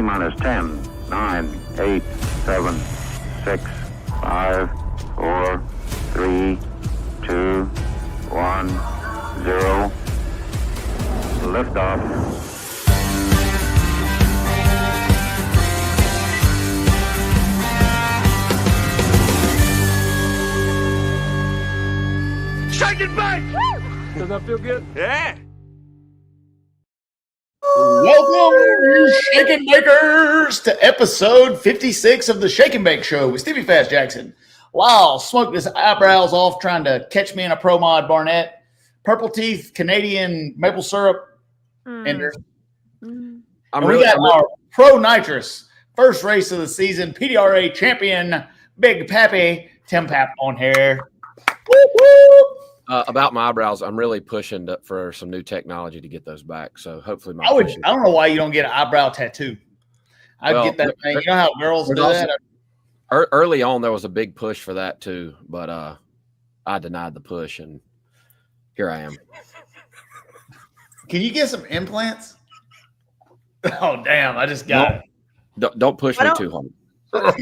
T-minus 10, 9, 8, 7, 6, 5, 4, 3, 2, 1, 0. Liftoff. Shake it back! Does that feel good? Yeah. Welcome, Shake and Bakers, to episode 56 of the Shake and Bake Show with Stevie Fast Jackson. Lyle smoked his eyebrows off trying to catch me in a Pro Mod Barnett. Purple Teeth, Canadian maple syrup. Ender. And we got our Pro Nitrous first race of the season, PDRA champion, Big Pappy Tim Paap on here. Woo woo! About my eyebrows, I'm really pushing for some new technology to get those back. So hopefully, I don't know why you don't get an eyebrow tattoo. I'd get that thing. You know how girls do that? Early on, there was a big push for that too, but I denied the push, and here I am. Can you get some implants? Oh, damn. I just got it. Don't push me too hard.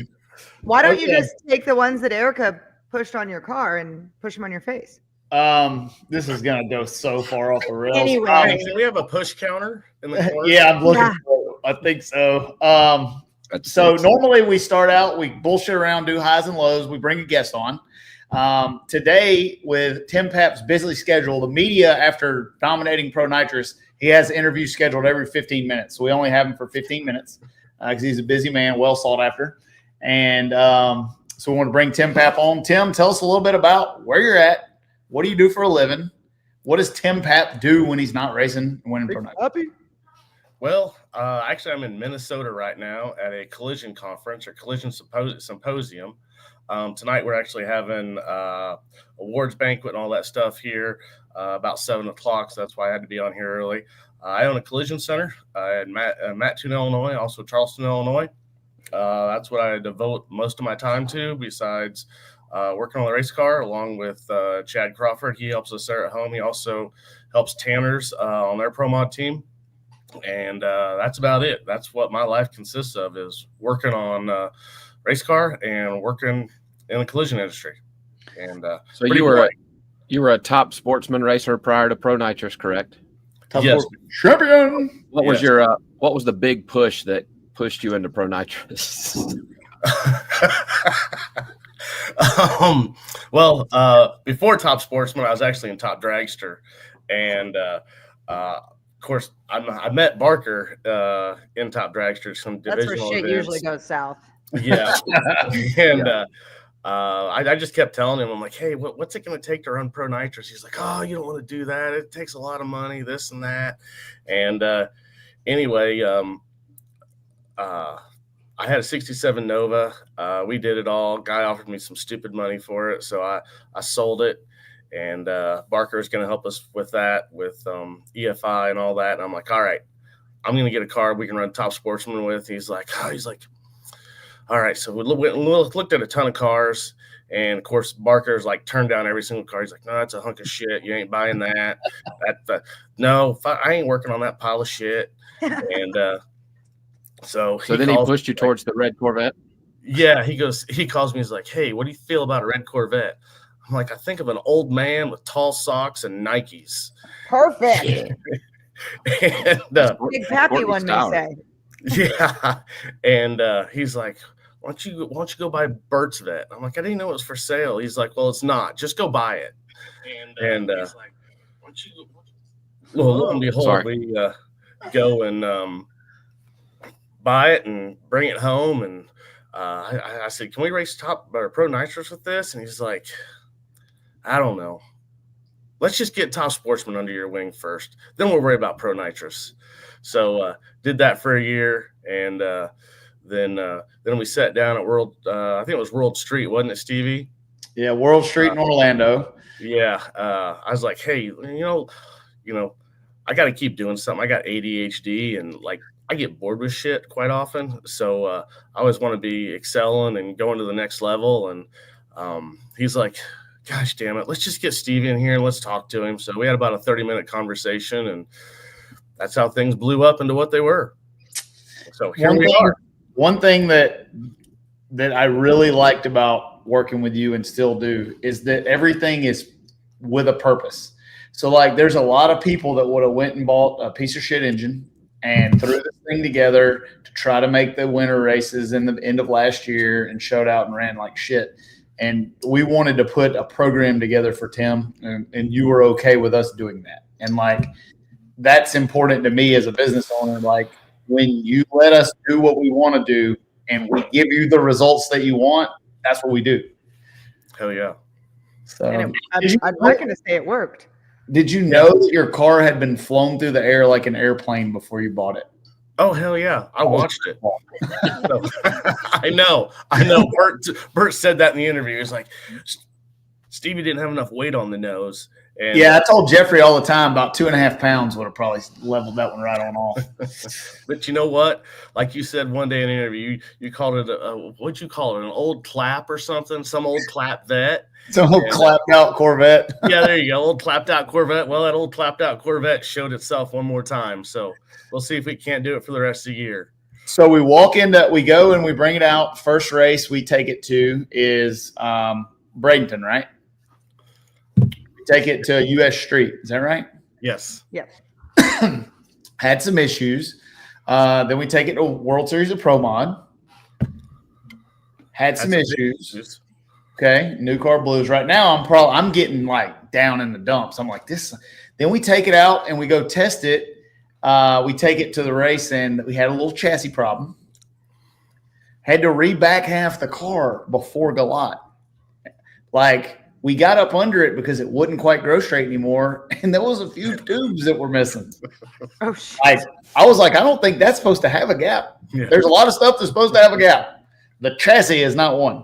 Why don't you just take the ones that Erica pushed on your car and push them on your face? This is gonna go so far off the rails. Anyway, do we have a push counter in the corner? Yeah, I'm looking for it. I think so. So normally we start out, we bullshit around, do highs and lows. We bring a guest on. Today, with Tim Paap's busy schedule, the media, after dominating Pro Nitrous, he has interviews scheduled every 15 minutes. So we only have him for 15 minutes because he's a busy man, well sought after. And so we want to bring Tim Paap on. Tim, tell us a little bit about where you're at. What do you do for a living? What does Tim Paap do when he's not racing and winning Pro Nitrous? Well, actually, I'm in Minnesota right now at a collision conference or collision symposium. Tonight, we're actually having awards banquet and all that stuff here about 7 o'clock. So that's why I had to be on here early. I own a collision center in Mattoon, Illinois, also Charleston, Illinois. That's what I devote most of my time to, besides working on the race car along with Chad Crawford. He helps us there at home. He also helps Tanners on their Pro Mod team. And that's about it. That's what my life consists of, is working on race car and working in the collision industry. And so you were a top sportsman racer prior to Pro Nitrous, correct? Yes. Champion. What was the big push that pushed you into Pro Nitrous? Before Top Sportsman, I was actually in Top Dragster, and of course, I met Barker in Top Dragster. Some divisional That's where shit events. usually goes south. Yeah, and I just kept telling him, I'm like, hey, what's it going to take to run Pro Nitrous? He's like, oh, you don't want to do that. It takes a lot of money, this and that. And anyway, I had a 67 Nova. We did it all. Guy offered me some stupid money for it, so I sold it. And Barker is going to help us with that, with EFI and all that. And I'm like, all right, I'm going to get a car we can run Top Sportsman with. He's like, all right. So we looked at a ton of cars. And, of course, Barker's like turned down every single car. He's like, no, that's a hunk of shit. You ain't buying that. No, I ain't working on that pile of shit. And So then he pushed you towards the red Corvette? Yeah, he calls me, he's like, hey, what do you feel about a red Corvette? I'm like, I think of an old man with tall socks and Nikes. Perfect. And Big Pappy one may say. Yeah. And he's like, why don't you go buy Bert's Vet? I'm like, I didn't know it was for sale. He's like, well, it's not. Just go buy it. And he's like, why don't you go? Well, lo and behold, we go and buy it and bring it home. And I said, can we race Top or Pro Nitrous with this? And he's like, I don't know. Let's just get Top Sportsman under your wing first. Then we'll worry about Pro Nitrous. So did that for a year. And then we sat down at World, I think it was World Street, wasn't it, Stevie? Yeah, World Street in Orlando. Yeah. I was like, hey, you know, I got to keep doing something. I got ADHD and like I get bored with shit quite often. So I always want to be excelling and going to the next level. And he's like, gosh damn it, let's just get Stevie in here and let's talk to him. So we had about a 30-minute conversation, and that's how things blew up into what they were. So here we are. One thing that I really liked about working with you and still do is that everything is with a purpose. So like there's a lot of people that would have went and bought a piece of shit engine and threw this thing together to try to make the winter races in the end of last year and showed out and ran like shit. And we wanted to put a program together for Tim, and you were okay with us doing that. And like that's important to me as a business owner. Like when you let us do what we want to do and we give you the results that you want, that's what we do. Hell yeah. So I'm not going to say it worked. Did you know that your car had been flown through the air like an airplane before you bought it? Oh, hell yeah. I watched it. So, I know. Bert said that in the interview. He's like, Stevie didn't have enough weight on the nose. And yeah, I told Jeffrey all the time about 2.5 pounds would have probably leveled that one right on off. But you know what? Like you said one day in an interview, you called it what'd you call it? An old clap or something? Some old clap vet. Some old clapped out Corvette. Yeah, there you go. Old clapped out Corvette. Well, that old clapped out Corvette showed itself one more time. So we'll see if we can't do it for the rest of the year. So we we go and we bring it out. First race we take it to is Bradenton, right? Take it to US Street. Is that right? Yes. Yep. Had some issues. Then we take it to World Series of Pro Mod. Had some issues. Okay. New car blues. Right now I'm getting like down in the dumps. I'm like this. Then we take it out and we go test it. We take it to the race and we had a little chassis problem. Had to reback half the car before Galot. Like we got up under it because it wouldn't quite grow straight anymore. And there was a few tubes that were missing. Oh, shit. I was like, I don't think that's supposed to have a gap. Yeah. There's a lot of stuff that's supposed to have a gap. The chassis is not one.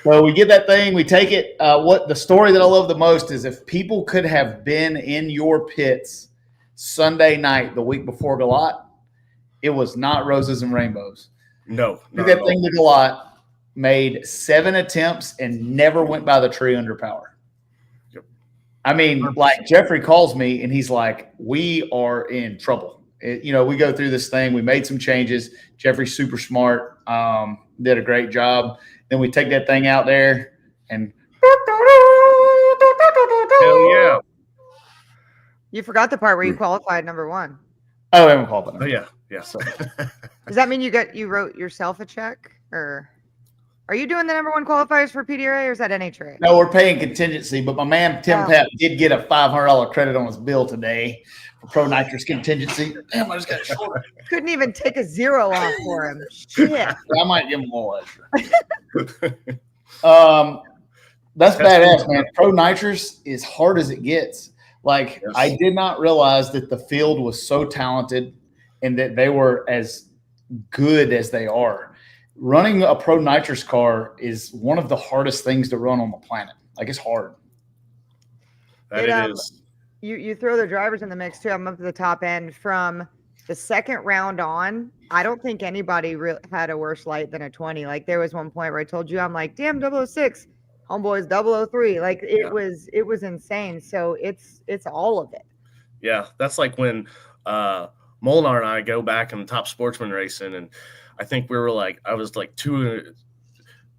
So we get that thing, we take it. What the story that I love the most is if people could have been in your pits Sunday night, the week before Galot, it was not roses and rainbows. No. Took that thing to Galot, made 7 attempts and never went by the tree under power. Yep. I mean, 100%. Like Jeffrey calls me and he's like, we are in trouble. We go through this thing. We made some changes. Jeffrey's super smart, did a great job. Then we take that thing out there and hell yeah. You forgot the part where you qualified number 1. Oh, I haven't qualified. Oh yeah. So. Does that mean you wrote yourself a check, or are you doing the number 1 qualifiers for PDRA, or is that NHRA? No, we're paying contingency, but my man Tim Paap did get a $500 credit on his bill today for Pro Nitrous contingency. Damn, I just got short. Couldn't even take a 0 off for him. Shit. I might give him a little extra. That's badass, man. Pro Nitrous is hard as it gets. Like, yes. I did not realize that the field was so talented and that they were as good as they are. Running a Pro Nitrous car is one of the hardest things to run on the planet. Like, it's hard. It is. You throw the drivers in the mix too. I'm up to the top end from the second round on. I don't think anybody had a worse light than a 20. Like, there was one point where I told you, I'm like, damn, 006, homeboys 003. Like, it was insane. So it's all of it. Yeah, that's like when Molnar and I go back in Top Sportsman racing, and I think I was like 2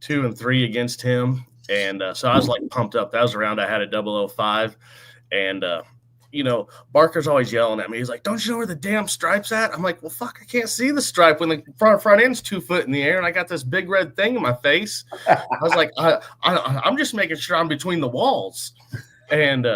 and 3 against him, and so I was like pumped up. That was the round I had a 005. And, Barker's always yelling at me. He's like, don't you know where the damn stripe's at? I'm like, well, fuck, I can't see the stripe when the front end's 2 foot in the air and I got this big red thing in my face. I was like, I'm just making sure I'm between the walls. And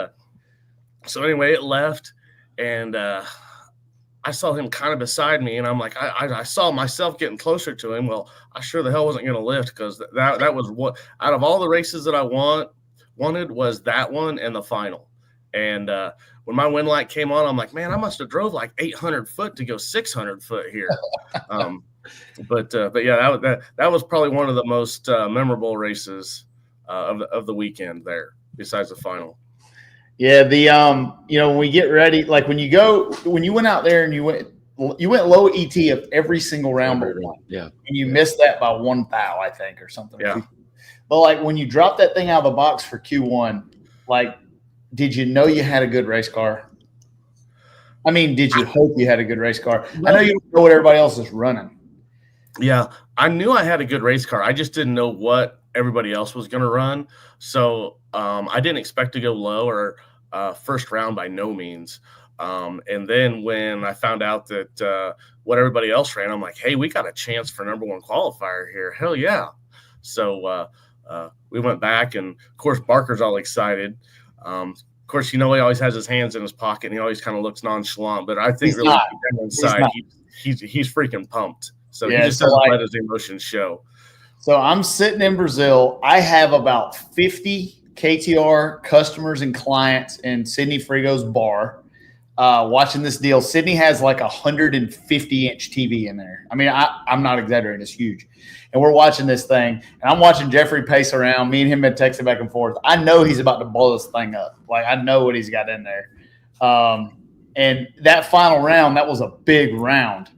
so anyway, it left, and I saw him kind of beside me, and I'm like, I saw myself getting closer to him. Well, I sure the hell wasn't going to lift, because that was what, out of all the races that I wanted was that one and the final. And when my wind light came on, I'm like, man, I must have drove like 800 foot to go 600 foot here. But yeah, that was probably one of the most memorable races of the weekend there, besides the final. Yeah, when we get ready, like when you went out there and you went low ET of every single round but one. Yeah. And you missed that by 1 thou, I think, or something. Yeah. But like when you dropped that thing out of the box for Q1, like, did you know you had a good race car? I mean, did you hope you had a good race car? I know you don't know what everybody else is running. Yeah, I knew I had a good race car. I just didn't know what everybody else was going to run. So I didn't expect to go low or first round by no means. And then when I found out that what everybody else ran, I'm like, hey, we got a chance for #1 qualifier here. Hell yeah. So we went back, and of course, Barker's all excited. Of course, he always has his hands in his pocket, and he always kind of looks nonchalant. But I think really deep inside, he's freaking pumped. So he just doesn't let his emotions show. So I'm sitting in Brazil. I have about 50 KTR customers and clients in Sydney Frigo's bar watching this deal. Sydney has like 150-inch TV in there. I mean, I'm not exaggerating. It's huge. And we're watching this thing, and I'm watching Jeffrey pace around. Me and him been texting back and forth. I know he's about to blow this thing up. Like, I know what he's got in there. And that final round, that was a big round.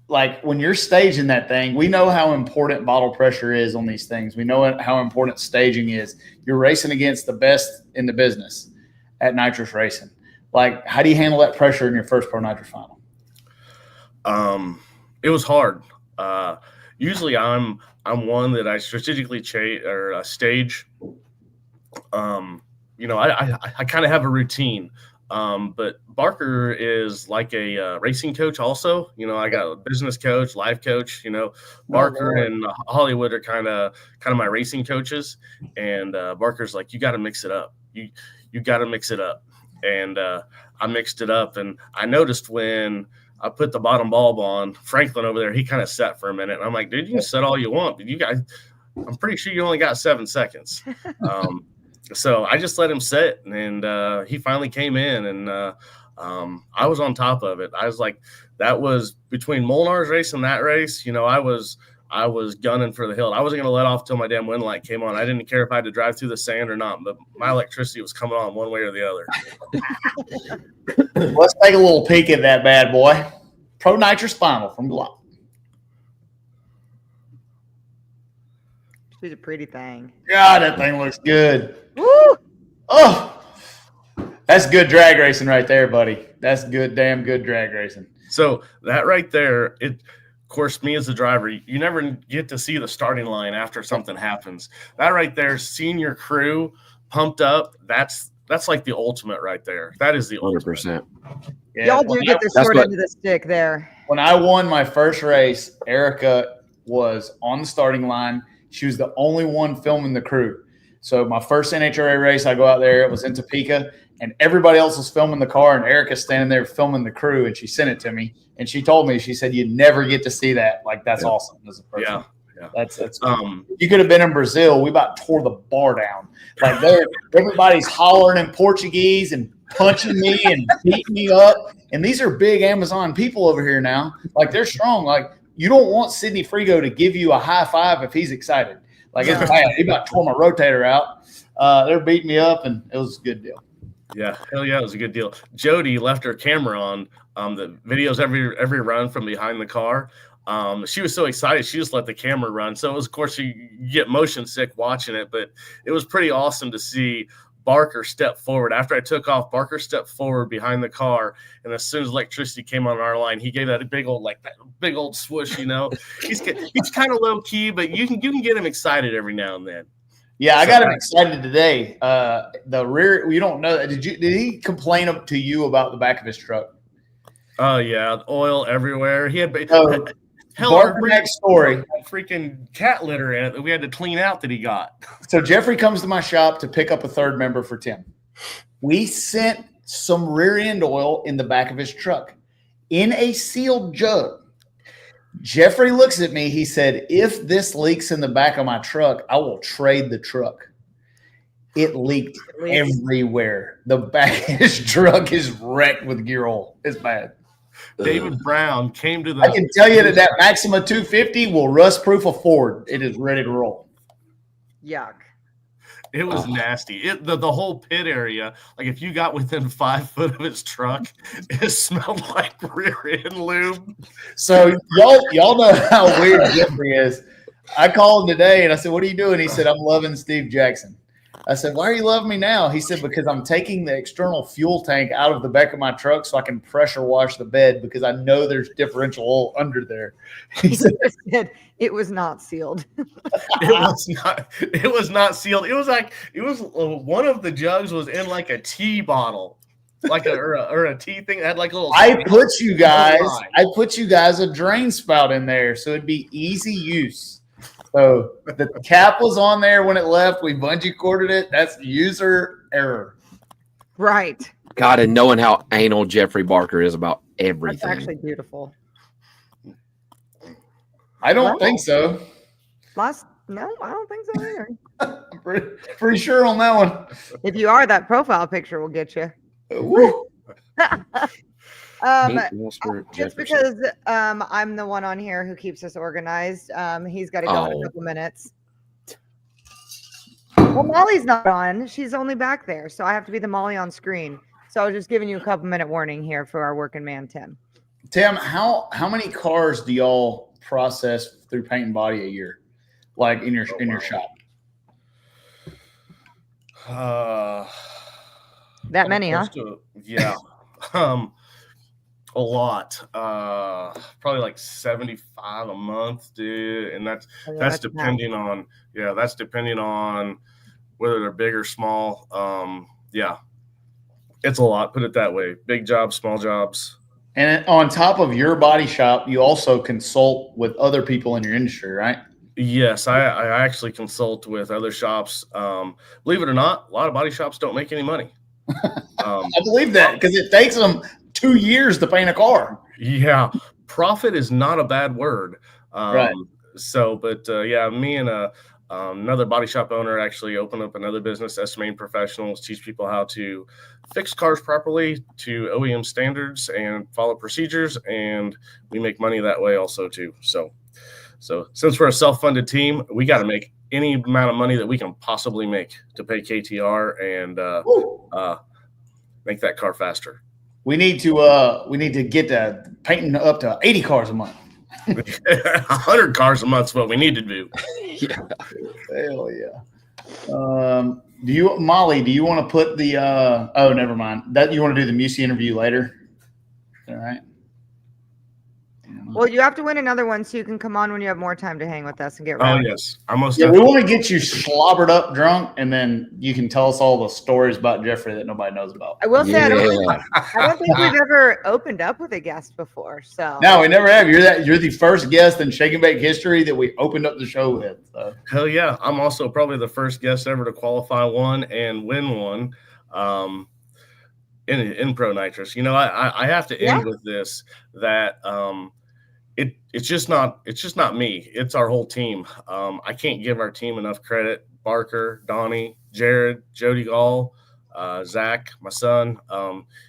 Like, when you're staging that thing, we know how important bottle pressure is on these things. We know how important staging is. You're racing against the best in the business at nitrous racing. Like, how do you handle that pressure in your first Pro Nitrous final? It was hard. Usually I'm one that I strategically stage. I kind of have a routine. But Barker is like a racing coach also. I got a business coach, life coach, Barker and Hollywood are kind of my racing coaches. And Barker's like, you got to mix it up. You got to mix it up. And I mixed it up. And I noticed when I put the bottom bulb on, Franklin over there, he kind of sat for a minute. And I'm like, dude, you can set all you want, but I'm pretty sure you only got 7 seconds. So I just let him sit, and he finally came in, and I was on top of it. I was like, that was between Molnar's race and that race. I was gunning for the hill. I wasn't going to let off till my damn wind light came on. I didn't care if I had to drive through the sand or not, but my electricity was coming on one way or the other. Let's take a little peek at that bad boy. Pro Nitrous final from Glock. She's a pretty thing. God, that thing looks good. Woo! Oh, that's good drag racing right there, buddy. That's good, damn good drag racing. So that right there, of course, me as a driver, you never get to see the starting line after something happens. That right there, seeing your crew pumped up, that's like the ultimate right there. That is the 100%. Yeah, Y'all do get the short end of the stick there. When I won my first race, Erica was on the starting line. She was the only one filming the crew. So my first NHRA race, I go out there. It was in Topeka, and everybody else was filming the car, and Erica's standing there filming the crew, and she sent it to me. And she told me, she said, you never get to see that. Like, that's awesome as a person. Yeah. That's you could have been in Brazil. We about tore the bar down. Like, everybody's hollering in Portuguese and punching me and beating me up. And these are big Amazon people over here now. Like, they're strong. Like, you don't want Sidney Frigo to give you a high five if he's excited. Like, it's bad. He about tore my rotator out. They're beating me up, and it was a good deal. Yeah, hell yeah, it was a good deal. Jody left her camera on. The videos every run from behind the car. She was so excited, she just let the camera run. So it was, of course, you get motion sick watching it, but it was pretty awesome to see Barker step forward. After I took off, Barker stepped forward behind the car, and as soon as electricity came on our line, he gave that big old swoosh. He's kind of low key, but you can get him excited every now and then. Yeah, I got him excited today. The rear, you don't know. Did he complain to you about the back of his truck? Oh yeah, oil everywhere. He had next story. Freaking cat litter in it that we had to clean out that he got. So Jeffrey comes to my shop to pick up a third member for Tim. We sent some rear end oil in the back of his truck in a sealed jug. Jeffrey looks at me. He said, if this leaks in the back of my truck, I will trade the truck. It leaked everywhere. The back of his truck is wrecked with gear oil. It's bad. David Brown came to the. I can tell you that Maxima 250 will rust proof a Ford. It is ready to roll. Yuck. It was nasty. The whole pit area, like if you got within 5 foot of his truck, it smelled like rear end lube. So y'all know how weird Jeffrey is. I called him today and I said, "What are you doing?" He said, "I'm loving Steve Jackson." I said, why are you loving me now? He said, because I'm taking the external fuel tank out of the back of my truck so I can pressure wash the bed because I know there's differential oil under there. He said, it was not sealed. It was not sealed. It was like one of the jugs was in like a tea bottle, like or a tea thing that had like a little. I put you guys a drain spout in there so it'd be easy use. So the cap was on there when it left. We bungee corded it. That's user error. Right. God, and knowing how anal Jeffrey Barker is about everything. That's actually beautiful. I don't think so. No, I don't think so either. I'm pretty sure on that one. If you are, that profile picture will get you. Just because I'm the one on here who keeps us organized, he's got to go in a couple minutes. Well, Molly's not on. She's only back there, so I have to be the Molly on screen. So I was just giving you a couple minute warning here for our working man, Tim. Tim, how many cars do y'all process through paint and body a year, like in your shop? That many, huh? Yeah. A lot. Probably like 75 a month, dude. And that's depending on whether they're big or small. Yeah. It's a lot, put it that way. Big jobs, small jobs. And on top of your body shop, you also consult with other people in your industry, right? Yes, I actually consult with other shops. Believe it or not, a lot of body shops don't make any money. I believe that because it takes them 2 years to paint a car. Yeah, profit is not a bad word. Right. So, but yeah, me and another body shop owner actually opened up another business, Estimating Professionals, teach people how to fix cars properly to OEM standards and follow procedures, and we make money that way also too. So since we're a self-funded team, we got to make any amount of money that we can possibly make to pay KTR and make that car faster. We need to get to painting up to 80 cars a month. 100 cars a month is what we need to do. Yeah. Hell yeah. Molly, do you want to put the never mind. That you want to do the Musey interview later? All right. Well, you have to win another one so you can come on when you have more time to hang with us and get ready. Oh, yes. We want to get you slobbered up drunk, and then you can tell us all the stories about Jeffrey that nobody knows about. I will say, I don't think we've ever opened up with a guest before. So no, we never have. You're the first guest in Shake and Bake history that we opened up the show with. So. Hell yeah. I'm also probably the first guest ever to qualify one and win one in Pro Nitrous. You know, I have to end with this, that it's just not me. It's our whole team. I can't give our team enough credit. Barker, Donnie, Jared, Jody Gall, Zach, my son.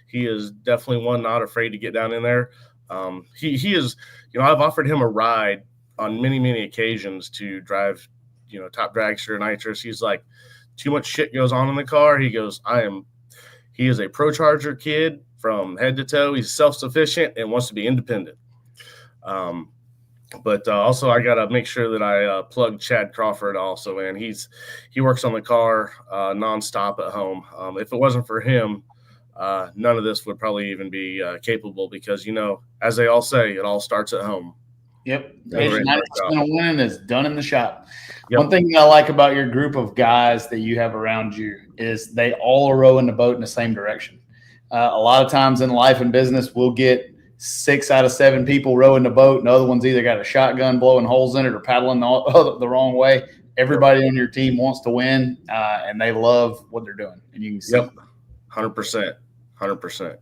He is definitely one not afraid to get down in there. He is, you know, I've offered him a ride on many, many occasions to drive, you know, top dragster nitrous. He's like, too much shit goes on in the car. He goes, he is a Pro Charger kid from head to toe. He's self-sufficient and wants to be independent. But also I got to make sure that I plug Chad Crawford also in. He works on the car nonstop at home. If it wasn't for him, none of this would probably even be capable because, you know, as they all say, it all starts at home. Yep. 90% of winning is done in the shop. Yep. One thing I like about your group of guys that you have around you is they all are rowing the boat in the same direction. A lot of times in life and business, we'll get 6 out of 7 people rowing the boat, and the other one's either got a shotgun blowing holes in it or paddling the wrong way. Everybody on your team wants to win, and they love what they're doing. And you can see. Yep, 100%. For sure.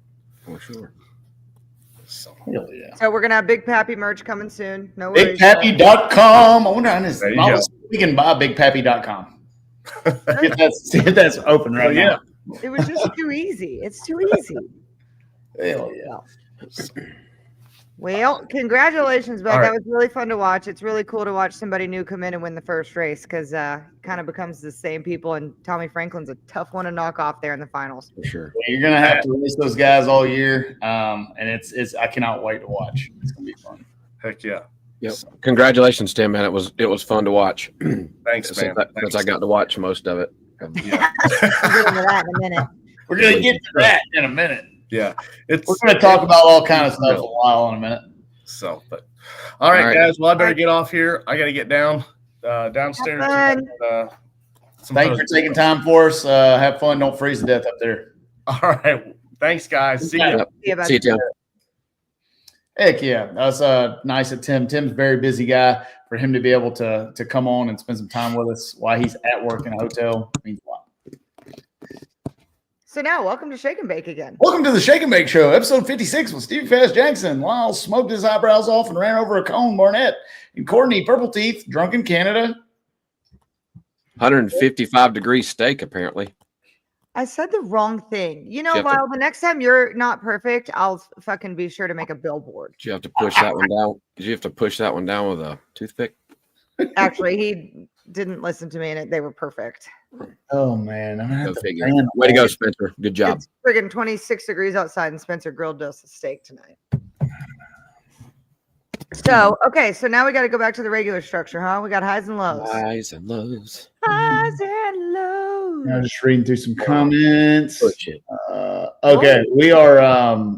So, hell yeah. So we're going to have Big Pappy merch coming soon. No worries. BigPappy.com. I wonder if we can buy BigPappy.com. if that's open right now. It was just too easy. It's too easy. Hell yeah. Well, congratulations, bud. Right. That was really fun to watch. It's really cool to watch somebody new come in and win the first race because kind of becomes the same people. And Tommy Franklin's a tough one to knock off there in the finals. For sure. Yeah, you're gonna have to race those guys all year, and it's I cannot wait to watch. It's gonna be fun. Heck yeah. Yep. Congratulations, Tim, man. It was fun to watch. Thanks, man. Since I got to watch most of it. Yeah. We'll get into that in a minute. We're gonna get to that in a minute. Yeah. We're gonna talk about all kind of stuff a while in a minute. So, but all right, guys. Well, I better get off here. I got to get downstairs. Have And, Thanks for taking time for us. Have fun. Don't freeze to death up there. All right. Thanks, guys. See you. See you, Tim. Heck yeah. That's nice of Tim. Tim's a very busy guy. For him to be able to come on and spend some time with us while he's at work in a hotel means a lot. So now, welcome to Shake and Bake again. Welcome to the Shake and Bake Show, episode 56 with Stevie Fast Jackson. Lyle smoked his eyebrows off and ran over a cone, Barnett. And Courtney, Purple Teeth, drunk in Canada. 155-degree steak, apparently. I said the wrong thing. You know, Lyle, the next time you're not perfect, I'll fucking be sure to make a billboard. Did you have to push that one down? Did you have to push that one down with a toothpick? Actually, he didn't listen to me, and they were perfect. Oh, man. I'm gonna have to way to go, Spencer. Good job. It's friggin' 26 degrees outside, and Spencer grilled us a steak tonight. So, okay, so now we got to go back to the regular structure, huh? We got highs and lows. Highs and lows. Highs and lows. I'm just reading through some comments. Okay, we are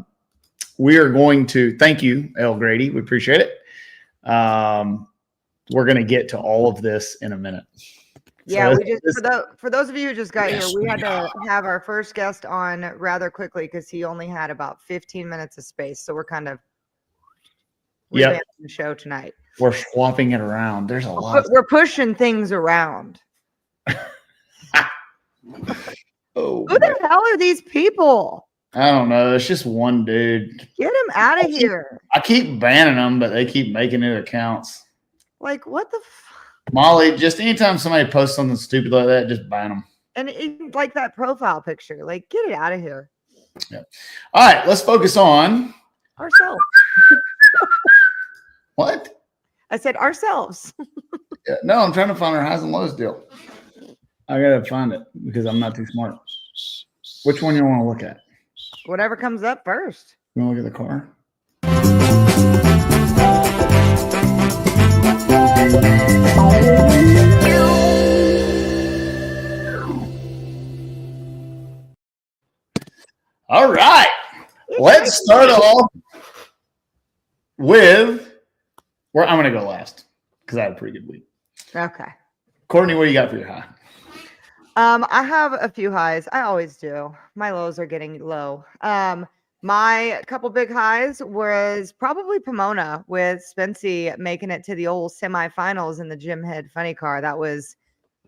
going to thank you, L. Grady. We appreciate it. We're going to get to all of this in a minute. Yeah, so we just for those of you who just got here, we had to have our first guest on rather quickly because he only had about 15 minutes of space. So we're kind of revamping the show tonight. We're swapping it around. There's a lot. We're pushing things around. Oh, who the hell are these people? I don't know. It's just one dude. Get him out of here. I keep banning them, but they keep making it accounts. Like, what the Molly, just anytime somebody posts something stupid like that, just ban them. And like that profile picture. Like, get it out of here. Yeah. All right, let's focus on ourselves. What? I said ourselves. Yeah, no, I'm trying to find our highs and lows deal. I gotta find it because I'm not too smart. Which one you want to look at? Whatever comes up first. You want to look at the car? All right. Let's start off with where I'm going to go last because I had a pretty good week. Okay. Courtney, what do you got for your high? I have a few highs. I always do. My lows are getting low. My couple big highs was probably Pomona with Spency making it to the old semifinals in the Jim Head funny car. That was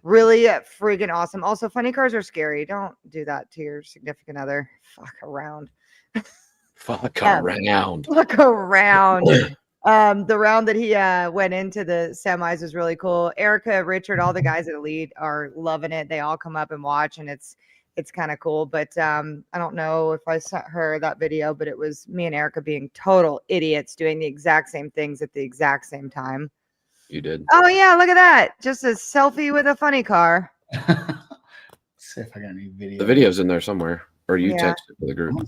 really freaking awesome. Also, funny cars are scary. Don't do that to your significant other. Fuck around. Fuck around. Fuck around. The round that he went into the semis was really cool. Erica, Richard, all the guys at the lead are loving it. They all come up and watch, and it's kind of cool. But I don't know if I sent her that video, but it was me and Erica being total idiots doing the exact same things at the exact same time. You did. Oh yeah, look at that. Just a selfie with a funny car. Let's see if I got any video. The video's in there somewhere. Or you text it to the group.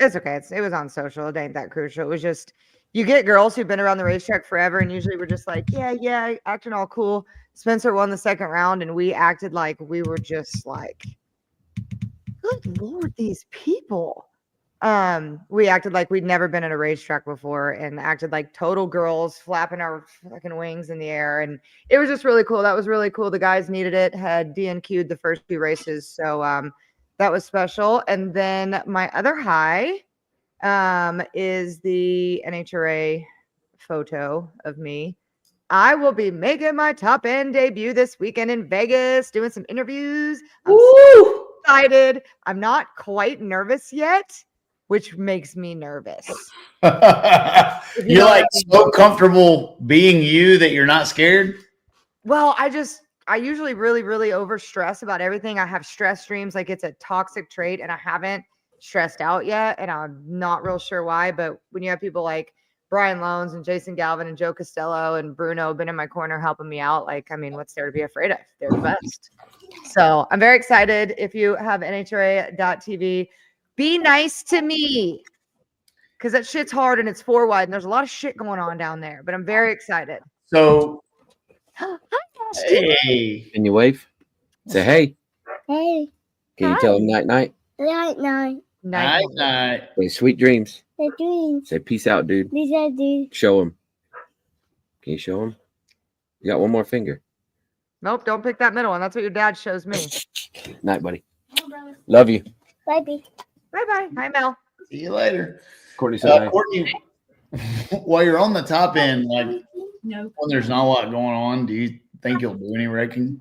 It's okay. It was on social. It ain't that crucial. It was just, you get girls who've been around the racetrack forever, and usually we're just like, yeah, acting all cool. Spencer won the second round, and we acted like we were just like, good Lord, these people. We acted like we'd never been at a racetrack before and acted like total girls flapping our fucking wings in the air. And it was just really cool. That was really cool. The guys needed it, had DNQ'd the first two races. So that was special. And then my other high is the NHRA photo of me. I will be making my top end debut this weekend in Vegas, doing some interviews. I'm so excited. I'm not quite nervous yet, which makes me nervous. You're like so comfortable being you that you're not scared? Well, I usually really, really over stress about everything. I have stress dreams like it's a toxic trait, and I haven't stressed out yet, and I'm not real sure why. But when you have people like Brian Loans and Jason Galvin and Joe Costello and Bruno been in my corner helping me out, like, I mean, what's there to be afraid of? They're the best. So I'm very excited. If you have NHRA.TV, be nice to me, because that shit's hard and it's 4-wide and there's a lot of shit going on down there, but I'm very excited. So, Hi, hey. Can you wave? Say hey. Hey. Can you tell them night night? Night, night. Night, night. Say sweet dreams. The dreams. Say peace out, dude. These are the. Show them. Can you show them? You got one more finger. Nope, don't pick that middle one. That's what your dad shows me. Night, buddy. Love you. Baby. Bye-bye. Hi, Mel. See you later. Courtney said hi. Courtney, while you're on the top end, like No. when there's not a lot going on, do you think you'll do any wrecking?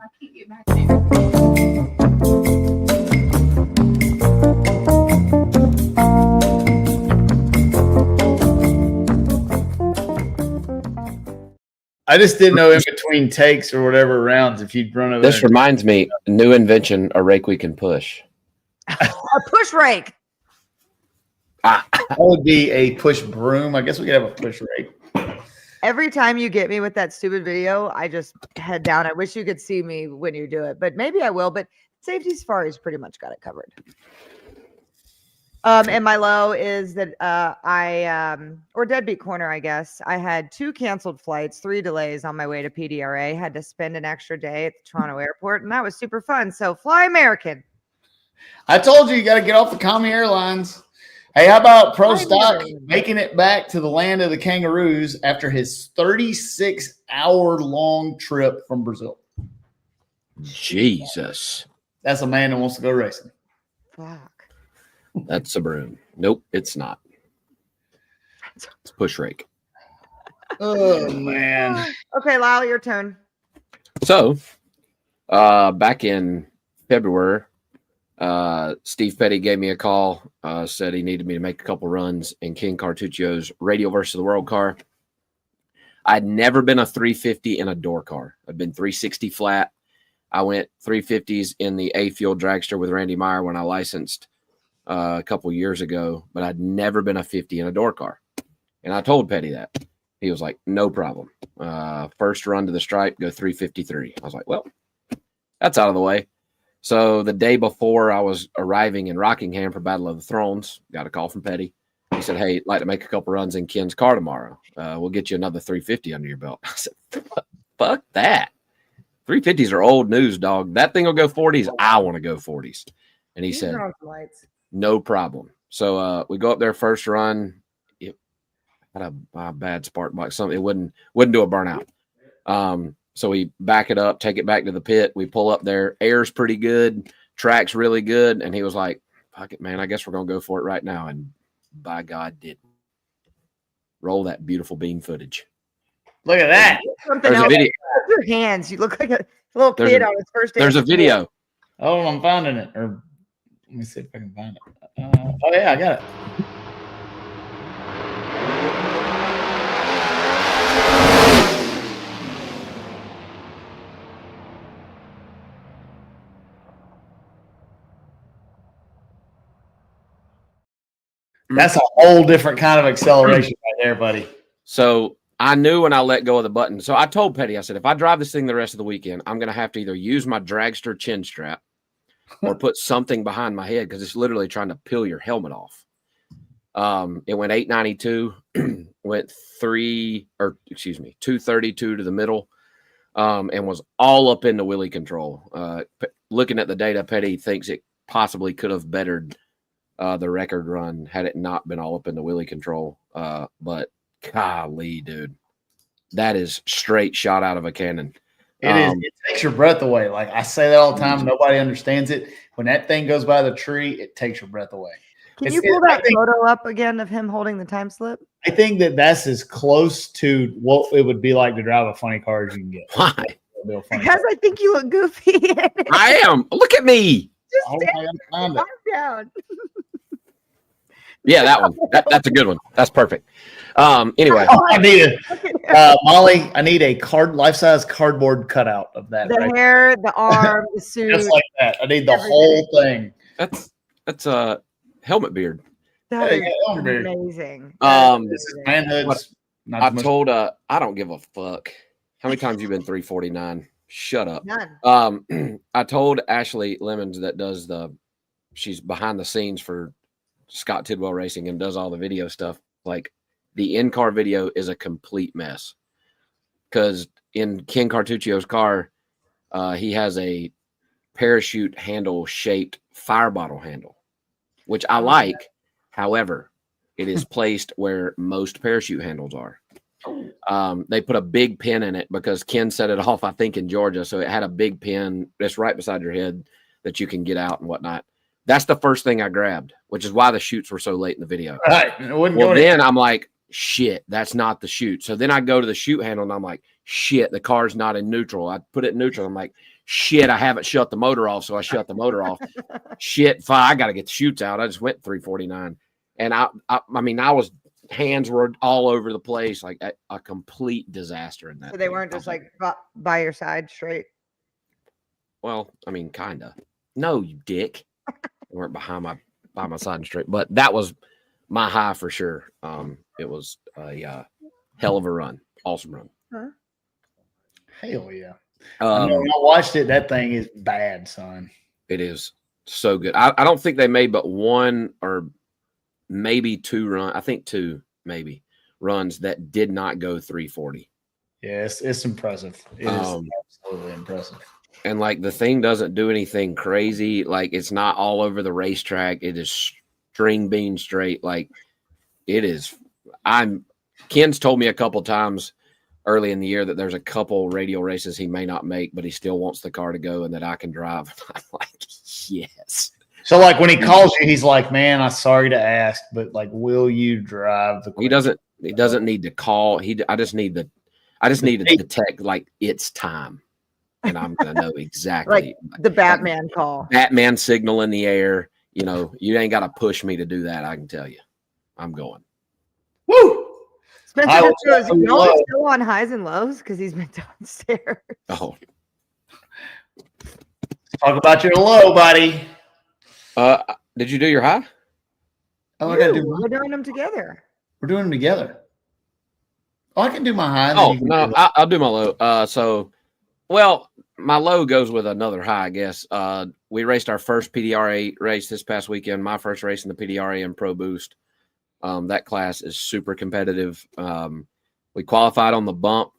I just didn't know in between takes or whatever rounds if you'd run over. This there. reminds me, new invention, a rake we can push. A push rake. That would be a push broom. I guess we could have a push rake. Every time you get me with that stupid video, I just head down. I wish you could see me when you do it, but maybe I will. But Safety Safari's pretty much got it covered. And my low is that or deadbeat corner, I guess. I had 2 canceled flights, 3 delays on my way to PDRA. Had to spend an extra day at the Toronto airport, and that was super fun. So fly American. I told you got to get off the commie airlines. Hey, how about Pro Stock making it back to the land of the kangaroos after his 36-hour-long trip from Brazil? Jesus. That's a man that wants to go racing. Fuck. That's a broom. Nope, it's not. It's push rake. Oh, man. Okay, Lyle, your turn. So, back in February, Steve Petty gave me a call, said he needed me to make a couple runs in King Cartuccio's Radial versus the World car. I'd never been a 350 in a door car. I've been 360 flat. I went 350s in the A Fuel dragster with Randy Meyer when I licensed a couple years ago, but I'd never been a 50 in a door car. And I told Petty that. He was like, no problem. First run to the stripe, go 353. I was like, well, that's out of the way. So the day before I was arriving in Rockingham for Battle of the Thrones, got a call from Petty. He said, hey, I'd like to make a couple runs in Ken's car tomorrow. We'll get you another 350 under your belt. I said, fuck that. 350s are old news, dog. That thing will go 40s. I want to go 40s. And he said, no problem. So we go up there first run. It had a bad spark box. Something it wouldn't do a burnout. So we back it up, take it back to the pit. We pull up there. Air's pretty good. Track's really good. And he was like, fuck it, man. I guess we're going to go for it right now. And by God, did. Roll that beautiful beam footage. Look at that. Something else. Your hands. You look like a little kid on his first day. There's a video. Oh, I'm finding it. Or let me see if I can find it. Oh, yeah, I got it. That's a whole different kind of acceleration right there, buddy. So I knew when I let go of the button. So I told Petty, I said, if I drive this thing the rest of the weekend, I'm going to have to either use my dragster chin strap or put something behind my head because it's literally trying to peel your helmet off. It went 892, went 232 to the middle, and was all up in the wheelie control. Looking at the data, Petty thinks it possibly could have bettered the record run had it not been all up in the wheelie control. But golly, dude, that is straight shot out of a cannon. It is. It takes your breath away. Like I say that all the time. Nobody understands it. When that thing goes by the tree, it takes your breath away. Can you pull that photo up again of him holding the time slip? I think that's as close to what it would be like to drive a funny car as you can get. Why? Because I think you look goofy. I am. Look at me. Just stand down. Yeah, that one. That's a good one. That's perfect. Anyway, I need Molly. I need a life-size cardboard cutout of that. The hair, the arm, the suit, just like that. I need the whole thing. That's a helmet beard. That is amazing. This is manhood. I told I don't give a fuck. How many times you been 349? Shut up. None. I told Ashley Lemons that does she's behind the scenes for Scott Tidwell Racing and does all the video stuff. Like the in-car video is a complete mess because in Ken Cartuccio's car, he has a parachute handle shaped fire bottle handle, which I like. However, it is placed where most parachute handles are. They put a big pin in it because Ken set it off, I think, in Georgia. So it had a big pin that's right beside your head that you can get out and whatnot. That's the first thing I grabbed, which is why the shoots were so late in the video. Right. Well, then I'm like, shit, that's not the shoot. So then I go to the shoot handle and I'm like, shit, the car's not in neutral. I put it in neutral. I'm like, shit, I haven't shut the motor off. So I shut the motor off. Shit, I got to get the shoots out. I just went 349. And I mean, hands were all over the place, like a complete disaster in that. So they weren't just like by your side straight. Well, I mean, kind of. No, you dick. They weren't by my side and straight, but that was my high for sure. It was a hell of a run, awesome run. Huh? Hell yeah! I watched it. That thing is bad, son. It is so good. I don't think they made but one or maybe two runs. I think two maybe runs that did not go 340. Yes, it's impressive. It is absolutely impressive. And like the thing doesn't do anything crazy. Like it's not all over the racetrack. It is string bean straight. Like it is. Ken's told me a couple times early in the year that there's a couple radial races he may not make, but he still wants the car to go and that I can drive. I'm like, yes. So like when he calls you, he's like, man, I'm sorry to ask, but like, will you drive the car? He doesn't need to call. I just need to detect like it's time. And I'm going to know exactly. Like the Batman call. Batman signal in the air. You know, you ain't got to push me to do that. I can tell you. I'm going. Woo! Spencer, is he still on highs and lows? Because he's been downstairs. Oh. Talk about your low, buddy. Did you do your high? Oh, I got to do We're doing them together. We're doing them together. Oh, I can do my high. Oh, no, I'll do my low. Well, my low goes with another high, I guess. We raced our first PDRA race this past weekend, my first race in the PDRA and Pro Boost. That class is super competitive. We qualified on the bump.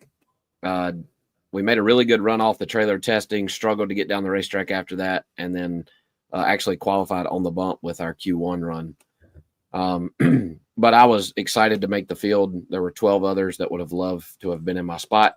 We made a really good run off the trailer testing, struggled to get down the racetrack after that, and then actually qualified on the bump with our Q1 run. But I was excited to make the field. There were 12 others that would have loved to have been in my spot.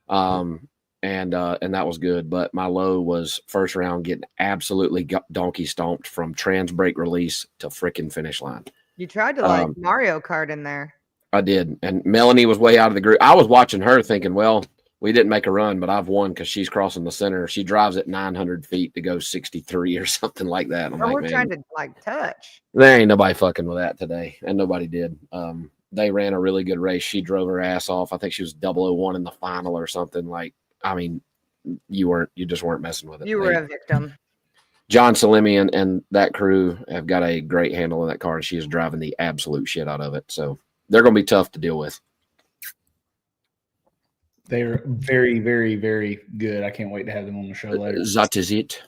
And that was good. But my low was first round getting absolutely donkey stomped from trans brake release to frickin' finish line. You tried to Mario Kart in there. I did. And Melanie was way out of the group. I was watching her thinking, well, we didn't make a run, but I've won because she's crossing the center. She drives at 900 feet to go 63 or something like that. I'm we're trying to touch. There ain't nobody fucking with that today. And nobody did. They ran a really good race. She drove her ass off. I think she was 001 in the final or something. Like, I mean, you just weren't messing with it. You were a victim. John Salemi and that crew have got a great handle on that car, and she is driving the absolute shit out of it. So they're going to be tough to deal with. They're very, very, very good. I can't wait to have them on the show later. That is it.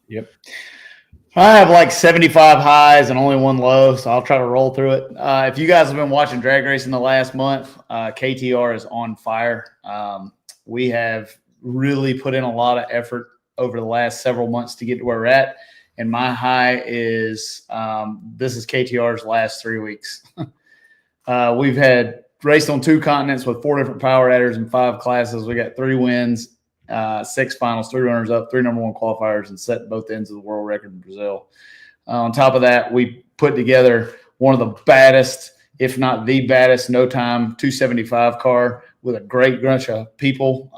Yep. I have like 75 highs and only one low, so I'll try to roll through it. If you guys have been watching drag racing the last month, KTR is on fire. We have really put in a lot of effort over the last several months to get to where we're at. And my high is this is KTR's last 3 weeks. We've had raced on 2 continents with 4 different power adders in 5 classes. We got 3 wins, 6 finals, 3 runners up, 3 number 1 qualifiers, and set both ends of the world record in Brazil. On top of that, we put together one of the baddest, if not the baddest, no time 275 car with a great bunch of people.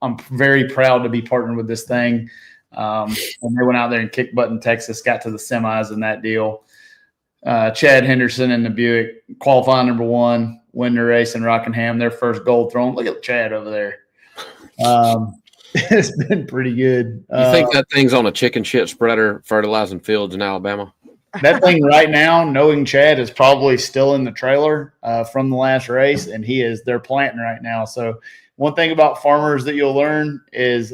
I'm very proud to be partnered with this thing. And they went out there and kicked butt in Texas, got to the semis in that deal. Chad Henderson and the Buick qualifying number 1, win the race in Rockingham, their first gold throne. Look at Chad over there. It's been pretty good. You think that thing's on a chicken shit spreader fertilizing fields in Alabama? That thing right now, knowing Chad, is probably still in the trailer from the last race, and they're planting right now. So one thing about farmers that you'll learn is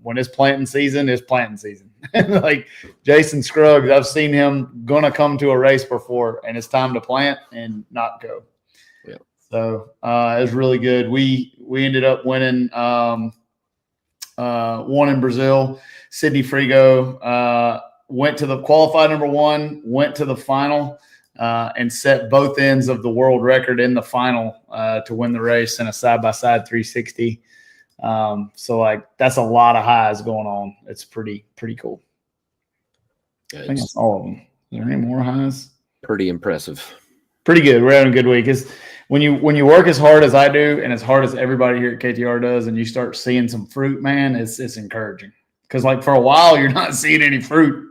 when it's planting season, it's planting season. Like Jason Scruggs, I've seen him gonna come to a race before, and it's time to plant and not go. Yeah. So it was really good. We ended up winning one in Brazil. Sydney Frigo went to the qualified number one, went to the final, and set both ends of the world record in the final to win the race in a side-by-side 360. So like that's a lot of highs going on. It's pretty cool. I think that's all of them. Is there any more highs? Pretty impressive. Pretty good. We're having a good week. Is when you work as hard as I do and as hard as everybody here at KTR does, and you start seeing some fruit, man, it's encouraging. Because like for a while you're not seeing any fruit.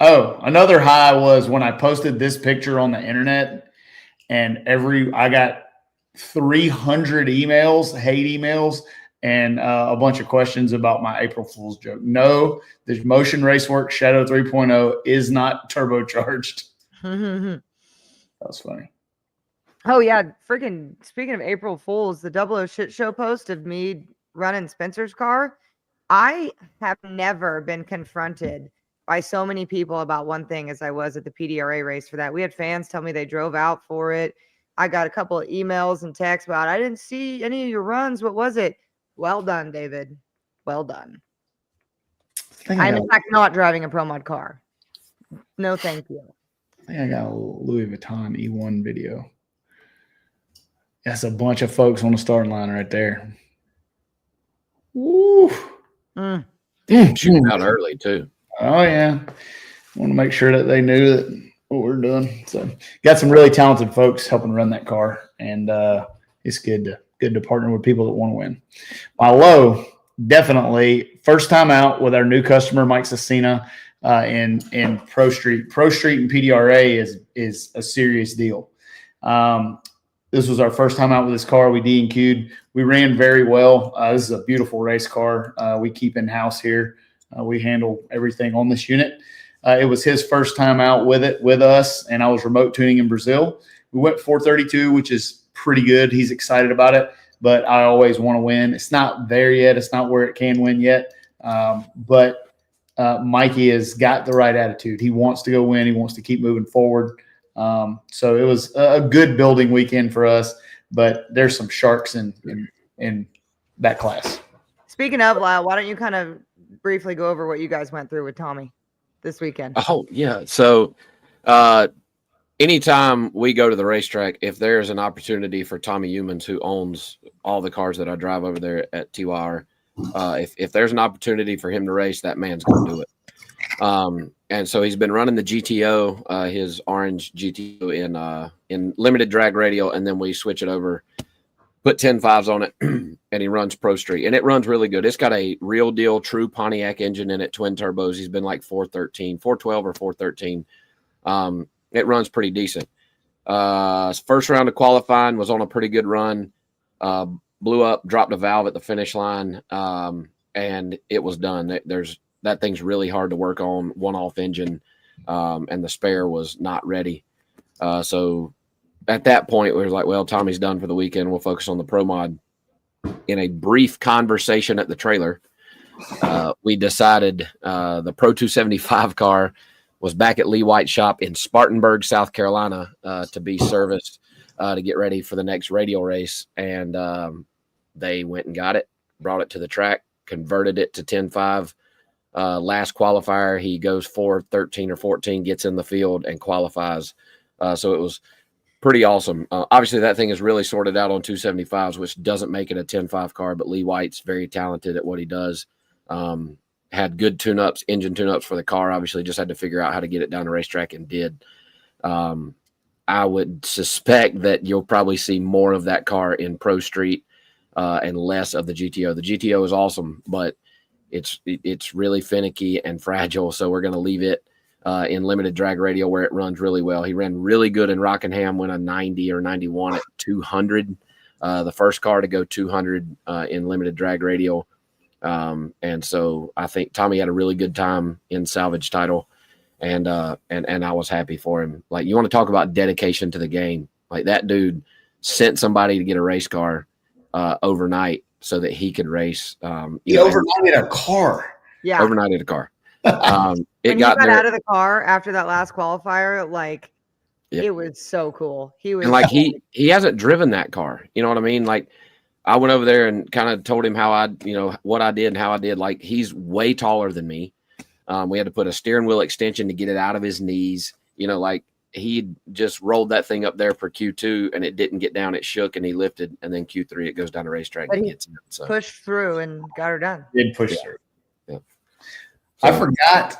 Oh, another high was when I posted this picture on the internet, and I got 300 emails, hate emails, and a bunch of questions about my April Fool's joke. No, the Motion Raceworks Shadow 3.0 is not turbocharged. That was funny. Oh yeah, freaking speaking of April Fools, the 00 shit show post of me running Spencer's car. I have never been confronted by so many people about one thing as I was at the PDRA race for that. We had fans tell me they drove out for it. I got a couple of emails and texts about, I didn't see any of your runs. What was it? Well done, David. Well done. I'm in fact not driving a Pro Mod car. No, thank you. I think I got a Louis Vuitton E1 video. That's a bunch of folks on the starting line right there. Woo. Shooting out early too. Oh yeah. Want to make sure that they knew that what we're doing. So got some really talented folks helping run that car, and it's good to partner with people that want to win. My low, definitely first time out with our new customer Mike Cecina in Pro Street. Pro Street and PDRA is a serious deal. This was our first time out with this car. We D&Q'd. We ran very well. This is a beautiful race car. We keep in-house here. We handle everything on this unit. It was his first time out with us, and I was remote tuning in Brazil. We went 432, which is pretty good. He's excited about it, but I always want to win. It's not there yet. It's not where it can win yet. But Mikey has got the right attitude. He wants to go win. He wants to keep moving forward. So it was a good building weekend for us, but there's some sharks in that class. Speaking of, Lyle, why don't you kind of briefly go over what you guys went through with Tommy this weekend? Oh, yeah. So anytime we go to the racetrack, if there's an opportunity for Tommy Humans, who owns all the cars that I drive over there at TYR, if there's an opportunity for him to race, that man's going to do it. And so he's been running the GTO, his orange GTO in limited drag radial, and then we switch it over, put 10.5s on it, and he runs Pro Street, and it runs really good. It's got a real deal, true Pontiac engine in it, twin turbos. He's been like 412 or 413. It runs pretty decent. First round of qualifying was on a pretty good run. Blew up, dropped a valve at the finish line, and it was done. That thing's really hard to work on, one-off engine, and the spare was not ready. So at that point, we were like, well, Tommy's done for the weekend. We'll focus on the Pro Mod. In a brief conversation at the trailer, we decided the Pro 275 car was back at Lee White's shop in Spartanburg, South Carolina, to be serviced to get ready for the next radial race. And they went and got it, brought it to the track, converted it to 10.5. Last qualifier, he goes 4:13 or 14, gets in the field and qualifies. So it was pretty awesome. Obviously, that thing is really sorted out on 275s, which doesn't make it a 10.5 car, but Lee White's very talented at what he does. Had good tune-ups, engine tune-ups for the car. Obviously, just had to figure out how to get it down the racetrack and did. I would suspect that you'll probably see more of that car in Pro Street and less of the GTO. The GTO is awesome, but it's really finicky and fragile, so we're going to leave it in limited drag radial where it runs really well. He ran really good in Rockingham, went a 90 or 91 at 200. The first car to go 200 in limited drag radial. And so I think Tommy had a really good time in salvage title, and I was happy for him. Like, you want to talk about dedication to the game. Like, that dude sent somebody to get a race car overnight so that he could race. He overnighted a car. Yeah. Overnighted a car. When he got out of the car after that last qualifier, like, yep. It was so cool. He was, and like, he hasn't driven that car. You know what I mean? Like, I went over there and kind of told him what I did and how I did. Like, he's way taller than me. We had to put a steering wheel extension to get it out of his knees. Like he just rolled that thing up there for Q2 and it didn't get down. It shook and he lifted. And then Q3, it goes down the racetrack and gets it. So pushed through and got her done. Did push through. Yeah. I forgot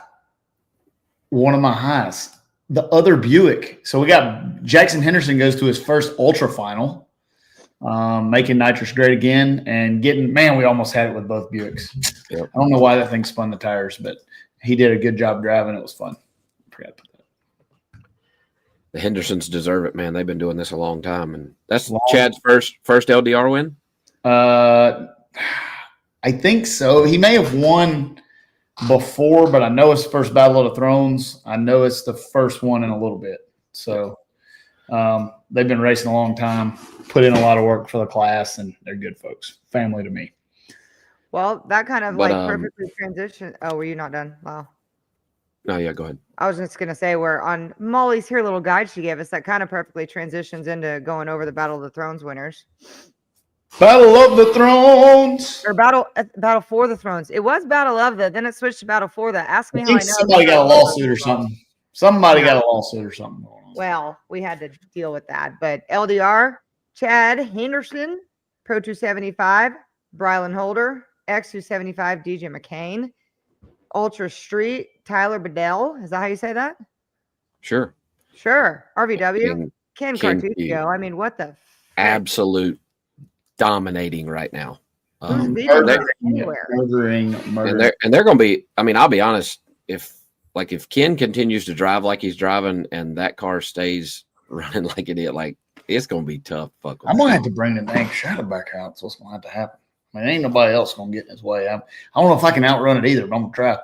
one of my highs. The other Buick. So we got Jackson Henderson goes to his first ultra final, making nitrous great again and we almost had it with both Buicks. Yep. I don't know why that thing spun the tires, but he did a good job driving. It was fun. I forgot to put that. The Hendersons deserve it, man. They've been doing this a long time, and that's Chad's first LDR win. I think so. He may have won before, but I know it's the first Battle of the Thrones. I know it's the first one in a little bit. So they've been racing a long time, put in a lot of work for the class, and they're good folks. Family to me. Well, that kind of perfectly transition. Oh, were you not done? Wow. No, yeah, go ahead. I was just going to say, we're on Molly's here little guide she gave us that kind of perfectly transitions into going over the Battle of the Thrones winners. Battle of the Thrones. Or Battle for the Thrones. It was Battle of the, then it switched to Battle for the. Ask me how I know. Somebody got a lawsuit or something. Somebody got a lawsuit or something going on. Well, we had to deal with that. But LDR, Chad Henderson, Pro 275, Brylan Holder, X 275, DJ McCain, Ultra Street, Tyler Bedell. Is that how you say that? Sure. RVW, Ken Cartuccio. I mean, what the? Absolute dominating right now. Murdering. And they're going to be, I mean, I'll be honest, if Ken continues to drive like he's driving and that car stays running like it is, like, it's going to be tough. I'm going to have to bring the dang shadow back out. That's what's going to have to happen. I mean, ain't nobody else going to get in his way. I don't know if I can outrun it either, but I'm going to try.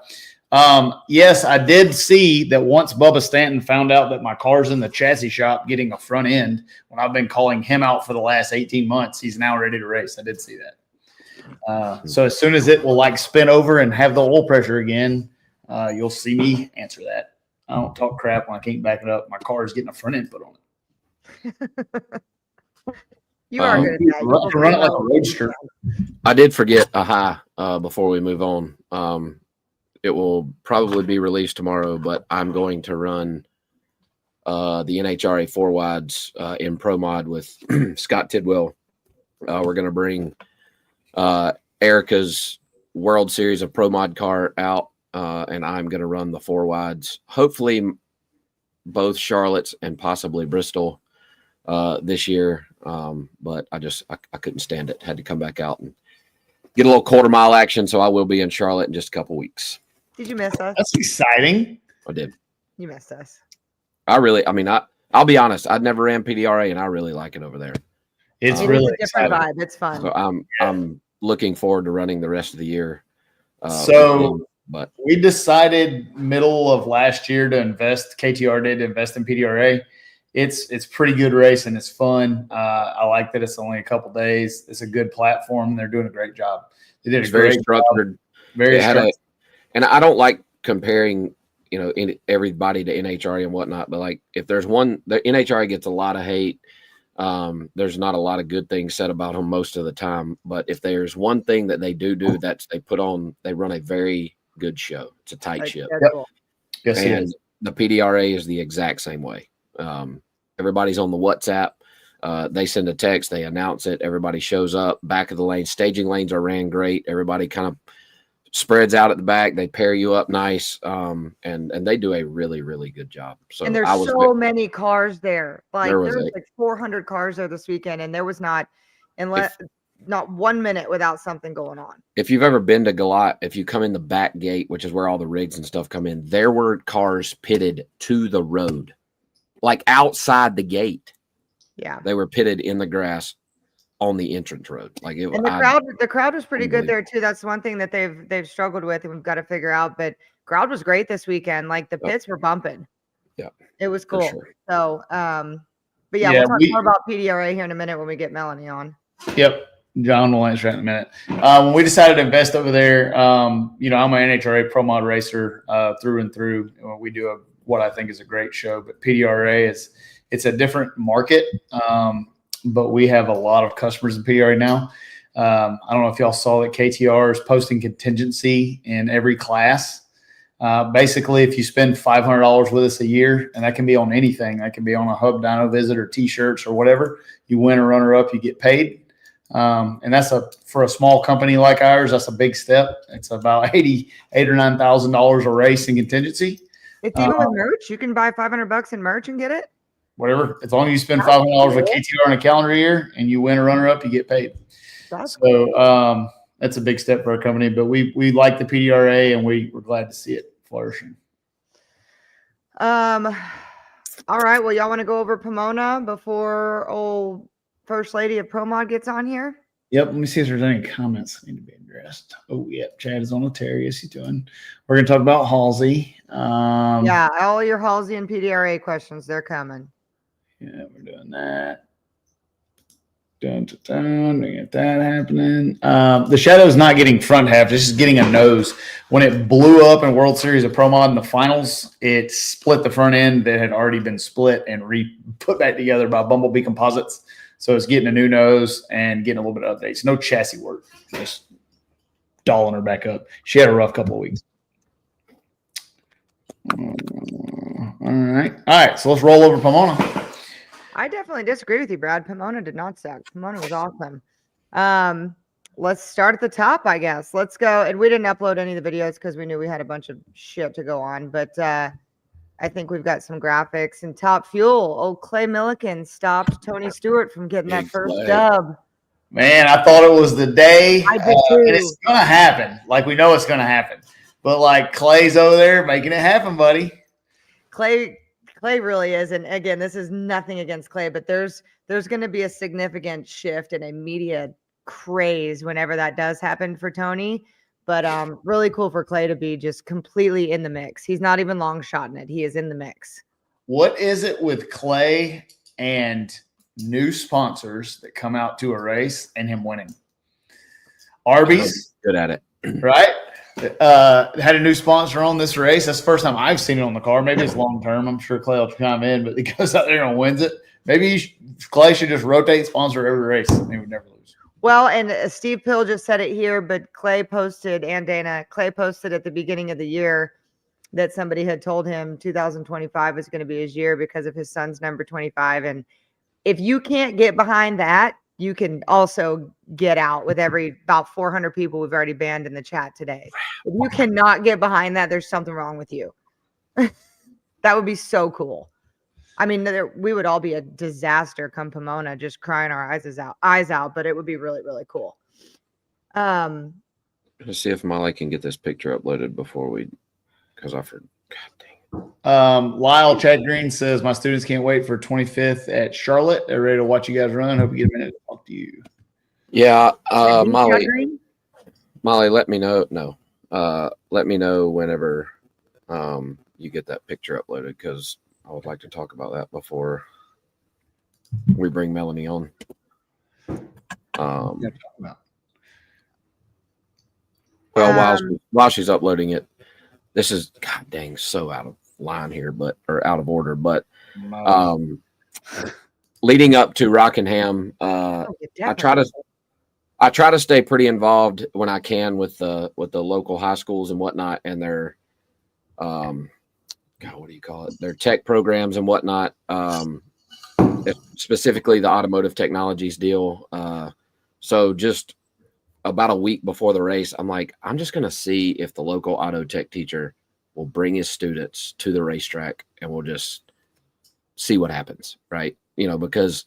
Yes, I did see that once Bubba Stanton found out that my car's in the chassis shop getting a front end, when I've been calling him out for the last 18 months, he's now ready to race. I did see that. So as soon as it will spin over and have the oil pressure again, you'll see me answer that. I don't talk crap when I can't back it up. My car is getting a front end put on it. You are good at that. Run it like a roadster. I did forget a high before we move on. It will probably be released tomorrow, but I'm going to run the NHRA Four-Wides in Pro Mod with Scott Tidwell. We're going to bring Erica's World Series of Pro Mod car out, and I'm going to run the Four-Wides. Hopefully both Charlottes and possibly Bristol this year. But I couldn't stand it. Had to come back out and get a little quarter-mile action, so I will be in Charlotte in just a couple weeks. Did you miss us? That's exciting. I did. You missed us. I'll be honest. I'd never ran PDRA, and I really like it over there. It's really a different vibe. It's fun. So I'm looking forward to running the rest of the year. But we decided middle of last year to invest. KTR did invest in PDRA. It's pretty good race and it's fun. I like that it's only a couple days. It's a good platform. They're doing a great job. They did a great structured. Job. Very structured. And I don't like comparing, everybody to NHRA and whatnot. But if there's one, the NHRA gets a lot of hate. There's not a lot of good things said about them most of the time. But if there's one thing that they do, that's they run a very good show. It's a tight ship. Cool. Yes, and it is. The PDRA is the exact same way. Everybody's on the WhatsApp. They send a text. They announce it. Everybody shows up. Back of the lane. Staging lanes are ran great. Everybody kind of spreads out at the back. They pair you up nice. And they do a really, really good job. So and there's many cars there. There was 400 cars there this weekend, and there was not 1 minute without something going on. If you've ever been to Galot, if you come in the back gate, which is where all the rigs and stuff come in, there were cars pitted to the road, outside the gate. Yeah, they were pitted in the grass on the entrance road. The crowd was pretty good there too. That's one thing that they've struggled with, and we've got to figure out. But crowd was great this weekend. The pits were bumping. Yeah, it was cool. Sure. So, but we'll talk more about PDRA here in a minute when we get Melanie on. Yep. John will answer that in a minute. When we decided to invest over there, I'm an NHRA Pro Mod racer through and through. We do what I think is a great show, but PDRA it's a different market. But we have a lot of customers in PDRA now. I don't know if y'all saw that KTR is posting contingency in every class. Basically, if you spend $500 with us a year, and that can be on anything, that can be on a Hub Dyno visit or T-shirts or whatever, you win or runner up, you get paid. And that's for a small company like ours, that's a big step. It's about $8,000 or $9,000 a race in contingency. It's even with merch. You can buy $500 in merch and get it. Whatever. As long as you spend $500 with KTR in a calendar year and you win a runner up, you get paid. So that's a big step for our company. But we like the PDRA and we're glad to see it flourishing. All right. Well, y'all want to go over Pomona before old First Lady of Pro Mod gets on here? Yep. Let me see if there's any comments that need to be addressed. Oh, yep. Chad is on the Terry. Yes, he's doing. We're going to talk about Halsey. Yeah. All your Halsey and PDRA questions, they're coming. Yeah, we're doing that. Dun, dun, dun. We get that happening. The Shadow's not getting front half. It's just getting a nose. When it blew up in World Series of Pro Mod in the finals, it split the front end that had already been split and put back together by Bumblebee Composites. So it's getting a new nose and getting a little bit of updates. No chassis work. Just dolling her back up. She had a rough couple of weeks. All right. So let's roll over Pomona. I definitely disagree with you, Brad. Pomona did not suck. Pomona was awesome. Let's start at the top, I guess. Let's go. And we didn't upload any of the videos because we knew we had a bunch of shit to go on. But I think we've got some graphics. And Top Fuel, old Clay Milliken stopped Tony Stewart from getting that first dub. Man, I thought it was the day. I did too. And it's going to happen. Like, we know it's going to happen. But, like, Clay's over there making it happen, buddy. Clay really is. And again, this is nothing against Clay, but there's going to be a significant shift in a media craze whenever that does happen for Tony. But really cool for Clay to be just completely in the mix. He's not even long shotting it. He is in the mix. What is it with Clay and new sponsors that come out to a race and him winning? Arby's. Good at it. Right? Had a new sponsor on this race. That's the first time I've seen it on the car. Maybe it's long term. I'm sure Clay will chime in, but he goes out there and wins it. Maybe Clay should just rotate sponsor every race. And he would never lose. Well, and Steve Pill just said it here, but Clay posted, and Dana, Clay posted at the beginning of the year that somebody had told him 2025 was going to be his year because of his son's number 25. And if you can't get behind that, you can also get out with about 400 people we've already banned in the chat today. If you cannot get behind that, there's something wrong with you. That would be so cool. I mean, we would all be a disaster come Pomona, just crying our eyes out, but it would be really, really cool. Let's see if Molly can get this picture uploaded before because I forgot. God dang. Lyle Chad Green says, my students can't wait for 25th at Charlotte. They're ready to watch you guys run. Hope you get a minute to talk to you. Yeah. Molly, let me know. No. Let me know whenever you get that picture uploaded, because I would like to talk about that before we bring Melanie on. Well, while she's uploading it, this is, god dang, so out of line here, or out of order, but leading up to Rockingham, I try to stay pretty involved when I can with the local high schools and whatnot, and their what do you call it? Their tech programs and whatnot. Specifically the automotive technologies deal. So just about a week before the race, I'm like, I'm just going to see if the local auto tech teacher will bring his students to the racetrack, and we'll just see what happens. Right. Because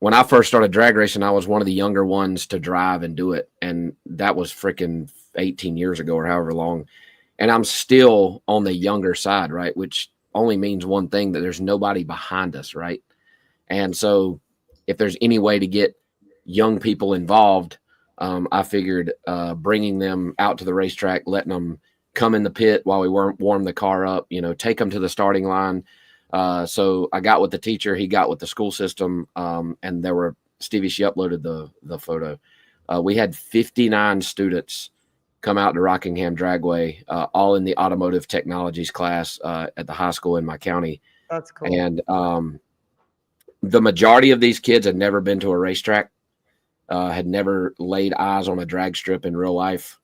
when I first started drag racing, I was one of the younger ones to drive and do it. And that was freaking 18 years ago or however long. And I'm still on the younger side, right? Which only means one thing, that there's nobody behind us, right? And so if there's any way to get young people involved, I figured bringing them out to the racetrack, letting them come in the pit while we warm the car up, take them to the starting line. So I got with the teacher, he got with the school system, and there were, Stevie, she uploaded the photo. We had 59 students come out to Rockingham Dragway, all in the automotive technologies class at the high school in my county. That's cool. And the majority of these kids had never been to a racetrack. had never laid eyes on a drag strip in real life.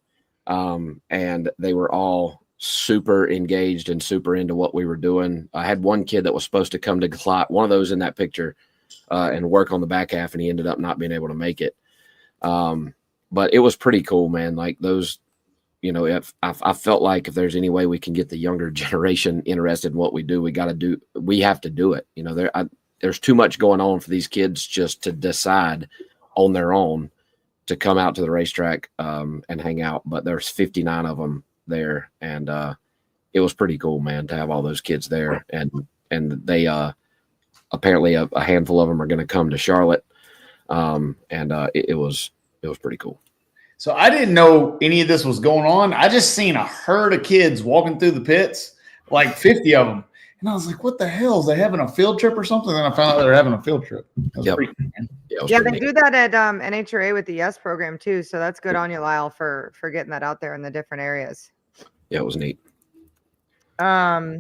And they were all super engaged and super into what we were doing. I had one kid that was supposed to come to Galot, one of those in that picture, and work on the back half, and he ended up not being able to make it. But it was pretty cool, man. Like those, you know, if I felt like if there's any way we can get the younger generation interested in what we do, we have to do it. You know, there's too much going on for these kids just to decide on their own to come out to the racetrack and hang out. But there's 59 of them there, and it was pretty cool, man, to have all those kids there. And they apparently a handful of them are going to come to Charlotte, it was pretty cool. So I didn't know any of this was going on. I just seen a herd of kids walking through the pits, like 50 of them. And I was like, what the hell? Is they having a field trip or something? And I found out they were having a field trip. Yep. Pretty cool, man. Yeah, they do that at NHRA with the YES program too. So that's good on you, Lyle, for getting that out there in the different areas. Yeah, it was neat. Back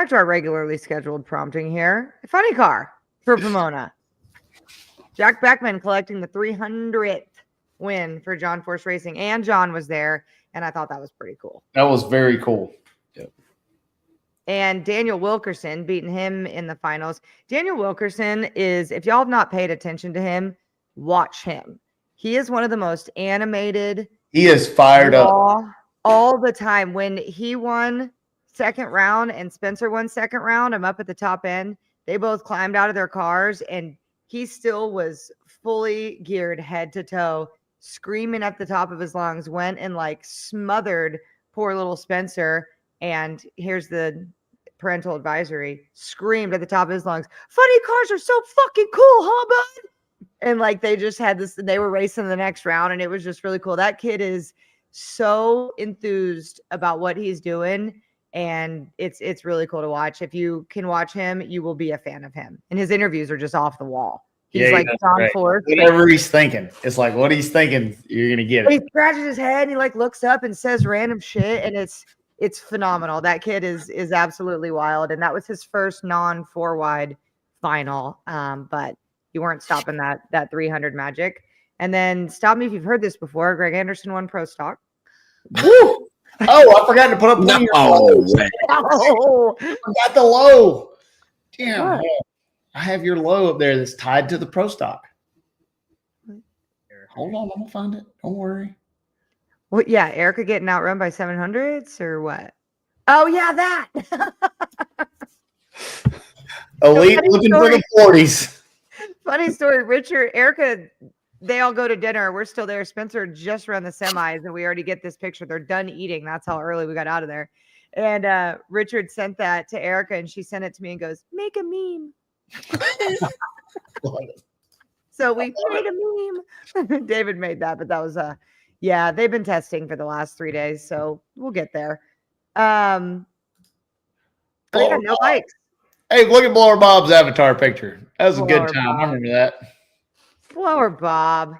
to our regularly scheduled prompting here. A funny car for Pomona. Jack Beckman collecting the 300th win for John Force Racing, and John was there, and I thought that was pretty cool. That was very cool. Yep. And Daniel Wilkerson beating him in the finals. Daniel Wilkerson is, if y'all have not paid attention to him, watch him. He is one of the most animated. He is fired up all the time. When he won second round and Spencer won second round, I'm up at the top end. They both climbed out of their cars, and he still was fully geared head to toe, screaming at the top of his lungs, went and like smothered poor little Spencer. And here's the parental advisory, screamed at the top of his lungs, funny cars are so fucking cool, huh, bud? And like they just had this, they were racing the next round, and it was just really cool. That kid is so enthused about what he's doing. And it's really cool to watch. If you can watch him, you will be a fan of him. And his interviews are just off the wall. He's like John Force. Whatever he's thinking. It's like what he's thinking, you're gonna get it. He scratches his head and he like looks up and says random shit, and it's phenomenal. That kid is absolutely wild. And that was his first non-4-wide final. But you weren't stopping that 300 magic. And then stop me if you've heard this before. Greg Anderson won Pro Stock. Woo! Oh, I forgot to put up the Oh, I got the low. Damn. What? Man. I have your low up there that's tied to the Pro Stock. Hold on, I'm gonna find it. Don't worry. well, yeah, Erica getting outrun by 700s or what? Oh yeah, that. Elite looking for the 40s. Funny story, Richard, Erica, they all go to dinner. We're still there. Spencer just ran the semis, and we already get this picture. They're done eating. That's how early we got out of there. And Richard sent that to Erica, and she sent it to me and goes, make a meme. So we made a meme. David made that, but that was yeah, they've been testing for the last 3 days, so we'll get there. Yeah, no bikes. Hey, look at Blower Bob's avatar picture. That was a good time. Bob. I remember that. Blower Bob.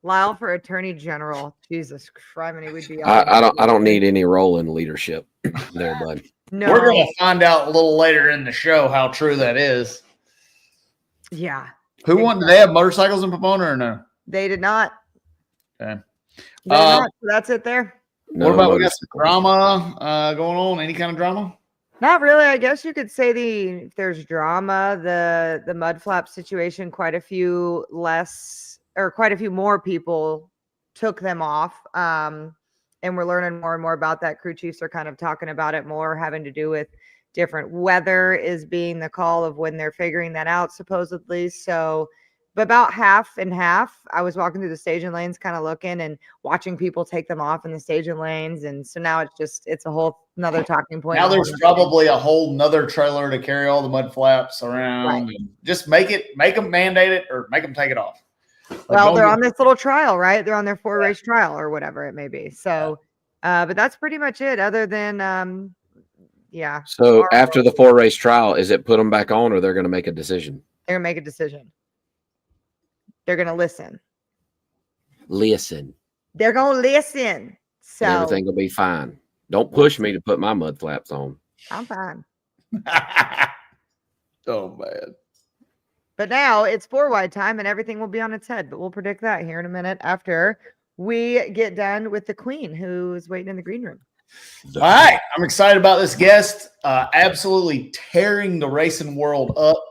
Lyle for Attorney General. Jesus Christ, we'd be I don't need any role in leadership there, bud. No. We're gonna find out a little later in the show how true that is. Yeah. Who won? Do they have motorcycles in Pomona or no? They did not. Okay. They did not, so that's it there. No what about we got motorcycle. some drama going on? Any kind of drama? Not really. I guess you could say if there's drama, the mud flap situation, quite a few more people took them off. And we're learning more and more about that. Crew chiefs are kind of talking about it more, having to do with different weather is being the call of when they're figuring that out, supposedly. So, but about half and half. I was walking through the staging lanes, kind of looking and watching people take them off in the staging lanes. And so now it's a whole another talking point. Now there's probably a whole nother trailer to carry all the mud flaps around. Right. And just make them mandate it or make them take it off. Like, Well, they're on this little trial, right? They're on their 4-race trial or whatever it may be. So, but that's pretty much it. Other than, yeah. So after the 4-race trial, is it put them back on, or they're going to make a decision? They're gonna make a decision. They're gonna listen. Listen. They're gonna listen. So And everything will be fine. Don't push me to put my mud flaps on. I'm fine. Oh man. But now it's 4-wide time and everything will be on its head. But we'll predict that here in a minute after we get done with the queen who's waiting in the green room. All right. I'm excited about this guest. Absolutely tearing the racing world up.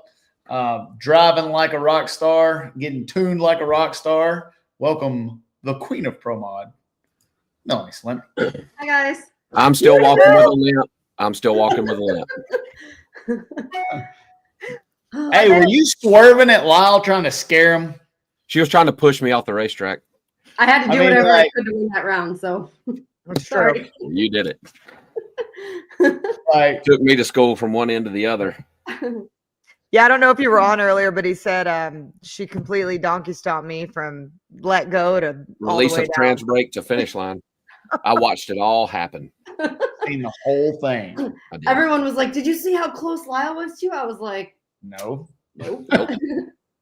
Driving like a rock star, getting tuned like a rock star. Welcome the queen of Pro Mod, Melanie Salemi. Hi, guys. I'm still walking with a limp. I'm still walking with a limp. Hey, were you swerving at Lyle trying to scare him? She was trying to push me off the racetrack. I had to do whatever I could to win that round, so sorry. You did it. Like, Took me to school from one end to the other. Yeah, I don't know if you were on earlier, but he said she completely donkey stomped me from let go to Release of trans brake to finish line. I watched it all happen. seen the whole thing. Everyone was like, "Did you see how close Lyle was to you?" I was like, No. "Nope."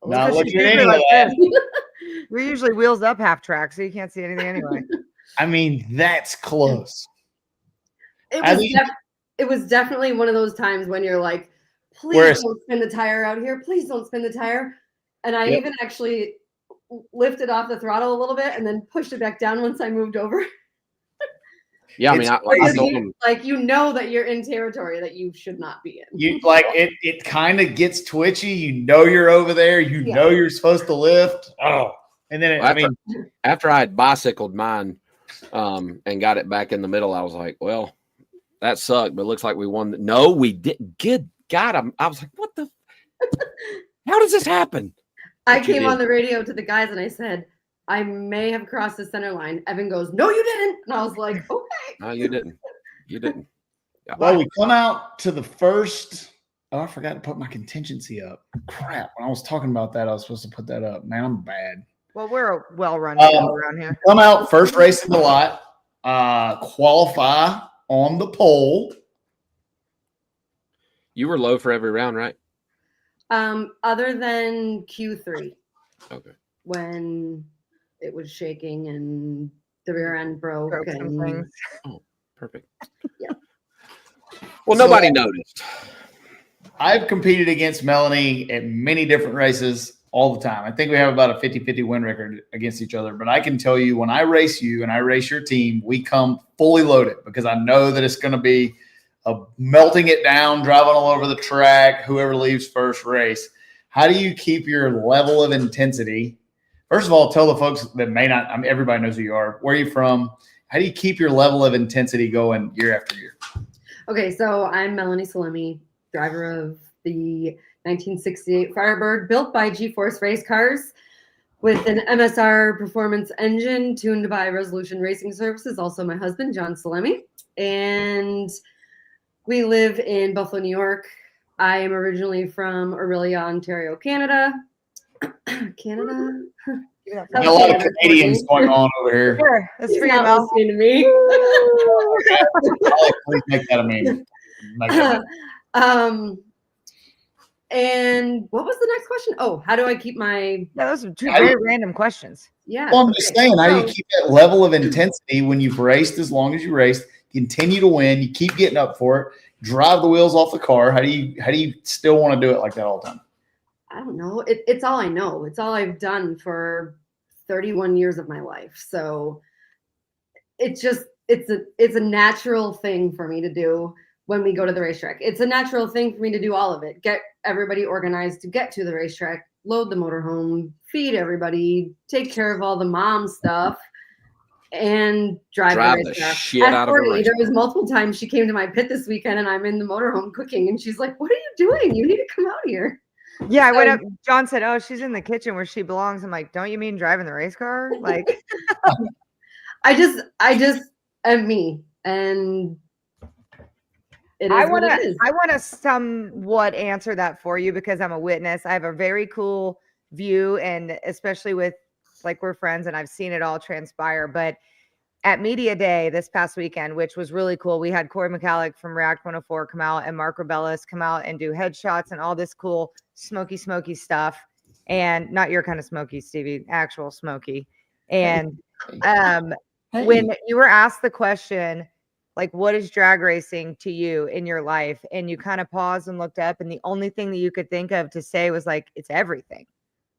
Not looking at usually any of like that. We're usually wheels up half track, so you can't see anything anyway. I mean, that's close. It was definitely one of those times when you're like, "Please don't spin the tire out here. Please don't spin the tire." And I even actually lifted off the throttle a little bit and then pushed it back down once I moved over. Yeah, I mean, I told him, like, you know that you're in territory that you should not be in. You like it kind of gets twitchy. You know you're over there. You know you're supposed to lift. Oh, and then after I had bicycled mine and got it back in the middle, I was like, well, that sucked, but it looks like we won. No, we didn't. Good God, I was like, what the? How does this happen? I came on the radio to the guys and I said, I may have crossed the center line. Evan goes, "No, you didn't." And I was like, okay. No, you didn't. You didn't. Yeah. Well, we come out to the first. Oh, I forgot to put my contingency up. Crap. When I was talking about that, I was supposed to put that up. Man, I'm bad. Well, we're a well-run show around here. Come out, first race in the lot. Qualify on the pole. You were low for every round, right? Other than Q3. Okay. When it was shaking and the rear end broke and things. Oh, perfect. Yeah. Well, nobody noticed. I've competed against Melanie at many different races all the time. I think we have about a 50-50 win record against each other. But I can tell you, when I race you and I race your team, we come fully loaded because I know that it's going to be a melting it down, driving all over the track, whoever leaves first race. How do you keep your level of intensity? First of all, tell the folks that may not, I mean, everybody knows who you are. Where are you from? How do you keep your level of intensity going year after year? Okay, so I'm Melanie Salemi, driver of the 1968 Firebird, built by G-Force Race Cars with an MSR performance engine tuned by Resolution Racing Services, also my husband, John Salemi. And we live in Buffalo, New York. I am originally from Orillia, Ontario, Canada. Canada? Got a lot of Canadians going on over here. Sure, that's for He's your not mouth. listening to me. Please make that a meme. Make that And what was the next question? Oh, how do I keep my? Yeah, those are two very random questions. Yeah. Well, I'm just saying, how do you keep that level of intensity when you've raced as long as you raced, continue to win, you keep getting up for it, drive the wheels off the car? How do you still want to do it like that all the time? I don't know. It's all I know. It's all I've done for 31 years of my life. So it's a natural thing for me to do when we go to the racetrack. It's a natural thing for me to do all of it. Get everybody organized to get to the racetrack, load the motorhome, feed everybody, take care of all the mom stuff, and drive the racetrack. Shit out of Courtney, there was multiple times she came to my pit this weekend and I'm in the motorhome cooking and she's like, "What are you doing? You need to come out here." Yeah, I went up. John said, "Oh, she's in the kitchen where she belongs." I'm like, "Don't you mean driving the race car?" Like, I just am me, and it is I what it is. want to somewhat answer that for you because I'm a witness. I have a very cool view, and especially with like we're friends, and I've seen it all transpire. But at Media Day this past weekend, which was really cool, we had Corey McCallick from React 104 come out and Mark Rebellis come out and do headshots and all this cool smoky stuff. And not your kind of smoky, Stevie, actual smoky. And when you were asked the question, Like, what is drag racing to you in your life? And you kind of paused and looked up, and the only thing that you could think of to say was like, it's everything.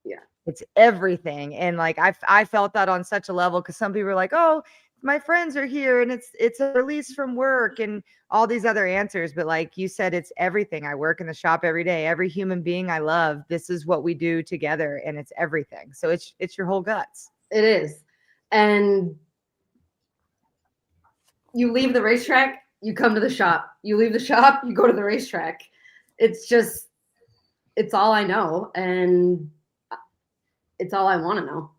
Yeah. It's everything. And like, I felt that on such a level, because some people are like, oh, my friends are here and it's a release from work and all these other answers. But like you said, it's everything. I work in the shop every day. Every human being I love, this is what we do together, and it's everything. So it's your whole guts. It is. And you leave the racetrack, you come to the shop. You leave the shop, you go to the racetrack. It's all I know, and it's all I want to know.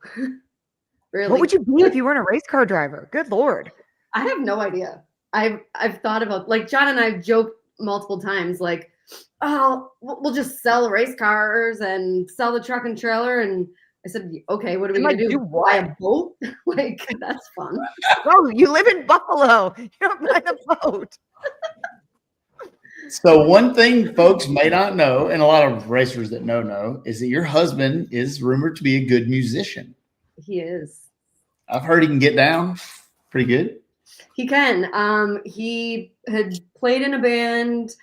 Really. What would you be if you weren't a race car driver? Good Lord. I have no idea. I've thought about, like, John and I have joked multiple times, like, oh, we'll just sell race cars and sell the truck and trailer. And I said, okay, what are we going to do? Buy a boat? Like, that's fun. Oh, you live in Buffalo. You don't buy a boat. So one thing folks may not know, and a lot of racers that know, is that your husband is rumored to be a good musician. He is. I've heard he can get down pretty good. He can. He had played in a band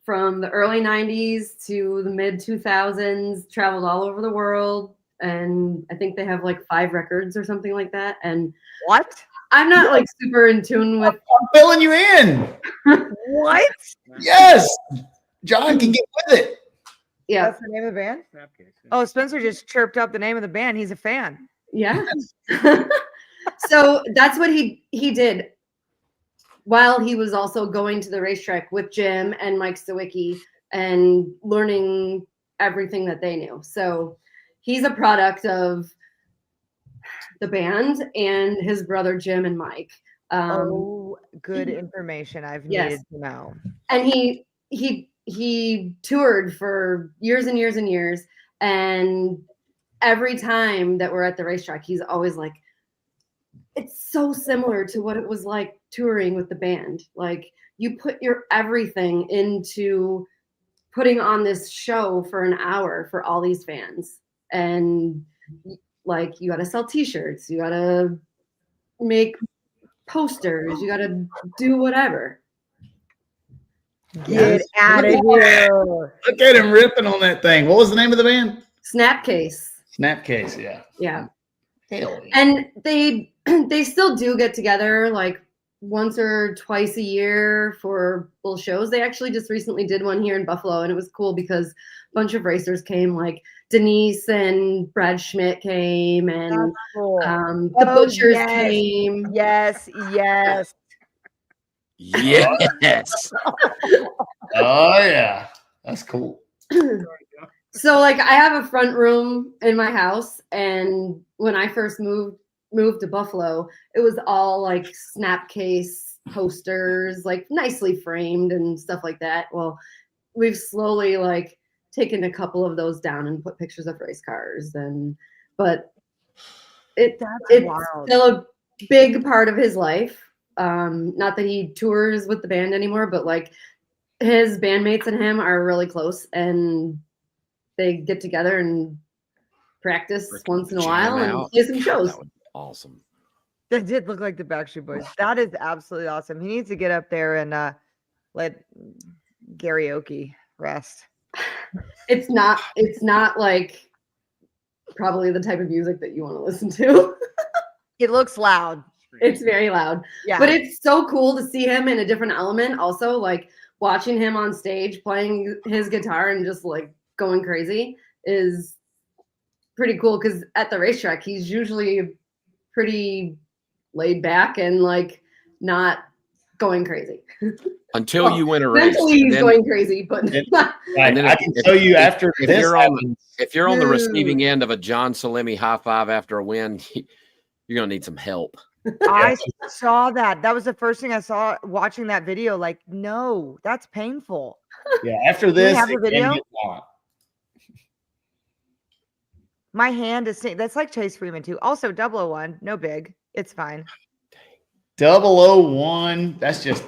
from the early 90s to the mid 2000s, traveled all over the world. And I think they have like 5 records or something like that. And what? I'm not like super in tune with. I'm filling you in. What? Yes. John can get with it. Yeah. That's the name of the band? Oh, Spencer just chirped up the name of the band. He's a fan. Yeah. So that's what he did while he was also going to the racetrack with Jim and Mike Sawicki and learning everything that they knew. So he's a product of the band and his brother Jim and Mike. Good information I've Yes. needed to know. And he toured for years and years and years. And every time that we're at the racetrack, he's always like, it's so similar to what it was like touring with the band. Like, you put your everything into putting on this show for an hour for all these fans. And like, you got to sell t-shirts, you got to make posters, you got to do whatever. Get out of here. Look at him ripping on that thing. What was the name of the band? Snapcase. Snapcase, yeah. Yeah. Hell yeah. And they still do get together like once or twice a year for little shows. They actually just recently did one here in Buffalo, and it was cool because a bunch of racers came, like Denise and Brad Schmidt came, and Cool. the Butchers came. Yes. Yes. Oh yeah. That's cool. So like, I have a front room in my house, and when I first moved to Buffalo, it was all like Snapcase posters, like nicely framed and stuff like that. Well, we've slowly like taken a couple of those down and put pictures of race cars, but it's wild. still a big part of his life. Not that he tours with the band anymore, but like his bandmates and him are really close, and they get together and practice once in a while and play some shows. That would be awesome. That did look like the Backstreet Boys. That is absolutely awesome. He needs to get up there and let karaoke rest. It's not like probably the type of music that you want to listen to. It looks loud. It's very loud. Yeah. But it's so cool to see him in a different element. Also, like watching him on stage playing his guitar and just like going crazy is pretty cool, because at the racetrack he's usually pretty laid back and like not going crazy. Until you win a race. Mentally he's going crazy, but Right. I can show you after if this. you're on the receiving end of a John Salemi high five after a win, you're gonna need some help. I saw that. That was the first thing I saw watching that video. Like, no, that's painful. Yeah, after this, we have the it can video? get long. My hand is saying that's like Chase Freeman too. Also 001, no big. It's fine. 001. That's just,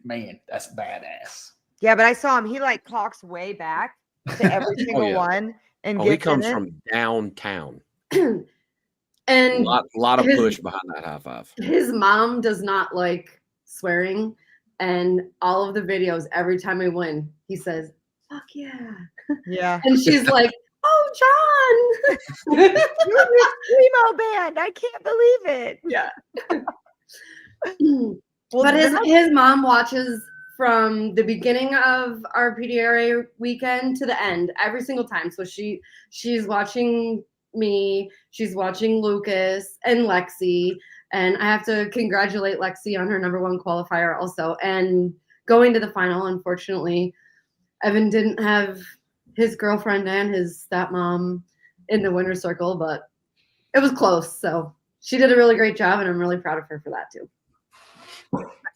man, that's badass. Yeah, but I saw him. He like clocks way back to every single one and he gets comes in it. from downtown. And A lot of push behind that high five. his mom does not like swearing. And all of the videos, every time I win, he says, "Fuck yeah." Yeah. And she's like, "Oh, John." You're in your emo band. I can't believe it. Yeah. Well, But that's- his mom watches from the beginning of our PDRA weekend to the end every single time. So she's watching me, she's watching Lucas and Lexi, and I have to congratulate Lexi on her #1 qualifier also. And going to the final, unfortunately, Evan didn't have his girlfriend and his stepmom in the winner's circle, but it was close. So she did a really great job, and I'm really proud of her for that too.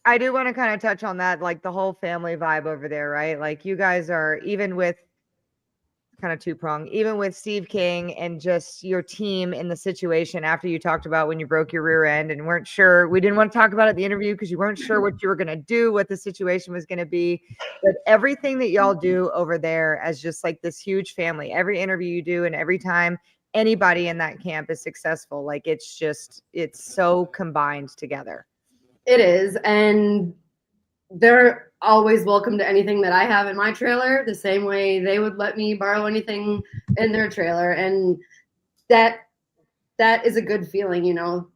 I do want to kind of touch on that, like the whole family vibe over there, right? Like you guys are, even with kind of two-pronged, even with Steve King and just your team in the situation after you talked about when you broke your rear end and weren't sure. We didn't want to talk about it at the interview because you weren't sure what you were going to do, what the situation was going to be. But everything that y'all do over there as just like this huge family, every interview you do and every time anybody in that camp is successful, like it's so combined together. It is, and they're always welcome to anything that I have in my trailer, the same way they would let me borrow anything in their trailer. And that is a good feeling, you know.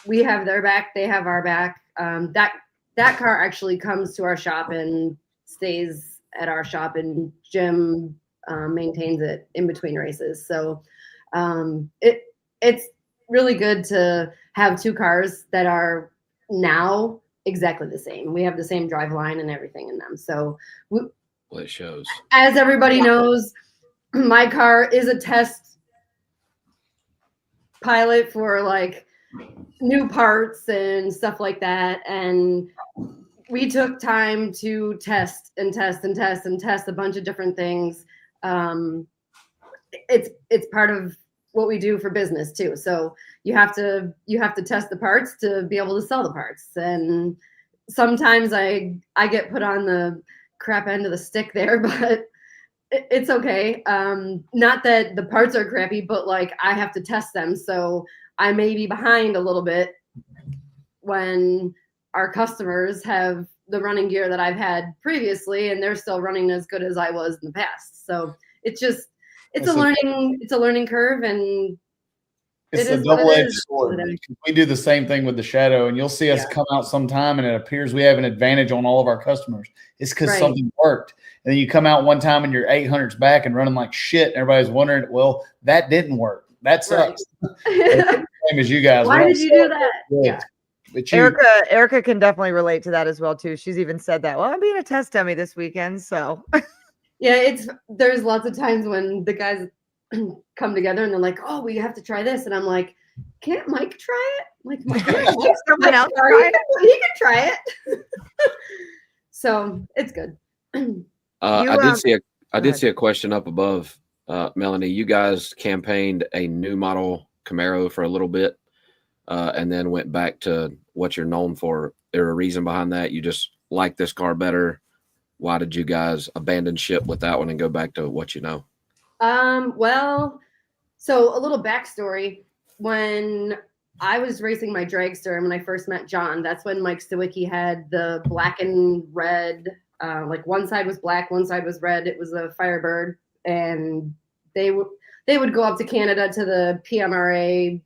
We have their back, they have our back. That car actually comes to our shop and stays at our shop, and Jim maintains it in between races. So it's really good to have two cars that are now exactly the same. We have the same drive line and everything in them. So Well, it shows. as everybody knows, my car is a test pilot for like new parts and stuff like that. And we took time to test and test and test and test a bunch of different things. It's part of what we do for business too. So you have to test the parts to be able to sell the parts. And sometimes I get put on the crap end of the stick there, but it's okay. Not that the parts are crappy, but like I have to test them. So I may be behind a little bit when our customers have the running gear that I've had previously, and they're still running as good as I was in the past. So it's a learning curve, and it's a double-edged sword. We do the same thing with the Shadow, and you'll see us come out sometime and it appears we have an advantage on all of our customers. It's because something worked. And then you come out one time and your 800's back and running like shit. And everybody's wondering, well, that didn't work. That sucks. Same as you guys. Why did you do that? Yeah. Erica can definitely relate to that as well too. She's even said that. Well, I'm being a test dummy this weekend, so yeah, there's lots of times when the guys come together and they're like, "Oh, we have to try this," and I'm like, "Can't Mike try it? Like, someone else he can try it." So it's good. I did see a question up above, Melanie. You guys campaigned a new model Camaro for a little bit, and then went back to what you're known for. There a reason behind that? You just like this car better? Why did you guys abandon ship with that one and go back to what you know? Well, so a little backstory. When I was racing my dragster and when I first met John, that's when Mike Stewicki had the black and red, like one side was black, one side was red. It was a Firebird, and they would go up to Canada to the PMRA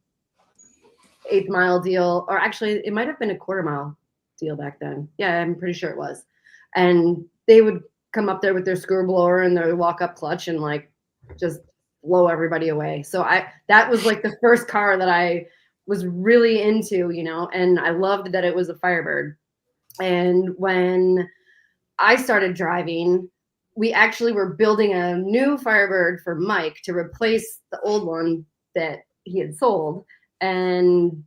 8th mile deal, or actually it might have been a quarter-mile deal back then. Yeah, I'm pretty sure it was. And they would come up there with their screw blower and their walk-up clutch and like just blow everybody away. So that was like the first car that I was really into, you know, and I loved that it was a Firebird. And when I started driving, we actually were building a new Firebird for Mike to replace the old one that he had sold. And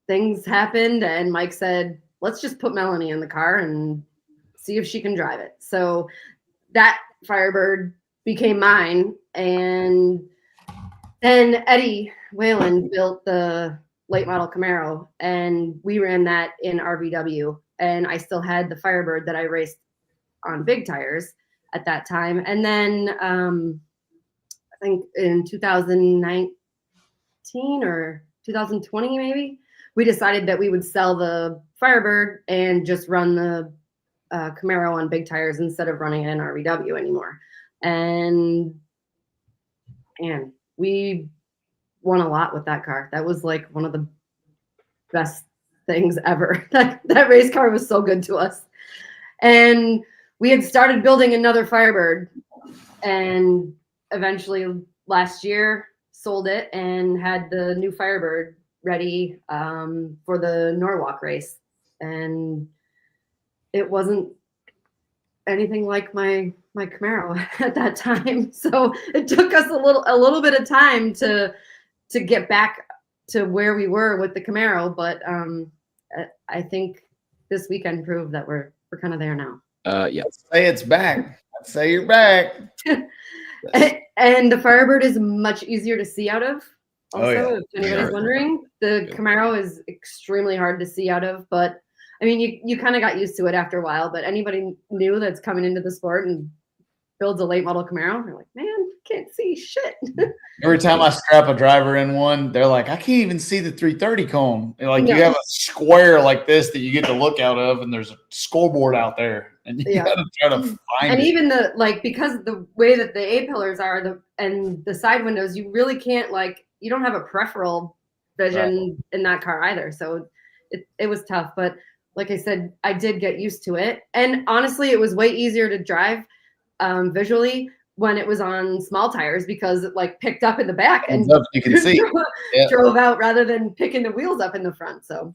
things happened, and Mike said, let's just put Melanie in the car and see if she can drive it. So that Firebird became mine. And then Eddie Whalen built the late model Camaro, and we ran that in RVW. And I still had the Firebird that I raced on big tires at that time. And then I think in 2019 or 2020, maybe, we decided that we would sell the Firebird and just run the Camaro on big tires instead of running an RVW anymore. And we won a lot with that car. That was like one of the best things ever. That race car was so good to us. And we had started building another Firebird, and eventually last year sold it and had the new Firebird ready for the Norwalk race. And it wasn't anything like my Camaro at that time. So it took us a little bit of time to get back to where we were with the Camaro. But I think this weekend proved that we're kind of there now. Yeah. Say it's back. Let's say you're back. And the Firebird is much easier to see out of. Also, if anybody's Yeah. wondering, the Camaro is extremely hard to see out of, but I mean, you kind of got used to it after a while. But anybody new that's coming into the sport and builds a late model Camaro, they're like, man, can't see shit. Every time I strap a driver in one, they're like, I can't even see the 330 cone. And like, Yeah. you have a square like this that you get to look out of, and there's a scoreboard out there, and you Yeah. gotta try to find And it. even because of the way that the A pillars are and the side windows, you really can't you don't have a peripheral vision in that car either. So it was tough, but like I said, I did get used to it. And honestly, it was way easier to drive visually when it was on small tires, because it picked up in the back and You can see. Yeah. drove out rather than picking the wheels up in the front. So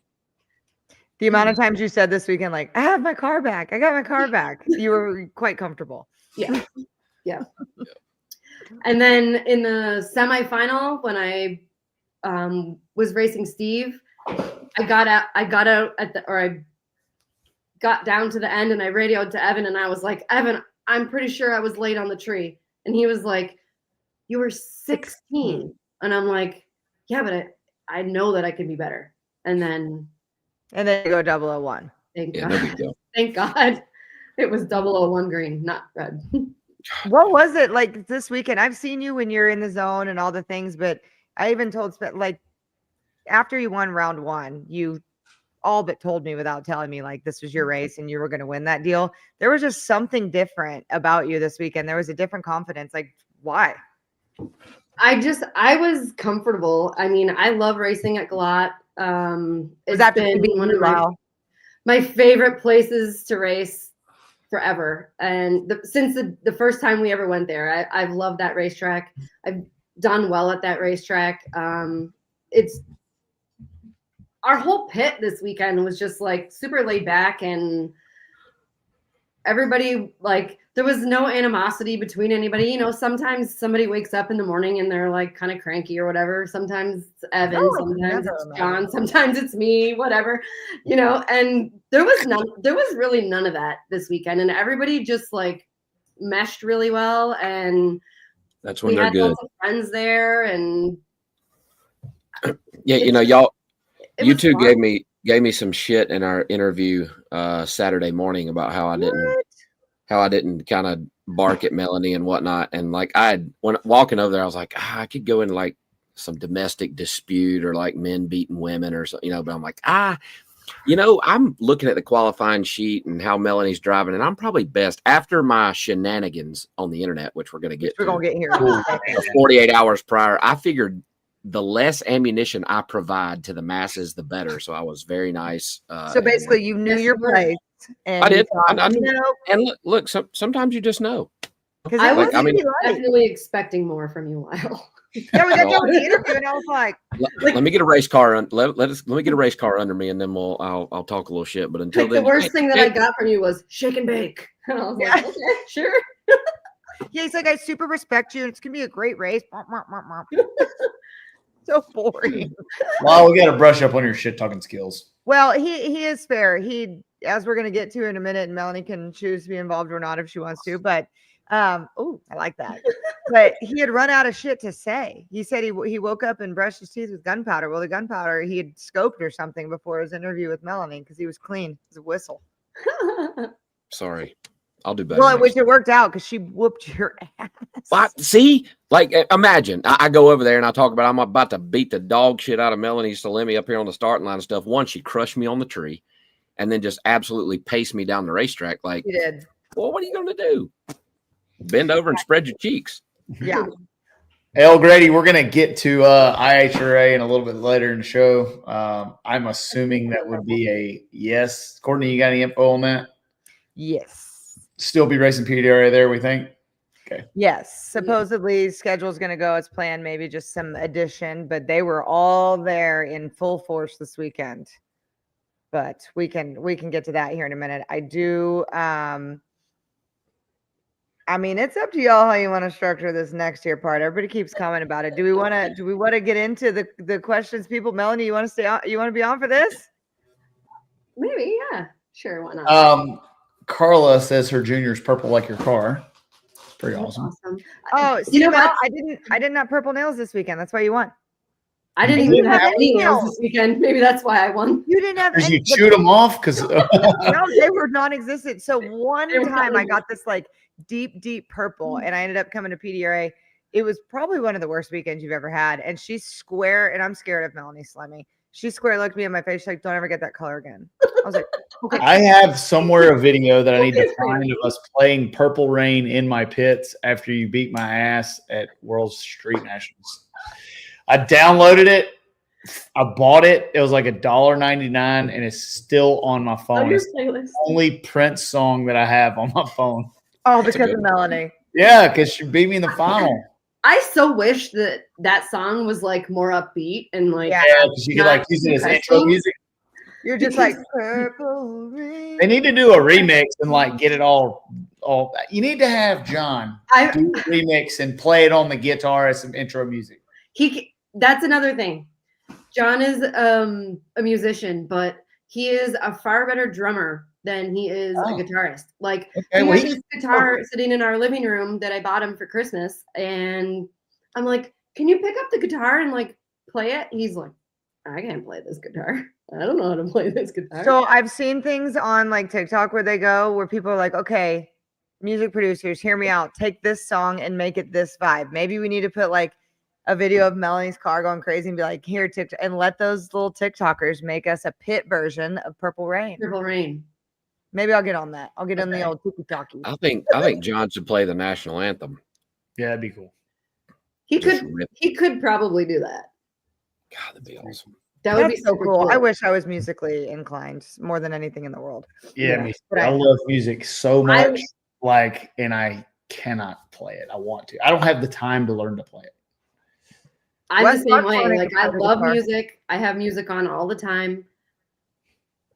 The amount of times you said this weekend, I have my car back. I got my car back. You were quite comfortable. yeah. And then in the semifinal, when I was racing Steve, I got down to the end, and I radioed to Evan, and I was like, Evan, I'm pretty sure I was late on the tree. And he was like, you were 16. And I'm like, yeah, but I know that I could be better. And then you go 001. Thank Yeah, God. no big deal. Thank God. It was 001 green, not red. What was it like this weekend? I've seen you when you're in the zone and all the things, but I even told after you won round one, you all but told me without telling me this was your race and you were going to win that deal. There was just something different about you this weekend. There was a different confidence. Why? I was comfortable. I mean, I love racing at Galot. It's been one of my favorite places to race forever. And since the first time we ever went there, I've loved that racetrack. I've done well at that racetrack. It's our whole pit this weekend was just super laid back, and everybody there was no animosity between anybody. Sometimes somebody wakes up in the morning and they're kind of cranky or whatever. Sometimes it's Evan, sometimes it's John, sometimes it's me, whatever, and there was really none of that this weekend. And everybody just meshed really well. And that's when they're good. Lots of friends there. And yeah, y'all, you two fun. gave me some shit in our interview Saturday morning about how I didn't kind of bark at Melanie and whatnot. And when walking over there, I was like, I could go in some domestic dispute or men beating women or something, but I'm like, I'm looking at the qualifying sheet and how Melanie's driving, and I'm probably best after my shenanigans on the internet, which we're going to get 48 hours prior. I figured the less ammunition I provide to the masses, the better. So I was very nice. So basically, you knew your place. And I did. I and look, sometimes you just know. Because I was definitely expecting more from you, Lyle. Yeah, we got done with the interview, and I was like, let me get a race car. Let me get a race car under me, and then I'll talk a little shit. But until then, the worst thing that I got from you was shake and bake. And I was like, okay, sure. Yeah, he's like, I super respect you. It's gonna be a great race. So boring. Well, we got to brush up on your shit talking skills. Well, he is fair. As we're gonna get to in a minute, and Melanie can choose to be involved or not if she wants to. But I like that. But he had run out of shit to say. He said he woke up and brushed his teeth with gunpowder. Well, the gunpowder he had scoped or something before his interview with Melanie because he was clean as a whistle. Sorry. I'll do better. Well, I wish it worked out because she whooped your ass. But see, like, imagine I go over there and I talk about I'm about to beat the dog shit out of Melanie Salemi up here on the starting line and stuff. One, she crushed me on the tree, and then just absolutely paced me down the racetrack. Like, She did. well, what are you going to do? Bend over and spread your cheeks. Yeah. El Grady, we're going to get to IHRA in a little bit later in the show. I'm assuming that would be a yes. Courtney, you got any info on that? Yes. Still be racing PDRA there, we think? Okay. Yes. Supposedly schedule's going to go as planned, maybe just some addition, but they were all there in full force this weekend. But we can get to that here in a minute. I do I mean, it's up to y'all how you want to structure this next year part. Everybody keeps commenting about it. Do we want to get into the questions, people? Melanie, you want to stay on? You want to be on for this? Maybe, yeah. Sure, why not? Carla says her junior's purple like your car. Pretty That's awesome. Oh, You know what? I didn't have purple nails this weekend. That's why you won. I didn't even have any nails this weekend. Maybe that's why I won. You didn't have Because any. you chewed them off? Because No, they were non-existent. So one They were time I not- got this like deep purple, and I ended up coming to PDRA. It was probably one of the worst weekends you've ever had. And she's square, and I'm scared of Melanie Salemi. She square looked me in my face. She's like, "Don't ever get that color again." I was like, "Okay." I have somewhere a video that I need to find of us playing Purple Rain in my pits after you beat my ass at World Street Nationals. I downloaded it. I bought it. It was like $1.99, and it's still on my phone. It's the playlist. only Prince song that I have on my phone. Oh, because of Melanie. Yeah, because she beat me in the final. I so wish that song was like more upbeat and like Yeah. Yeah, because you could like use it as intro music. You're just like purple rain. They need to do a remix and like get it all. You need to have John do a remix and play it on the guitar as some intro music. That's another thing. John is a musician, but he is a far better drummer than he is a guitarist. Like Okay, he well, has his guitar sitting in our living room that I bought him for Christmas, and I'm like, "Can you pick up the guitar and like play it?" He's like, "I can't play this guitar. I don't know how to play this guitar." So I've seen things on like TikTok where people are like, "Okay, music producers, hear me out. Take this song and make it this vibe. Maybe we need to put like a video of Melanie's car going crazy and be like, here, TikTok, and let those little TikTokers make us a pit version of Purple Rain." Purple Rain. Maybe I'll get on that. I'll get on the old TikToky. I think John should play the national anthem. Yeah, that'd be cool. He Just could rip. he could probably do that. God, that'd be awesome. That would be That's so super cool. I wish I was musically inclined more than anything in the world. Yeah, Yeah, me. but I I- love music so much. And I cannot play it. I want to. I don't have the time to learn to play it. I'm What's the same not way. funny Like I about the love guitar? music. I have music on all the time.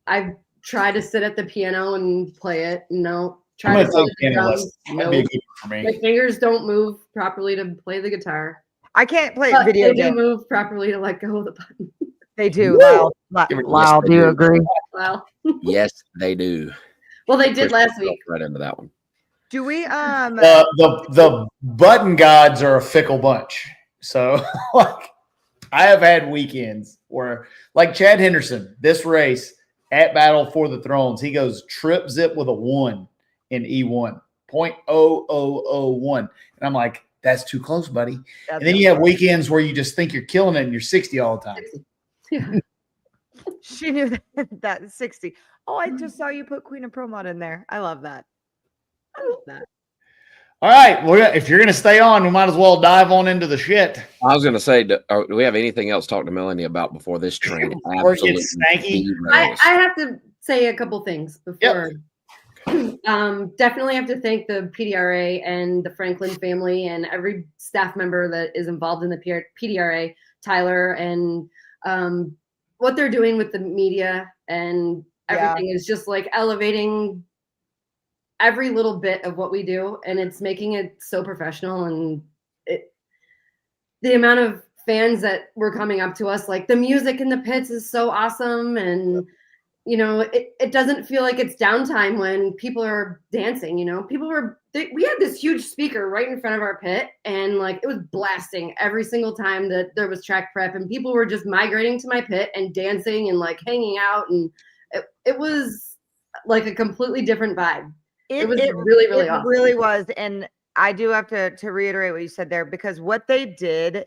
I try to sit at the piano and play it. No. I'm Try gonna to take play the piano drums. lessons. That'd No. be a good one for me. My fingers don't move properly to play the guitar. I can't play But video they do games. move properly to let go of the button. They do. Lyle, Lyle, do you agree? Wow. Yes, they do. Well, they did Chris last fell week. right into that one. Do we The button gods are a fickle bunch. So like I have had weekends where like Chad Henderson, this race at Battle for the Thrones, he goes trip zip with a 1 in E1, 0.0001. And I'm like, that's too close, buddy. And then you have weekends where you just think you're killing it and you're 60 all the time. Yeah. She knew that 60. Oh, I just saw you put Queen of Pro Mod in there. I love that. I love that. All right. Well, if you're going to stay on, we might as well dive on into the shit. I was going to say, do we have anything else to talk to Melanie about before this train Before it absolutely gets stanky? I derails? have to say a couple things before. Definitely have to thank the PDRA and the Franklin family and every staff member that is involved in the PDRA, Tyler, and what they're doing with the media and everything is just like elevating every little bit of what we do, and it's making it so professional. And the amount of fans that were coming up to us, like the music in the pits is so awesome, and you know, it doesn't feel like it's downtime when people are dancing. You know, we had this huge speaker right in front of our pit, and like it was blasting every single time that there was track prep, and people were just migrating to my pit and dancing and like hanging out, and it was like a completely different vibe. It was really, really it awesome. really was. And I do have to reiterate what you said there, because what they did,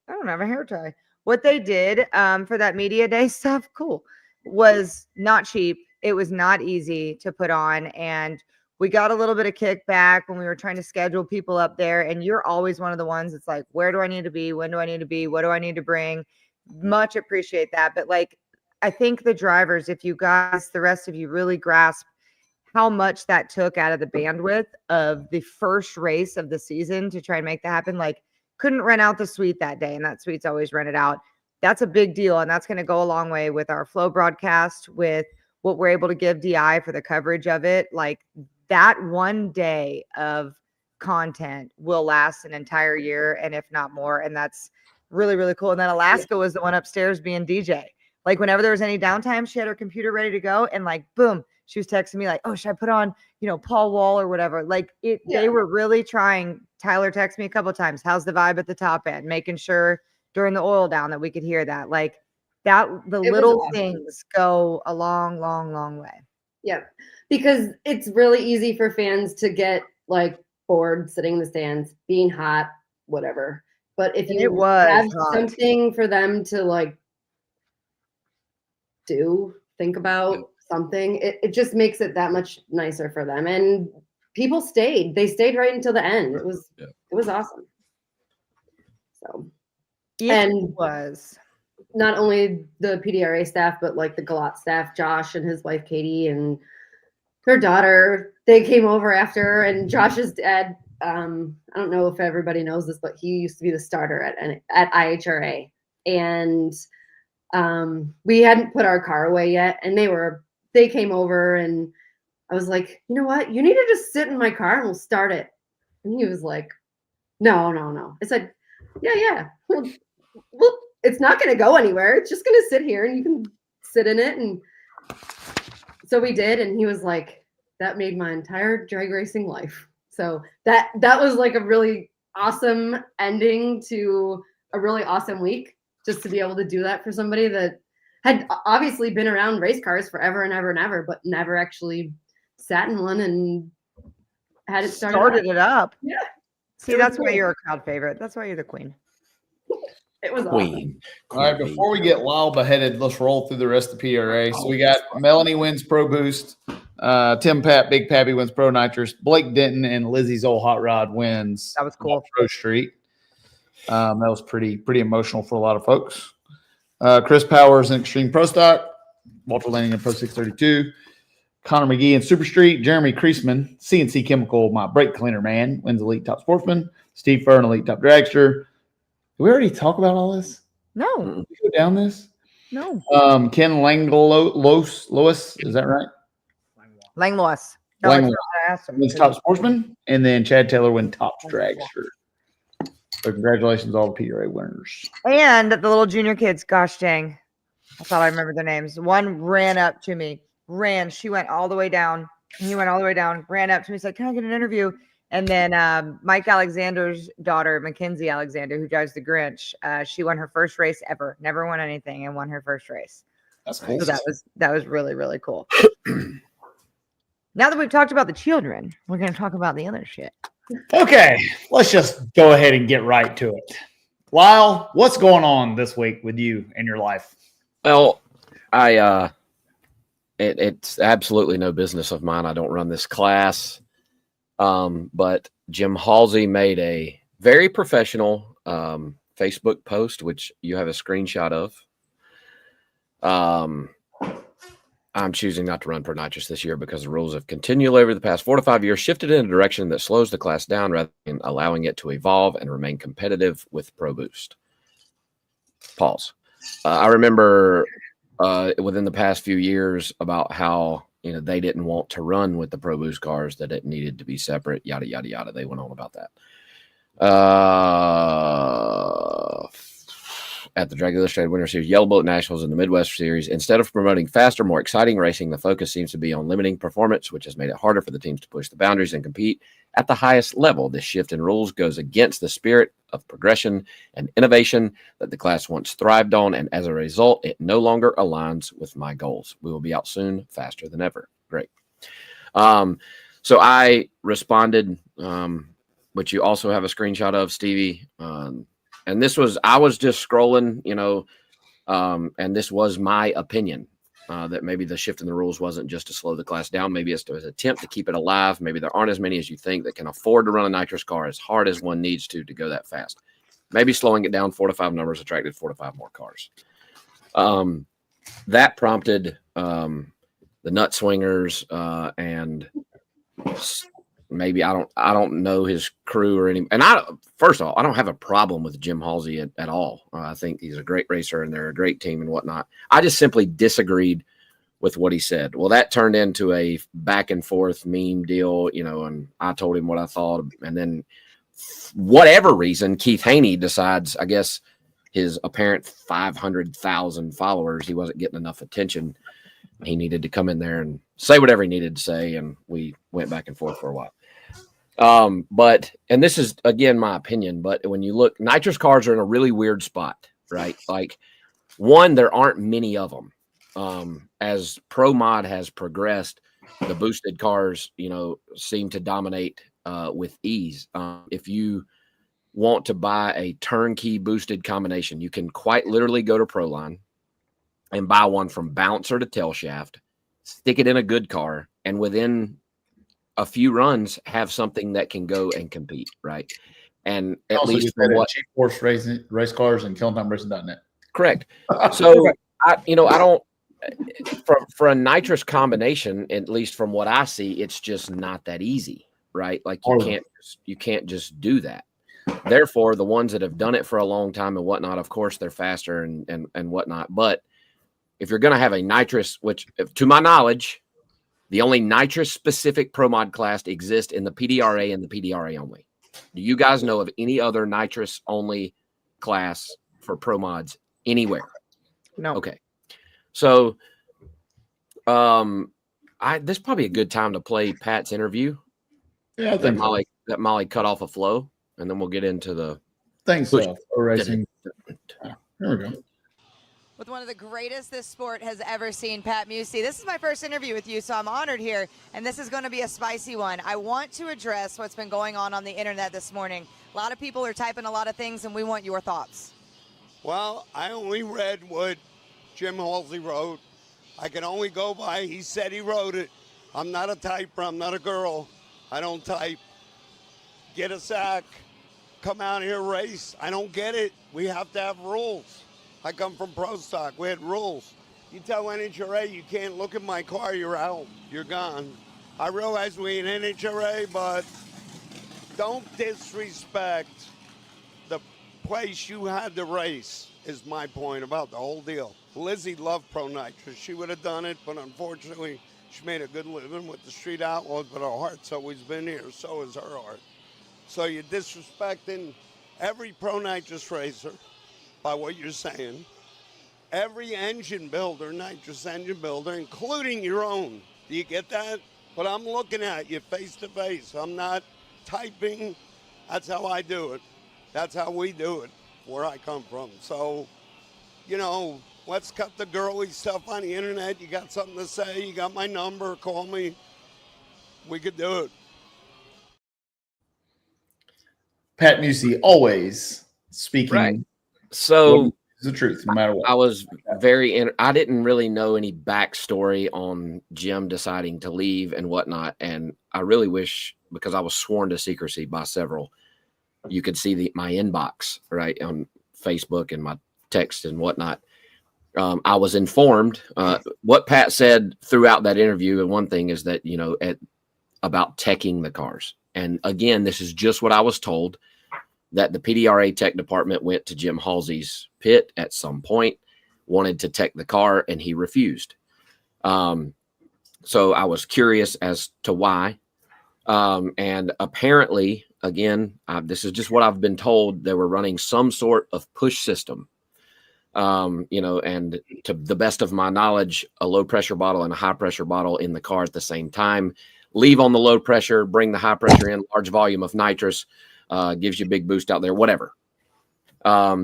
I don't have a hair tie. What they did for that media day stuff, cool, was not cheap. It was not easy to put on. And we got a little bit of kickback when we were trying to schedule people up there. And you're always one of the ones that's like, where do I need to be? When do I need to be? What do I need to bring? Much appreciate that. But like, I think the drivers, if you guys, the rest of you really grasp how much that took out of the bandwidth of the first race of the season to try and make that happen. Like, couldn't rent out the suite that day, and that suite's always rented out. That's a big deal, and that's going to go a long way with our flow broadcast, with what we're able to give DI for the coverage of it. Like, that one day of content will last an entire year, and if not more, and that's really, really cool. And then Alaska was the one upstairs being DJ. Like, whenever there was any downtime, she had her computer ready to go, and like, boom, she was texting me like, oh, should I put on, Paul Wall or whatever? Like, they were really trying. Tyler texted me a couple of times, how's the vibe at the top end? Making sure during the oil down that we could hear that. Like, that, the little awesome. things go a long, long, long way. Yeah, because it's really easy for fans to get like bored sitting in the stands, being hot, whatever. But if you have something for them to like think about something, it just makes it that much nicer for them. And people stayed. They stayed right until the end. It was awesome. So It was not only the PDRA staff, but like the Galot staff, Josh and his wife Katie and her daughter, they came over after. And Josh's dad, I don't know if everybody knows this, but he used to be the starter at IHRA. And we hadn't put our car away yet, and they came over, and I was like, you know what? You need to just sit in my car and we'll start it. And he was like, no. I said, yeah. Well, it's not going to go anywhere. It's just going to sit here and you can sit in it. And so we did. And he was like, that made my entire drag racing life. So that was like a really awesome ending to a really awesome week, just to be able to do that for somebody that had obviously been around race cars forever and ever and ever, but never actually sat in one and had it started it up. Yeah. See, that's why you're a crowd favorite. That's why you're the queen. It was Queen. All right, before we get Lyle beheaded, let's roll through the rest of the PRA. So we got Melanie wins Pro Boost. Tim Paap, Big Pappy wins Pro Nitrous. Blake Denton and Lizzie's old hot rod wins. That was cool. Pro Street. That was pretty emotional for a lot of folks. Chris Powers in Extreme Pro Stock. Walter Lanning in Pro 632. Connor McGee in Super Street. Jeremy Kreisman, CNC Chemical, my brake cleaner man, wins Elite Top Sportsman. Steve Fern, Elite Top Dragster. Did we already talk about all this? No. Did we go down this? No. Ken Langlois, is that right? Langlois. Wins Top Sportsman. And then Chad Taylor wins Top Dragster. So congratulations to all the PRA winners. And the little junior kids, gosh dang. I thought I remembered their names. One ran up to me. She went all the way down. He went all the way down, ran up to me, said, can I get an interview? And then Mike Alexander's daughter, Mackenzie Alexander, who drives the Grinch, she won her first race ever. Never won anything and won her first race. That's cool. So that was really, really cool. Now that we've talked about the children, we're going to talk about the other shit. Okay, let's just go ahead and get right to it. Lyle, what's going on this week with you and your life? Well, it's absolutely no business of mine. I don't run this class. But Jim Halsey made a very professional Facebook post, which you have a screenshot of. I'm choosing not to run Pro Nitrous this year because the rules have continually over the past 4 to 5 years shifted in a direction that slows the class down rather than allowing it to evolve and remain competitive with Pro Boost. Pause. I remember within the past few years about how they didn't want to run with the Pro Boost cars, that it needed to be separate, yada, yada, yada. They went on about that. At the Drag Illustrated Winter Series, Yellow Bullet Nationals, and the Midwest Series, instead of promoting faster, more exciting racing, the focus seems to be on limiting performance, which has made it harder for the teams to push the boundaries and compete at the highest level. This shift in rules goes against the spirit of progression and innovation that the class once thrived on, and as a result, it no longer aligns with my goals. We will be out soon, faster than ever. Great. So I responded, which you also have a screenshot of, Stevie. And I was just scrolling, and this was my opinion, that maybe the shift in the rules wasn't just to slow the class down. Maybe it's an attempt to keep it alive. Maybe there aren't as many as you think that can afford to run a nitrous car as hard as one needs to go that fast. Maybe slowing it down 4 to 5 numbers attracted 4 to 5 more cars. That prompted the nut swingers and maybe I don't know his crew or any. And first of all, I don't have a problem with Jim Halsey at all. I think he's a great racer and they're a great team and whatnot. I just simply disagreed with what he said. Well, that turned into a back and forth meme deal, and I told him what I thought. And then whatever reason, Keith Haney decides, I guess his apparent 500,000 followers, he wasn't getting enough attention. He needed to come in there and say whatever he needed to say. And we went back and forth for a while. And this is, again, my opinion, but when you look, nitrous cars are in a really weird spot, right? Like, one, there aren't many of them. As Pro Mod has progressed, the boosted cars, seem to dominate with ease. If you want to buy a turnkey boosted combination, you can quite literally go to Proline and buy one from bouncer to tail shaft, stick it in a good car, and within a few runs have something that can go and compete, right? And at also least from what Cheap Horse Race Cars and KillingTimeRacing.net. Correct. So I don't for a nitrous combination, at least from what I see, it's just not that easy, right? Like you can't just do that. Therefore, the ones that have done it for a long time and whatnot, of course, they're faster and whatnot. But if you're going to have a nitrous, which to my knowledge, the only nitrous specific Pro Mod class exists in the PDRA and the PDRA only. Do you guys know of any other nitrous only class for Pro Mods anywhere? No. Okay. So, this is probably a good time to play Pat's interview. Yeah, I think that Molly cut off a flow, and then we'll get into the thanks for racing. Here we go. With one of the greatest this sport has ever seen, Pat Musey. This is my first interview with you, so I'm honored here, and this is going to be a spicy one. I want to address what's been going on the internet this morning. A lot of people are typing a lot of things, and we want your thoughts. Well, I only read what Jim Halsey wrote. I can only go by, he said he wrote it. I'm not a typer, I'm not a girl. I don't type. Get a sack, come out here, race. I don't get it. We have to have rules. I come from Pro Stock. We had rules. You tell NHRA you can't look at my car, you're out. You're gone. I realize we in NHRA, but don't disrespect the place you had to race, is my point about the whole deal. Lizzie loved Pro Nitrous. She would have done it, but unfortunately, she made a good living with the Street Outlaws, but her heart's always been here. So is her heart. So you're disrespecting every Pro Nitrous racer by what you're saying. Every engine builder, nitrous engine builder, including your own. Do you get that? But I'm looking at you face to face. I'm not typing. That's how I do it. That's how we do it, where I come from. So, let's cut the girly stuff on the internet. You got something to say, you got my number, call me. We could do it. Pat Musey always speaking. Right. So the truth, no matter what. I was I didn't really know any backstory on Jim deciding to leave and whatnot. And I really wish, because I was sworn to secrecy by several, you could see my inbox, right, on Facebook and my text and whatnot. I was informed what Pat said throughout that interview. And one thing is that, about teching the cars. And again, this is just what I was told, that the PDRA tech department went to Jim Halsey's pit at some point, wanted to tech the car, and he refused. So I was curious as to why. And apparently, again, this is just what I've been told, they were running some sort of push system. And to the best of my knowledge, a low pressure bottle and a high pressure bottle in the car at the same time. Leave on the low pressure, bring the high pressure in, large volume of nitrous, gives you a big boost out there, whatever.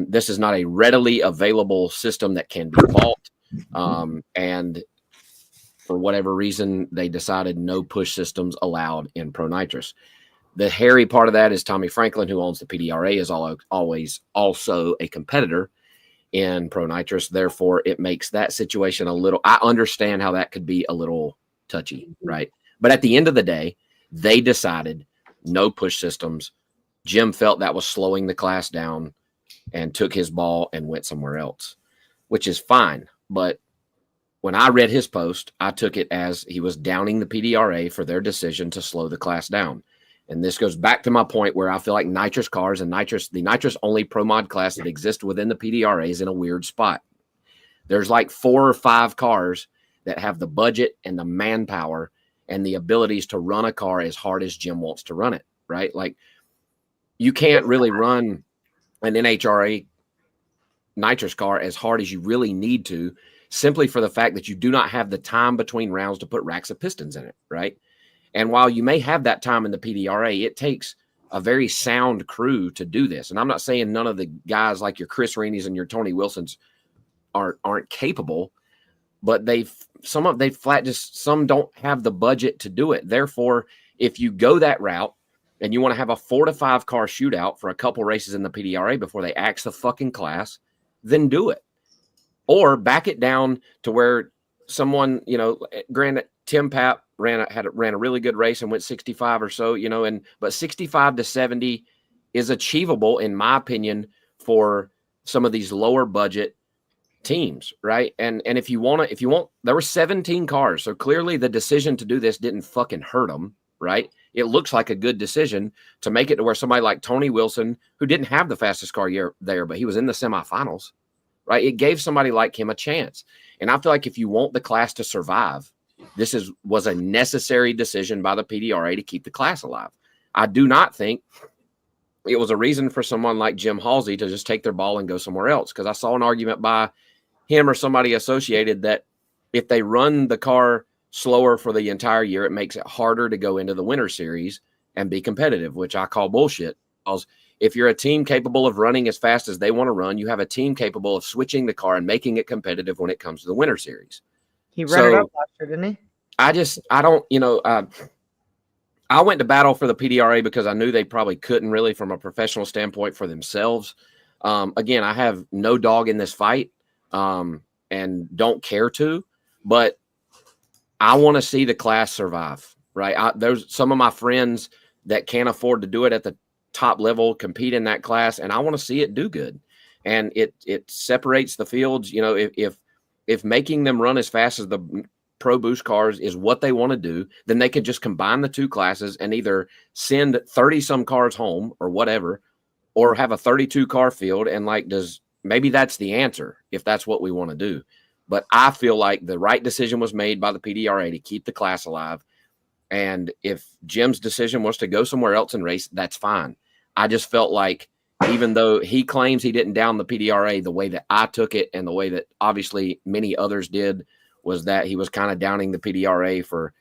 This is not a readily available system that can be bought. And for whatever reason, they decided no push systems allowed in Pro Nitrous. The hairy part of that is Tommy Franklin, who owns the PDRA, is always also a competitor in Pro Nitrous. Therefore, it makes that situation a little, I understand how that could be a little touchy, right? But at the end of the day, they decided no push systems. Jim felt that was slowing the class down and took his ball and went somewhere else, which is fine. But when I read his post, I took it as he was downing the PDRA for their decision to slow the class down. And this goes back to my point where I feel like nitrous cars and the nitrous only pro mod class that exists within the PDRA is in a weird spot. There's like 4 or 5 cars that have the budget and the manpower and the abilities to run a car as hard as Jim wants to run it, right? Like, you can't really run an NHRA nitrous car as hard as you really need to, simply for the fact that you do not have the time between rounds to put racks of pistons in it, right? And while you may have that time in the PDRA, it takes a very sound crew to do this. And I'm not saying none of the guys like your Chris Reene's and your Tony Wilsons aren't capable, but some don't have the budget to do it. Therefore, if you go that route and you want to have a 4 to 5 car shootout for a couple races in the PDRA before they axe the fucking class, then do it. Or back it down to where someone, granted, Tim Paap ran a really good race and went 65 or so, but 65 to 70 is achievable, in my opinion, for some of these lower budget teams, right? And if you want, there were 17 cars, so clearly the decision to do this didn't fucking hurt them, right? It looks like a good decision to make it to where somebody like Tony Wilson, who didn't have the fastest car there, but he was in the semifinals, right? It gave somebody like him a chance. And I feel like if you want the class to survive, this was a necessary decision by the PDRA to keep the class alive. I do not think it was a reason for someone like Jim Halsey to just take their ball and go somewhere else, because I saw an argument by him or somebody associated that if they run the car slower for the entire year, it makes it harder to go into the winter series and be competitive, which I call bullshit. Because if you're a team capable of running as fast as they want to run, you have a team capable of switching the car and making it competitive when it comes to the winter series. He ran it up last year, didn't he? I went to battle for the PDRA because I knew they probably couldn't really, from a professional standpoint, for themselves. Again, I have no dog in this fight and don't care to, but I want to see the class survive, right? There's some of my friends that can't afford to do it at the top level, compete in that class, and I want to see it do good. And it separates the fields. If making them run as fast as the Pro Boost cars is what they want to do, then they could just combine the two classes and either send 30-some cars home or whatever, or have a 32-car field. And maybe that's the answer if that's what we want to do. But I feel like the right decision was made by the PDRA to keep the class alive. And if Jim's decision was to go somewhere else and race, that's fine. I just felt like, even though he claims he didn't down the PDRA, the way that I took it and the way that obviously many others did was that he was kind of downing the PDRA for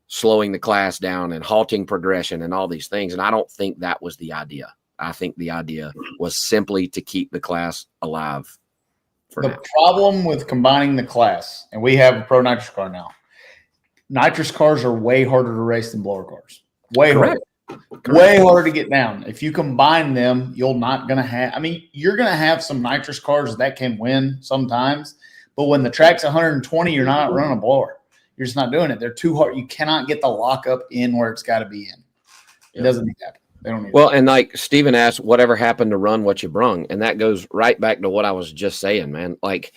slowing the class down and halting progression and all these things. And I don't think that was the idea. I think the idea was simply to keep the class alive. The problem with combining the class, and we have a Pro Nitrous car now, nitrous cars are way harder to race than blower cars. Way harder. Way harder to get down. If you combine them, you're going to have some nitrous cars that can win sometimes, but when the track's 120, you're not running a blower. You're just not doing it. They're too hard. You cannot get the lockup in where it's got to be in. It doesn't need that. They don't need that. And like Steven asked, whatever happened to run what you brung? And that goes right back to what I was just saying, man. Like,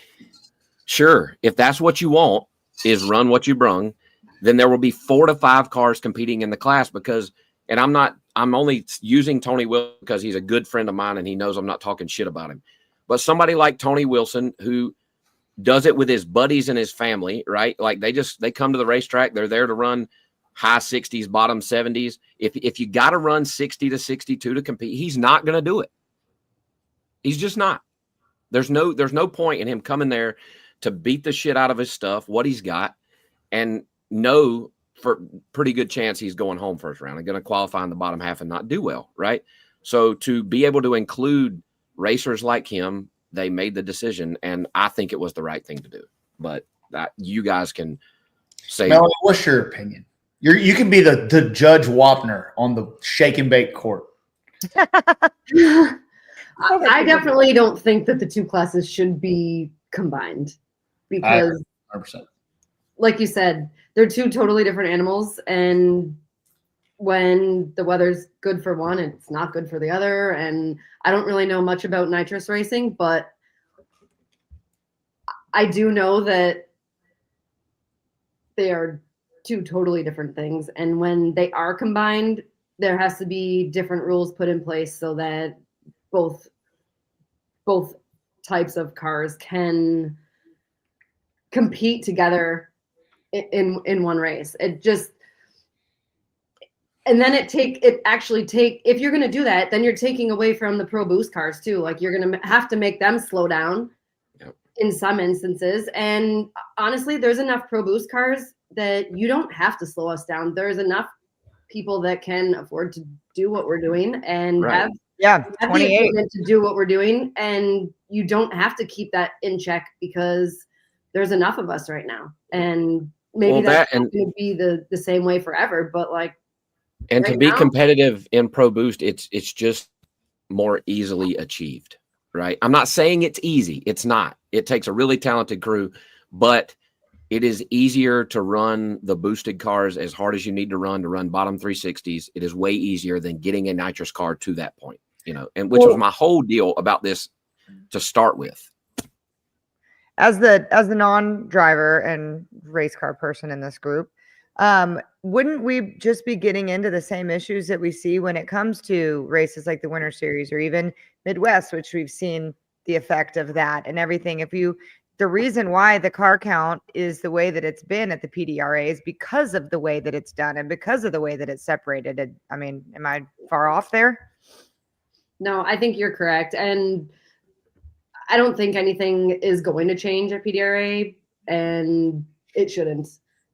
sure, if that's what you want is run what you brung, then there will be 4 to 5 cars competing in the class because – and I'm only using Tony Wilson because he's a good friend of mine and he knows I'm not talking shit about him. But somebody like Tony Wilson, who does it with his buddies and his family, right? Like they come to the racetrack. They're there to run high 60s, bottom 70s. If you got to run 60 to 62 to compete, he's not going to do it. He's just not. There's no point in him coming there to beat the shit out of his stuff, what he's got, and know for pretty good chance he's going home first round and going to qualify in the bottom half and not do well, right? So to be able to include racers like him, they made the decision, and I think it was the right thing to do. But you guys can say. Melanie, what's your opinion? You can be the Judge Wapner on the shake and bake court. I definitely don't think that the two classes should be combined because, 100%. like you said, they're two totally different animals, and when the weather's good for one, it's not good for the other. And I don't really know much about nitrous racing, but I do know that they are two totally different things. And when they are combined, there has to be different rules put in place so that both types of cars can compete together in one race. It just, and then if you're going to do that, then you're taking away from the Pro Boost cars too. Like you're going to have to make them slow down in some instances. And honestly, there's enough Pro Boost cars that you don't have to slow us down. There's enough people that can afford to do what we're doing and have the equipment to do what we're doing. And you don't have to keep that in check because there's enough of us right now. And maybe that's going to be the same way forever, but like, and to be competitive in Pro Boost, it's just more easily achieved, right? I'm not saying it's easy. It's not. It takes a really talented crew, but it is easier to run the boosted cars as hard as you need to run bottom 360s. It is way easier than getting a nitrous car to that point, and which was my whole deal about this to start with. As the non-driver and race car person in this group, wouldn't we just be getting into the same issues that we see when it comes to races like the Winter Series or even Midwest, which we've seen the effect of that and everything? The reason why the car count is the way that it's been at the PDRA is because of the way that it's done and because of the way that it's separated. I mean, am I far off there? No, I think you're correct. And I don't think anything is going to change at PDRA, and it shouldn't.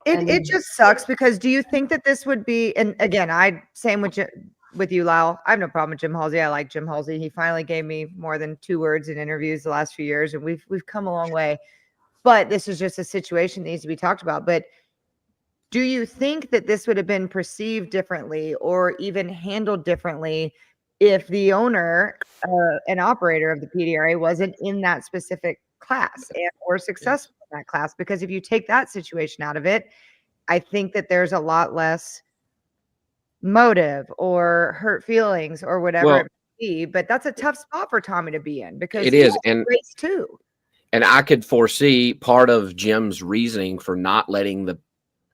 It just sucks because do you think that this would be, and again, same with you, Lyle. I have no problem with Jim Halsey. I like Jim Halsey. He finally gave me more than 2 words in interviews the last few years, and we've come a long way. But this is just a situation that needs to be talked about. But do you think that this would have been perceived differently or even handled differently if the owner and operator of the PDRA wasn't in that specific class or successful in that class? Because if you take that situation out of it, I think that there's a lot less motive or hurt feelings or whatever it may be. But that's a tough spot for Tommy to be in because it is, and race too. And I could foresee part of Jim's reasoning for not letting the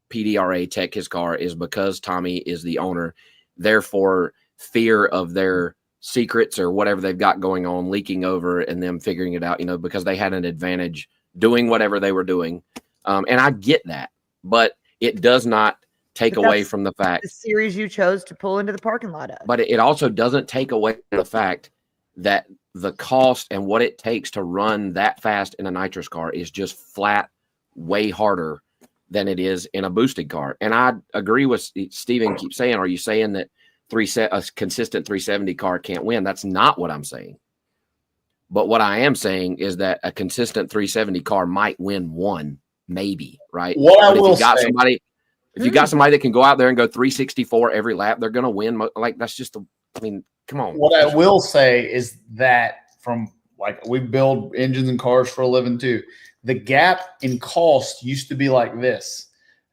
PDRA tech his car is because Tommy is the owner, therefore fear of their secrets or whatever they've got going on leaking over and them figuring it out, because they had an advantage doing whatever they were doing. And I get that, but it does not take away from the fact the series you chose to pull into the parking lot of. But it also doesn't take away from the fact that the cost and what it takes to run that fast in a nitrous car is just flat way harder than it is in a boosted car. And I agree with Steven keeps saying, are you saying that a consistent 370 car can't win? That's not what I'm saying. But what I am saying is that a consistent 370 car might win one, maybe, right? What if you got somebody that can go out there and go 364 every lap, they're going to win. Like, that's just come on. What I will say is that we build engines and cars for a living too. The gap in cost used to be like this.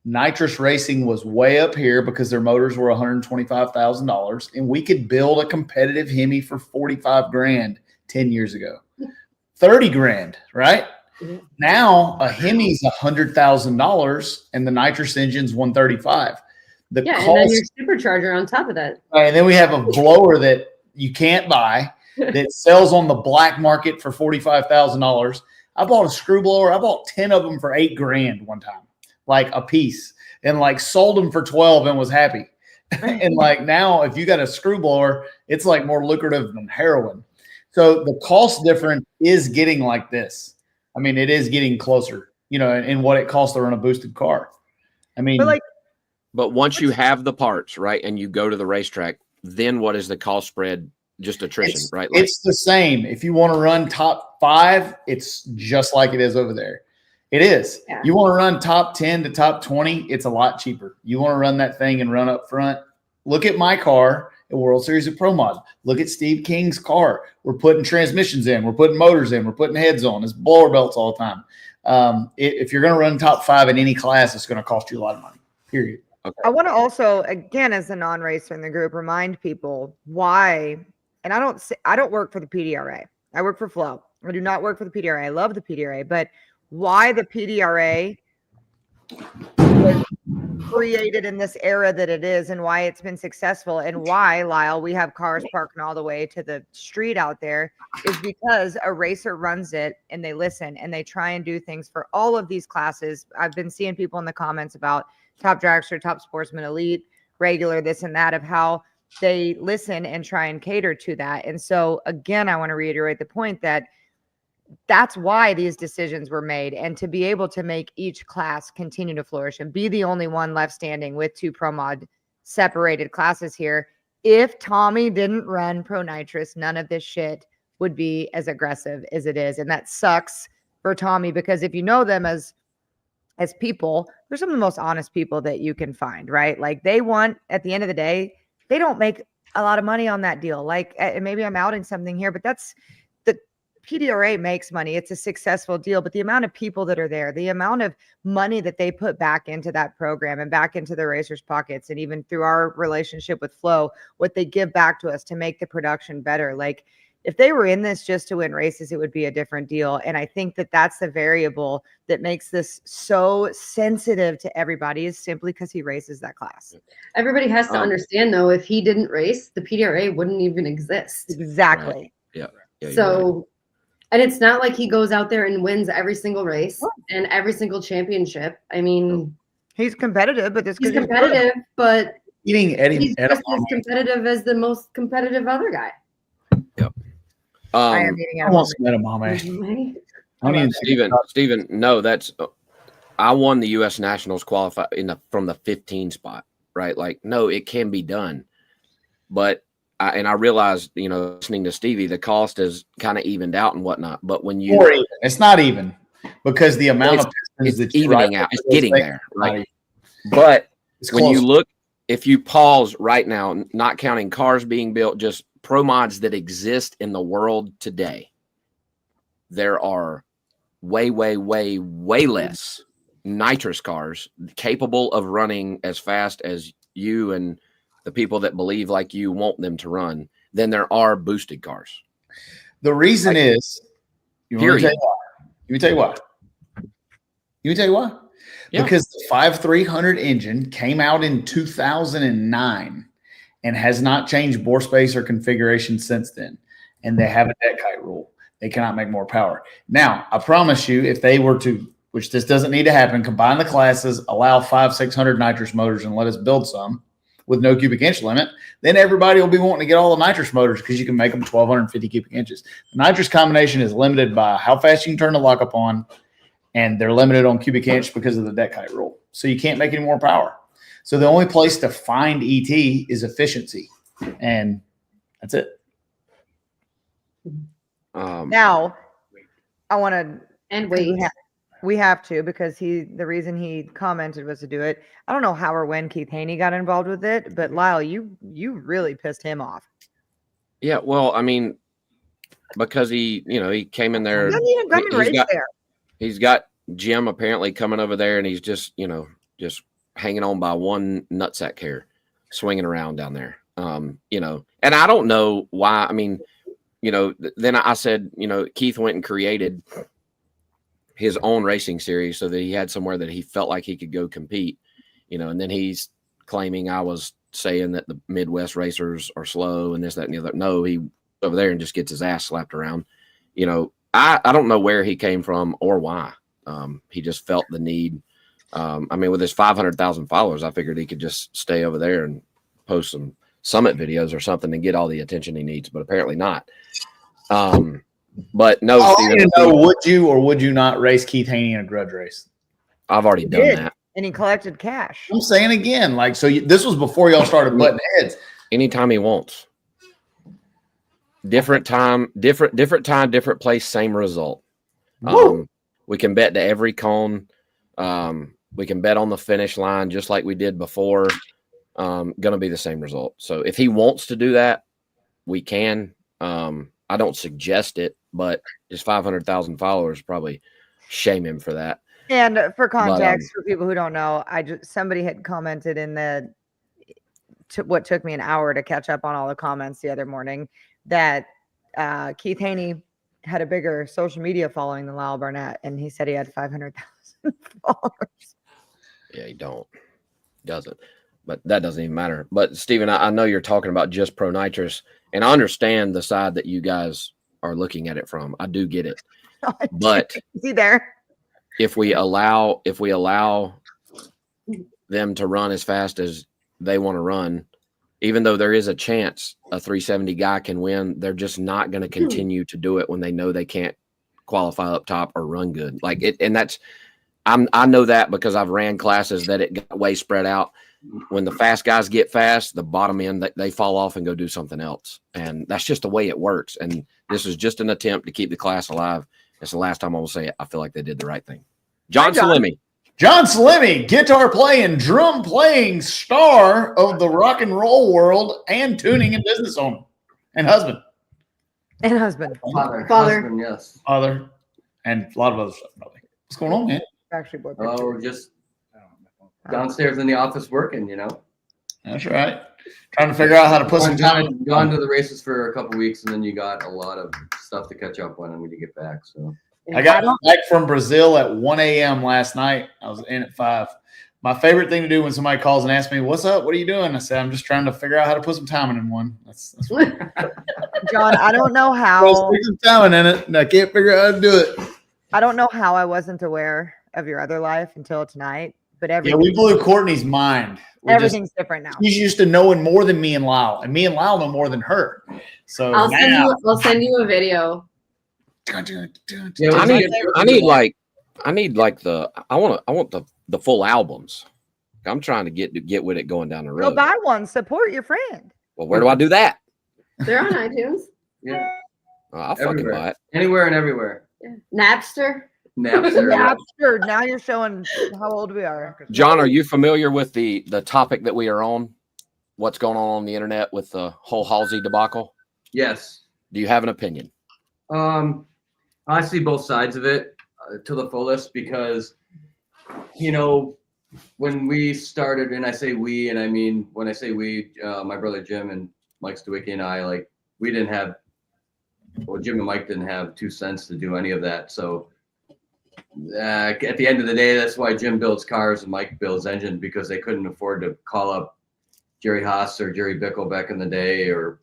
Nitrous racing was way up here because their motors were $125,000, and we could build a competitive Hemi for $45,000 10 years ago, $30,000, right? Mm-hmm. Now a Hemi's $100,000 and the nitrous engine's $135,000. And then your supercharger on top of that. And then we have a blower that you can't buy that sells on the black market for $45,000. I bought a screw blower. I bought 10 of them for $8,000 one time, like a piece, and sold them for 12 and was happy. And now if you got a screw blower, it's more lucrative than heroin. So the cost difference is getting like this. I mean, it is getting closer, in what it costs to run a boosted car. I mean, but once you have the parts, right, and you go to the racetrack, then what is the cost spread? Just attrition, right? It's the same. If you want to run top 5, it's just like it is over there. It is. Yeah. You want to run top 10 to top 20, it's a lot cheaper. You want to run that thing and run up front. Look at my car at World Series of Pro Mod. Look at Steve King's car. We're putting transmissions in. We're putting motors in. We're putting heads on. It's blower belts all the time. If you're going to run top 5 in any class, it's going to cost you a lot of money, period. Okay. I want to also, again, as a non-racer in the group, remind people why, and I don't work for the PDRA. I work for Flow. I do not work for the PDRA. I love the PDRA, but why the PDRA was created in this era that it is and why it's been successful and why, Lyle, we have cars parking all the way to the street out there is because a racer runs it and they listen and they try and do things for all of these classes. I've been seeing people in the comments about top dragster, top sportsman, elite, regular, this and that, of how they listen and try and cater to that. And so again, I want to reiterate the point that that's why these decisions were made, and to be able to make each class continue to flourish and be the only one left standing with 2 Pro Mod separated classes here. If Tommy didn't run Pro Nitrous, none of this shit would be as aggressive as it is. And that sucks for Tommy, because if you know them as people, they're some of the most honest people that you can find, right? Like, they want, at the end of the day, they don't make a lot of money on that deal. Like, and maybe I'm outing something here, but that's, PDRA makes money. It's a successful deal, but the amount of people that are there, the amount of money that they put back into that program and back into the racers' pockets, and even through our relationship with Flow, what they give back to us to make the production better. Like, if they were in this just to win races, it would be a different deal. And I think that that's the variable that makes this so sensitive to everybody, is simply because he races that class. Everybody has to understand, though, if he didn't race, the PDRA wouldn't even exist. Exactly. Right. Yeah. So, and it's not like he goes out there and wins every single race and every single championship. I mean, he's competitive, but he's competitive, but he's just as competitive as the most competitive other guy. Yep. I am eating I want some edamame. Steven, no, that's I won the U.S. Nationals qualify from the 15 spot, right? Like, no, it can be done, but I realized, listening to Stevie, the cost is kind of evened out and whatnot. But when it's not even, because the amount of pistons it's evening out, it's getting there, right? But when you look, if you pause right now, not counting cars being built, just pro mods that exist in the world today, there are way less nitrous cars capable of running as fast as you and the people that believe like you want them to run than there are boosted cars. The reason is, let me tell you why. Yeah. Because the 5300 engine came out in 2009 and has not changed bore space or configuration since then. And they have a deck height rule. They cannot make more power. Now, I promise you, if they were to, which this doesn't need to happen, combine the classes, allow 500-600 nitrous motors and let us build some with no cubic inch limit, then everybody will be wanting to get all the nitrous motors because you can make them 1,250 cubic inches. The nitrous combination is limited by how fast you can turn the lockup on, and they're limited on cubic inch because of the deck height rule. So you can't make any more power. So the only place to find ET is efficiency, and that's it. Now, I want to and wait. We have to, because the reason he commented was to do it. I don't know how or when Keith Haney got involved with it, but Lyle, you really pissed him off. Yeah, well, I mean, because he came in there. He doesn't even come and race there. He's got Jim apparently coming over there, and he's just hanging on by one nutsack hair, swinging around down there. And I don't know why. I mean, then I said, Keith went and created his own racing series so that he had somewhere that he felt like he could go compete, and then he's claiming I was saying that the Midwest racers are slow and this, that, and the other. No, he over there and just gets his ass slapped around. I don't know where he came from or why. He just felt the need. I mean, with his 500,000 followers, I figured he could just stay over there and post some summit videos or something and get all the attention he needs, but apparently not. But no, Steven, would you or would you not race Keith Haney in a grudge race? I've already done that. And he collected cash. I'm saying again, this was before y'all started butting heads. Anytime he wants. Different time, different place, same result. We can bet to every cone. We can bet on the finish line just like we did before. Going to be the same result. So if he wants to do that, we can. I don't suggest it, but his 500,000 followers probably shame him for that. And for context, for people who don't know, somebody had commented in what took me an hour to catch up on all the comments the other morning that Keith Haney had a bigger social media following than Lyle Barnett, and he said he had 500,000 followers. Yeah, he doesn't. But that doesn't even matter. But Steven, I know you're talking about just Pro Nitrous, and I understand the side that you guys are looking at it from. I do get it. But is he there? If we allow them to run as fast as they want to run, even though there is a chance a 370 guy can win, they're just not going to continue to do it when they know they can't qualify up top or run good. Like it, and that's I know that because I've ran classes that it got way spread out. When the fast guys get fast, the bottom end they fall off and go do something else, and that's just the way it works. And this is just an attempt to keep the class alive. It's the last time I will say it. I feel like they did the right thing. John Salemi. John Salemi, guitar playing, drum playing star of the rock and roll world and tuning and business owner and husband. And husband. Father. Husband, yes. Father. And a lot of other stuff, probably. What's going on, man? Actually, boy. Oh, we're just downstairs in the office working, you know. That's right. Trying to figure out how to put some time. Gone to the races for a couple weeks, and then you got a lot of stuff to catch up on when you get back. So I got back from Brazil at 1 a.m. last night. I was in at 5. My favorite thing to do when somebody calls and asks me, "What's up? What are you doing?" I said, "I'm just trying to figure out how to put some timing in one." That's John, I don't know how. There's some timing in it, and I can't figure out how to do it. I don't know how I wasn't aware of your other life until tonight. But we blew Courtney's mind. Everything's different now. She's used to knowing more than me and Lyle, and me and Lyle know more than her. So I'll send you a video. I want the full albums. I'm trying to get with it going down the road. Go buy one. Support your friend. Well, where do I do that? They're on iTunes. Yeah. I'll fucking buy it. Anywhere and everywhere. Yeah. Napster. Napster. Now you're showing how old we are. John, are you familiar with the topic that we are on? What's going on the internet with the whole Halsey debacle? Yes. Do you have an opinion? I see both sides of it to the fullest because, you know, when we started, and I say we, and I mean, when I say we, my brother Jim and Mike Stewicki and I, like, we didn't have, well, Jim and Mike didn't have 2 cents to do any of that. So at the end of the day, that's why Jim builds cars and Mike builds engines, because they couldn't afford to call up Jerry Haas or Jerry Bickle back in the day, or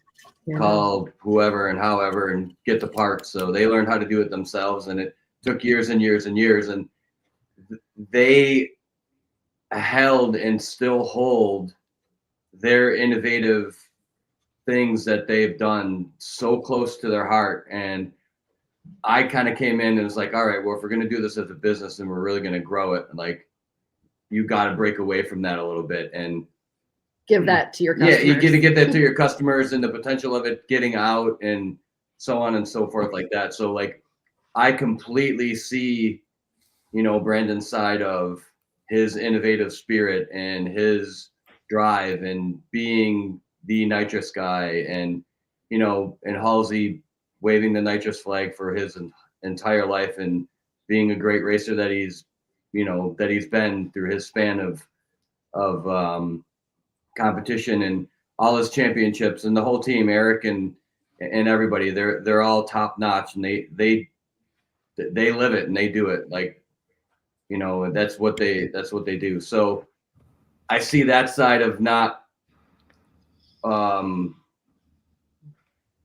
call whoever and however and get the parts. So they learned how to do it themselves, and it took years and years and years. And they held and still hold their innovative things that they've done so close to their heart. And I kind of came in and was like, all right, well, if we're going to do this as a business and we're really going to grow it, like, you got to break away from that a little bit and give that to your customers. Yeah, you get to get that to your customers and the potential of it getting out and so on and so forth like that. So, like, I completely see, you know, Brandon's side of his innovative spirit and his drive and being the nitrous guy, and, you know, and Halsey waving the nitrous flag for his entire life and being a great racer that he's, you know, that he's been through his span of competition and all his championships, and the whole team, Eric and everybody, they're all top notch, and they live it and they do it, like, you know, and that's what they do. So I see that side of not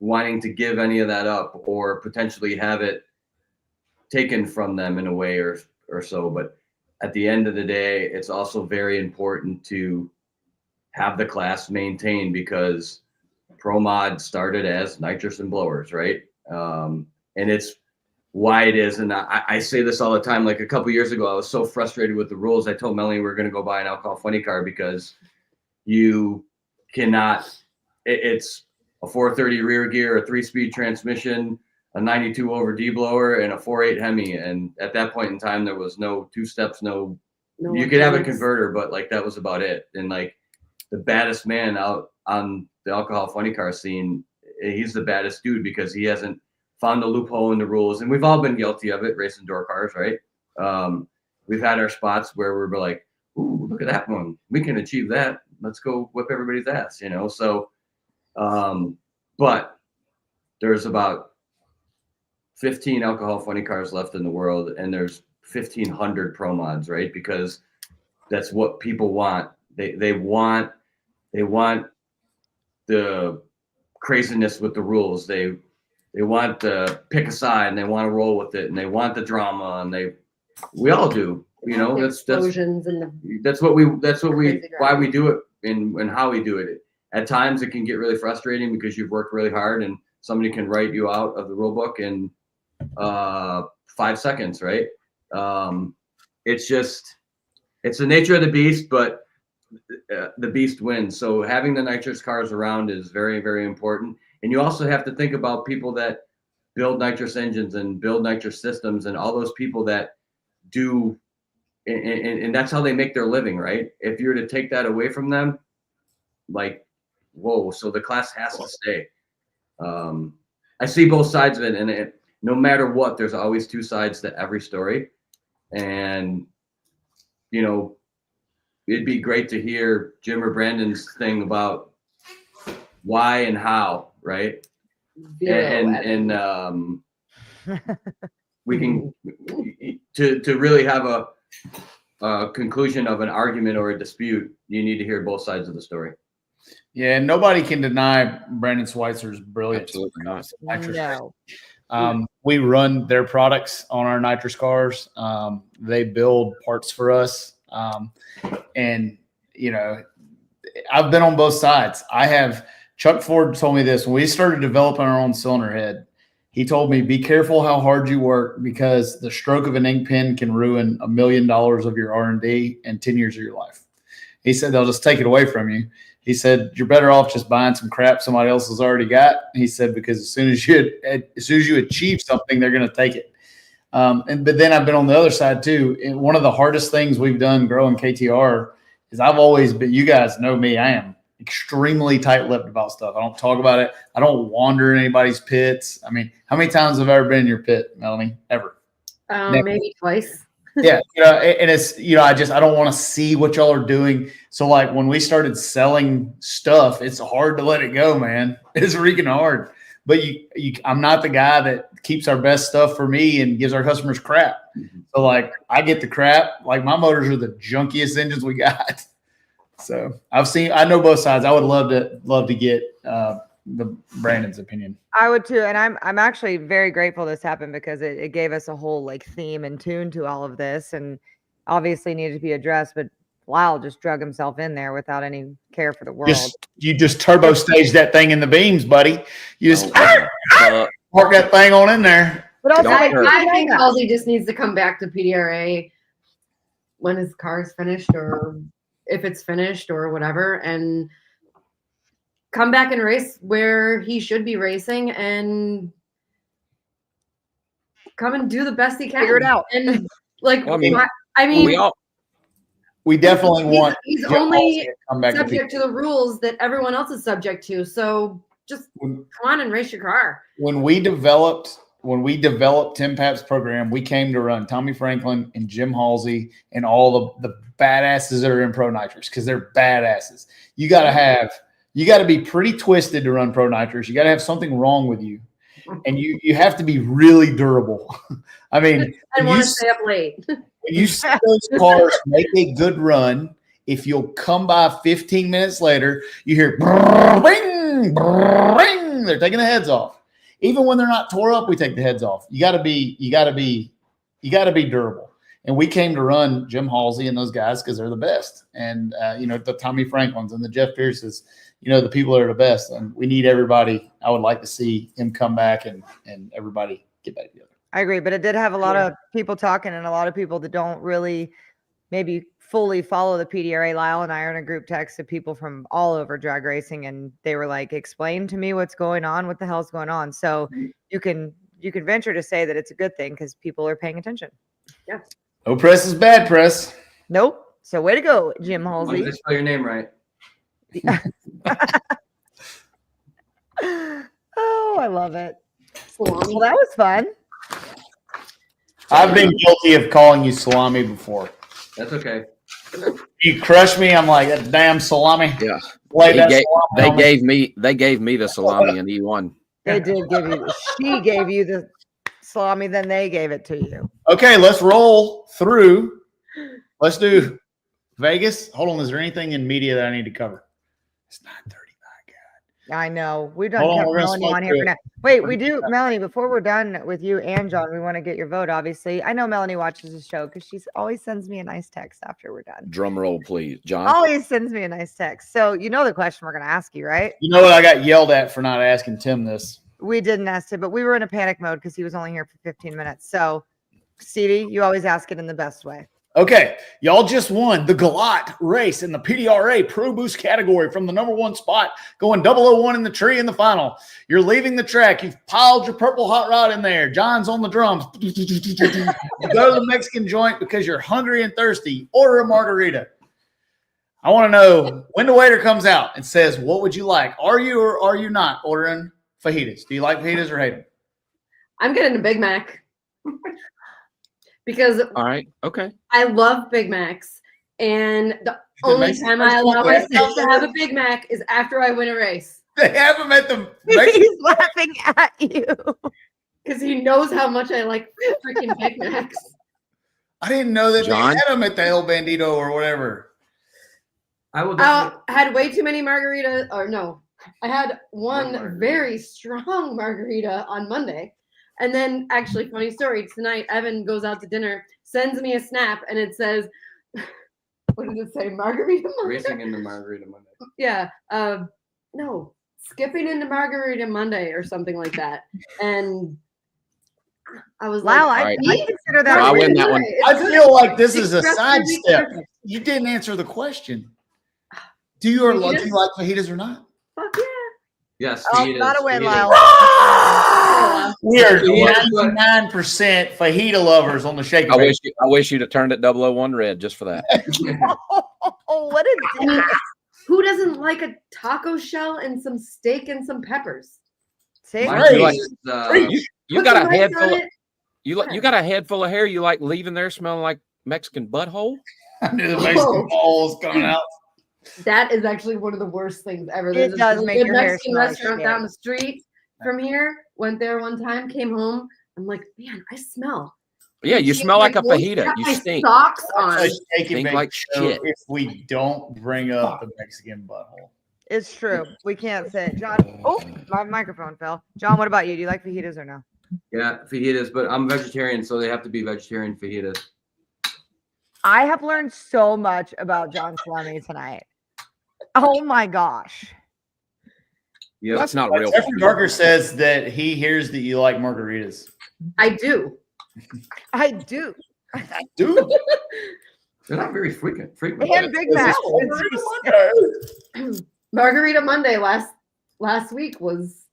wanting to give any of that up or potentially have it taken from them in a way or so. But at the end of the day, it's also very important to have the class maintained, because Pro Mod started as nitrous and blowers, right? And it's why it is. And I say this all the time. Like, a couple years ago, I was so frustrated with the rules. I told Melanie we were going to go buy an alcohol funny car, because you cannot, it's a 430 rear gear, a 3-speed transmission, a 92 over D blower and a 4.8 Hemi. And at that point in time, there was no two steps, no you could have a converter, but like that was about it. And like the baddest man out on the alcohol funny car scene, he's the baddest dude because he hasn't found a loophole in the rules. And we've all been guilty of it, racing door cars, right? We've had our spots where we're like, ooh, look at that one. We can achieve that. Let's go whip everybody's ass, you know? So, but there's about 15 alcohol funny cars left in the world, and there's 1,500 pro mods, right? Because that's what people want. They want the craziness with the rules. They want to pick a side and they want to roll with it, and they want the drama, and we all do, you know. That's what we why we do it and how we do it. At times it can get really frustrating because you've worked really hard and somebody can write you out of the rule book in 5 seconds, right? It's the nature of the beast, but the beast wins. So having the nitrous cars around is very, very important. And you also have to think about people that build nitrous engines and build nitrous systems and all those people that do, and that's how they make their living, right? If you're to take that away from them, like, whoa, so the class has to stay. I see both sides of it, and no matter what, there's always two sides to every story. And, you know, it'd be great to hear Jim or Brandon's thing about why and how, right? And we can to really have a conclusion of an argument or a dispute, you need to hear both sides of the story. Yeah, and nobody can deny Brandon Schweitzer's brilliance. Absolutely not. No. We run their products on our nitrous cars. They build parts for us. And, you know, I've been on both sides. Chuck Ford told me this when we started developing our own cylinder head. He told me, be careful how hard you work because the stroke of an ink pen can ruin $1 million of your R&D and 10 years of your life. He said, they'll just take it away from you. He said, you're better off just buying some crap somebody else has already got. He said, because as soon as you achieve something, they're going to take it. But then I've been on the other side too. And one of the hardest things we've done growing KTR is I've always been, you guys know me, I am extremely tight-lipped about stuff. I don't talk about it. I don't wander in anybody's pits. I mean, how many times have I ever been in your pit, Melanie? Ever? Maybe twice. Yeah. You know, and it's, you know, I don't want to see what y'all are doing. So like when we started selling stuff, it's hard to let it go, man. It's freaking hard. But I'm not the guy that keeps our best stuff for me and gives our customers crap. So like I get the crap. Like my motors are the junkiest engines we got. So I know both sides. I would love to get the Brandon's opinion. I would too, and I'm actually very grateful this happened because it gave us a whole like theme and tune to all of this, and obviously needed to be addressed. But Lyle just drug himself in there without any care for the world. You just turbo stage that thing in the beams, buddy. You just park that thing on in there. But also, I think Halsey just needs to come back to PDRA when his car is finished, or if it's finished, or whatever, and come back and race where he should be racing, and come and do the best he can. Figure it out. And like, Well, we definitely want. He's only come back subject to the rules that everyone else is subject to. So just come on and race your car. When we developed Tim Paap's program, we came to run Tommy Franklin and Jim Halsey and all the badasses that are in Pro Nitrous because they're badasses. You got to be pretty twisted to run Pro Nitrous. You got to have something wrong with you, and you have to be really durable. I mean, I want to stay up late. When you see those cars make a good run, if you'll come by 15 minutes later, you hear bing, bing, they're taking the heads off. Even when they're not tore up, we take the heads off. You got to be durable. And we came to run Jim Halsey and those guys because they're the best. And you know, the Tommy Franklins and the Jeff Pierces, you know, the people that are the best. And we need everybody. I would like to see him come back and everybody get back together. I agree, but it did have a lot of people talking and a lot of people that don't really maybe fully follow the PDRA. Lyle and I are in a group text of people from all over drag racing, and they were like, explain to me what's going on. What the hell's going on? So you can you could venture to say that it's a good thing because people are paying attention. Yeah. No press is bad press. Nope. So way to go, Jim As long as Halsey. they spell your name right. Oh, I love it. Salami. Well, that was fun. I've been guilty of calling you salami before. That's okay. You crush me, I'm like a damn salami. Yeah. Lay They that gave, salami they on me. gave me the salami and he won. They did give you. She gave you the salami, then they gave it to you. Okay, let's roll through. Let's do Vegas. Hold on, is there anything in media that I need to cover? It's 9:30. I know. We've done Hold on, kept we're gonna Melanie smoke on here through for it. now. Wait, we do, Melanie, before we're done with you and John, we want to get your vote, obviously. I know Melanie watches the show because she's always sends me a nice text after we're done. Drum roll, please, John. Always sends me a nice text. So you know the question we're going to ask you, right? You know what? I got yelled at for not asking Tim this. We didn't ask it, but we were in a panic mode because he was only here for 15 minutes. So, Stevie, you always ask it in the best way. Okay, y'all just won the Galot race in the PDRA Pro Boost category from the #1 spot, going 001 in the tree in the final. You're leaving the track. You've piled your purple hot rod in there. John's on the drums. You go to the Mexican joint because you're hungry and thirsty. Order a margarita. I want to know when the waiter comes out and says, "What would you like? Are you or are you not ordering fajitas? Do you like fajitas or hate them?" I'm getting a Big Mac because All right. Okay. I love Big Macs, and the It only makes time sense. I allow myself to have a Big Mac is after I win a race They have them at the Mexican. He's laughing at you. because he knows how much I like freaking Big Macs. I didn't know that John? they had them at the El Bandito or whatever. I will I definitely, had way too many margaritas, or no, I had one margarita. very strong margarita on Monday. And then, actually, funny story, tonight, Evan goes out to dinner, sends me a snap, and it says, what did it say? Margarita Monday? racing into Margarita Monday. Yeah. No, skipping into Margarita Monday or something like that. And I was Wow, like, All right. I consider that So I a win win. that one. I feel like this is a Express sidestep. fajitas. You didn't answer the question. Do you like fajitas or not? Fuck yeah. Yes, Oh, fajitas, not a win, fajitas. Lyle. We are Fajitas, but- 99% fajita lovers on the Shake I Weight. wish you'd have turned it 001 red just for that. Oh, what a I mean, dick. who doesn't like a taco shell and some steak and some peppers? See? Mine Right. is, You Put got some a rice head on full of it. you got a head full of hair. You like leaving there smelling like Mexican butthole? I knew the Mexican balls coming out. That is actually one of the worst things ever. It There's this does really make good your hair Mexican smell like restaurant shit. down the street from here. Went there one time, came home. I'm like, man, I smell. Yeah, you Shit, smell like a voice, fajita. got You my stink. Socks A on. Shake and Stink Bake like show shit. if we don't bring up the Mexican butthole. It's true. We can't say it. John. Oh, my microphone fell. John, what about you? Do you like fajitas or no? yeah, fajitas, but I'm vegetarian, so they have to be vegetarian fajitas. I have learned so much about John Salemi tonight. Oh my gosh. Yeah, That's not real. Jeffrey Barker says that he hears that you like margaritas. I do. I do. Dude, they're not very frequent. And Big Mac. Margarita Monday last week was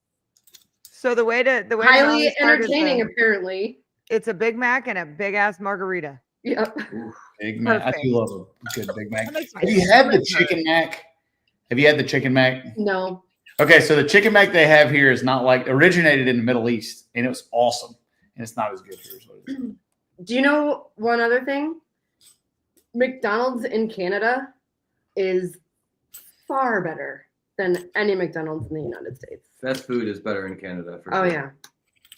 So the way highly Melanie started entertaining, the- apparently. it's a Big Mac and a big ass margarita. Yep. Big Mac. I Perfect. do love a good Big Mac. That makes my Have you stomach had the hurt. chicken mac? Have you had the chicken mac? No. Okay, so the chicken mac they have here is not like originated in the Middle East, and it was awesome. And it's not as good here as what it is. Do you know one other thing? McDonald's in Canada is far better than any McDonald's in the United States. Fast food is better in Canada. For Oh sure.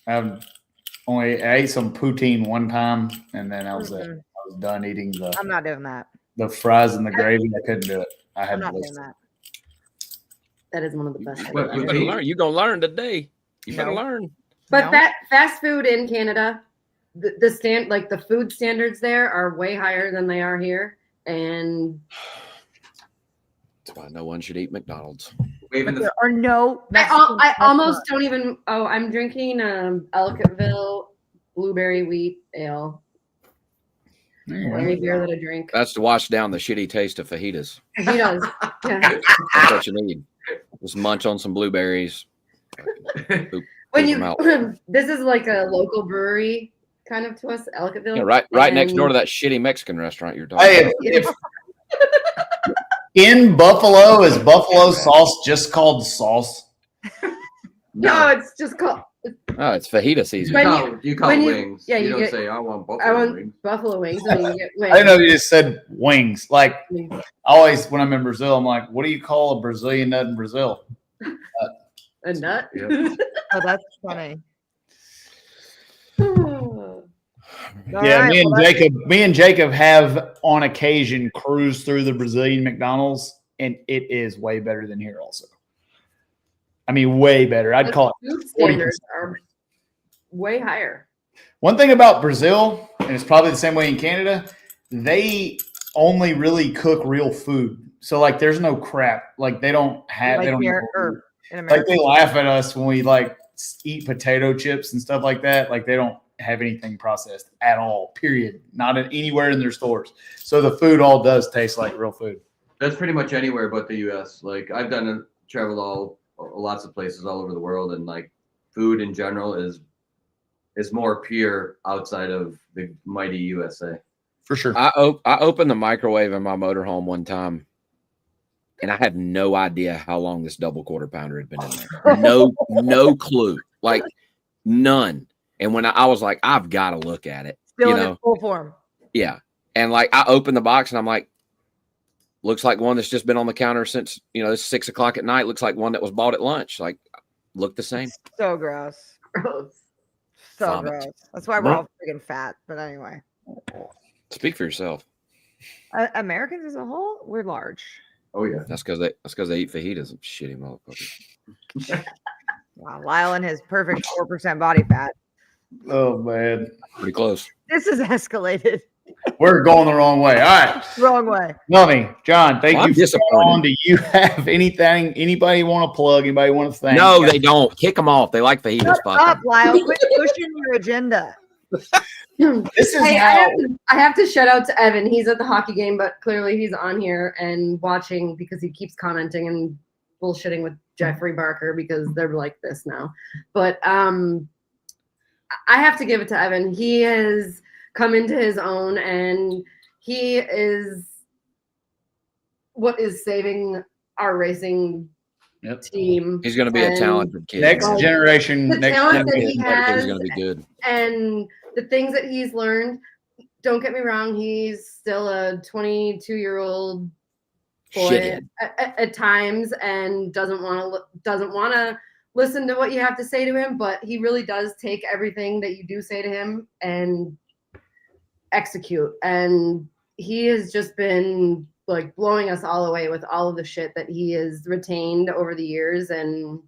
yeah. I ate some poutine one time, and then I was Mm-mm. I was done eating I'm not doing that. the fries and the gravy. I couldn't do it. I I'm had not to doing that. That is one of the best. things But ever. You better learn. You're gonna learn today. You better No. learn. But No. that fast food in Canada, the food standards there are way higher than they are here. And That's why no one should eat McDonald's. Waving the There are no. I Mexican almost restaurants. don't even. Oh, I'm drinking Ellicottville blueberry wheat ale. There you go. Every beer that I drink. That's to wash down the shitty taste of fajitas. He does. Yeah. That's what you need. Just munch on some blueberries. When Take you 'em out. this is like a local brewery kind of to us, Ellicottville. Yeah, right next door to and- that shitty Mexican restaurant you're talking Hey, about. if in Buffalo, is buffalo sauce just called sauce? No, it's just called. Oh, it's fajita season. You call when it you- wings. yeah, you you don't get- say I want buffalo I want wings. buffalo wings. I mean, you get wings. I didn't know you just said wings. Like, always when I'm in Brazil, I'm like, what do you call a Brazilian nut in Brazil? A nut. Yeah. Oh, that's funny. Yeah, me and Jacob have on occasion cruised through the Brazilian McDonald's, and it is way better than here. Also, I mean, way better. I'd call it Food 40%. standards are way higher. One thing about Brazil, and it's probably the same way in Canada, they only really cook real food. So like, there's no crap. Like they don't have. Like they don't. here, or in America. Like they laugh at us when we like eat potato chips and stuff like that. Like they don't have anything processed at all. Period. Not anywhere in their stores. So the food all does taste like real food. That's pretty much anywhere but the U.S. Like I've traveled lots of places all over the world, and like food in general is more pure outside of the mighty USA. For sure. I opened the microwave in my motorhome one time, and I had no idea how long this double quarter pounder had been in there. No clue, like none. And when I was like, I've got to look at it, Still you in know, its full form. yeah. And like I opened the box, and I'm like, looks like one that's just been on the counter since it's 6 o'clock at night. Looks like one that was bought at lunch. Like, look the same. So gross. Gross. So Vomit. gross. That's why we're all freaking fat. But anyway, Speak for yourself. Americans as a whole, we're large. Oh yeah, That's because they eat fajitas. Shitty motherfuckers. Wow, Lyle and his perfect 4% body fat. Oh man, Pretty close. This has escalated. we're going the wrong way. All right, Wrong way. Melanie, John, thank Well, I'm you for coming on. disappointed. Do you have anything? Anybody want to plug? Anybody want to thank? No, they don't. Kick them off. They like fajitas. Shut Fuck up, 'em. Lyle. Quit pushing your agenda. This is Hey, how. I have to shout out to Evan. He's at the hockey game, but clearly he's on here and watching because he keeps commenting and bullshitting with Jeffrey Barker because they're like this now. But I have to give it to Evan. He has come into his own, and he is what is saving our racing team. He's going to be a And talented kid. Next man. generation. The Next talent that generation. he That kid's has going to be good. and the things that he's learned. Don't get me wrong, he's still a 22-year-old boy Shithead. at times and doesn't want to listen to what you have to say to him, but he really does take everything that you do say to him and execute. And he has just been like blowing us all away with all of the shit that he has retained over the years, and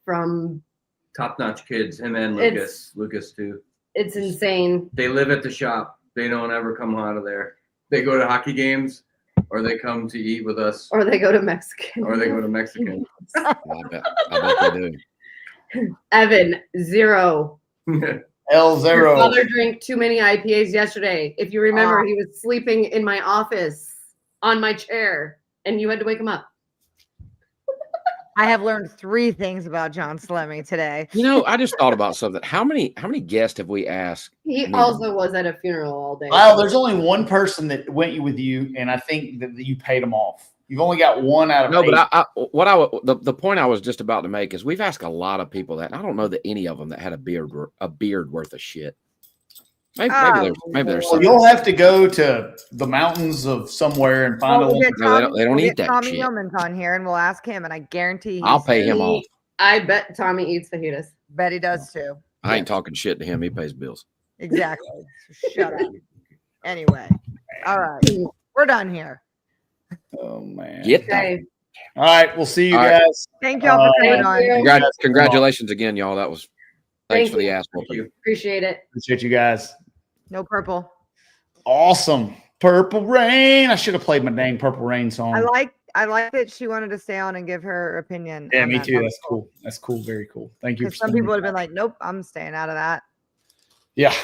from top-notch kids. Him and It's- Lucas too. it's insane. They live at the shop. They don't ever come out of there. They go to hockey games, or they come to eat with us, Or they go to Mexican. or they go to Mexican. I bet they do. Evan, 0. Your L0. father drank too many IPAs yesterday. If you remember, he was sleeping in my office on my chair, and you had to wake him up. I have learned 3 things about John Salemi today. I just thought about something. How many guests have we asked? He No. also was at a funeral all day. Lyle, there's only one person that went with you, and I think that you paid them off. You've only got one out of No, 8. but the point I was just about to make is we've asked a lot of people that. And I don't know that any of them that had a beard worth of shit. Maybe there's Well, some. you'll have to go to the mountains of somewhere and find We'll a. get No, Tommy, they don't we'll eat get that Tommy shit. Yeoman's on here, and we'll ask him, and I guarantee I'll pay him off. I bet Tommy eats fajitas. Bet he does too. I ain't talking shit to him. He pays bills. Exactly. So shut up. Anyway, all right, we're done here. Oh man! Get them. Okay. All right, we'll see you All right. guys. Thank y'all for coming Thank on. you. Congratulations again, y'all. That was thanks Thank for the you. ass Thank whooping. you. Appreciate it. Appreciate you guys. No purple. Awesome. Purple Rain. I should have played my dang Purple Rain song. I like that she wanted to stay on and give her opinion. Yeah, on me that. too. That was That's cool. That's cool. Very cool. Thank you. Because some people would have been like, "Nope, I'm staying out of that." Yeah.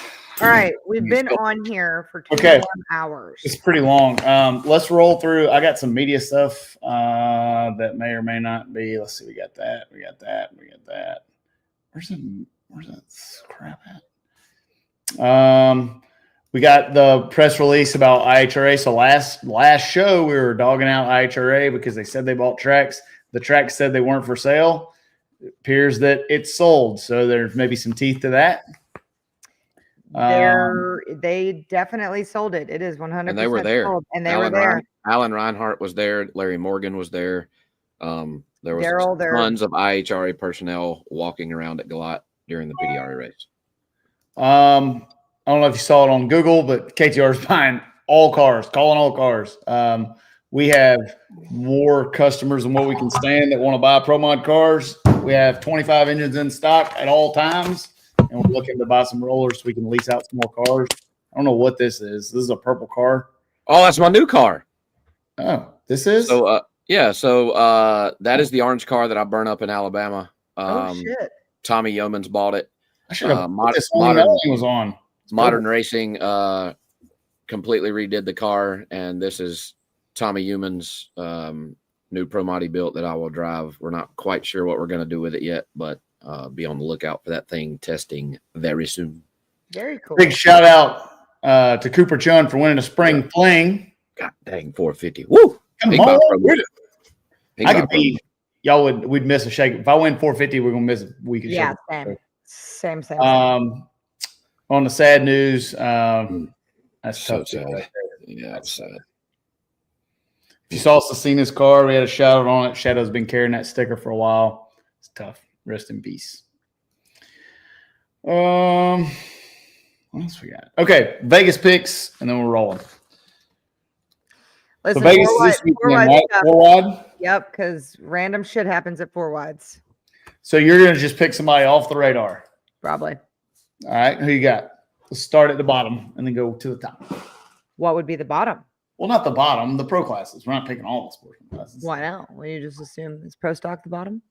All right, we've You been still- on here for Okay. 21 hours. It's pretty long. Let's roll through. I got some media stuff that may or may not be. Let's see. We got that. We got that. We got that. Where's that crap at? We got the press release about IHRA. So last show we were dogging out IHRA because they said they bought tracks. The tracks said they weren't for sale. It appears that it's sold. So there's maybe some teeth to that. They definitely sold it. It is 100%. And they were there. Sold, and they were there. Alan Reinhart was there. Larry Morgan was there. There was Daryl, tons of IHRA personnel walking around at Galot during the PDRA race. I don't know if you saw it on Google, but KTR is buying all cars, calling all cars. We have more customers than what we can stand that want to buy Pro Mod cars. We have 25 engines in stock at all times, and we're looking to buy some rollers so we can lease out some more cars. I don't know what this is. This is a purple car. Oh, that's my new car. Oh, this is? So, yeah. So that is the orange car that I burn up in Alabama. Shit. Tommy Yeomans bought it. I should have put this on. Melanie was on. Modern Racing completely redid the car, and this is Tommy Yeomans' new Pro Mod he built that I will drive. We're not quite sure what we're going to do with it yet, but be on the lookout for that thing testing very soon. Very cool. Big shout out to Cooper Chun for winning a spring fling. God dang, 450. Woo! Come on. I could be, we'd miss a shake. If I win 450, we're going to miss a week of Yeah, shake. Same. On the sad news, that's So tough. sad. Yeah, it's sad. If you saw Cecina's car, we had a shout out on it. Shadow's been carrying that sticker for a while. It's tough. Rest in peace. What else we got? Okay, Vegas picks, and then we're rolling. Listen, so Vegas is this weekend, right? Four wide? Yep, because random shit happens at 4 wides. So you're going to just pick somebody off the radar? Probably. All right, who you got? Let's start at the bottom and then go to the top. What would be the bottom? Well, not the bottom, the pro classes. We're not picking all the sports classes. Why not? Will you just assume it's pro stock the bottom?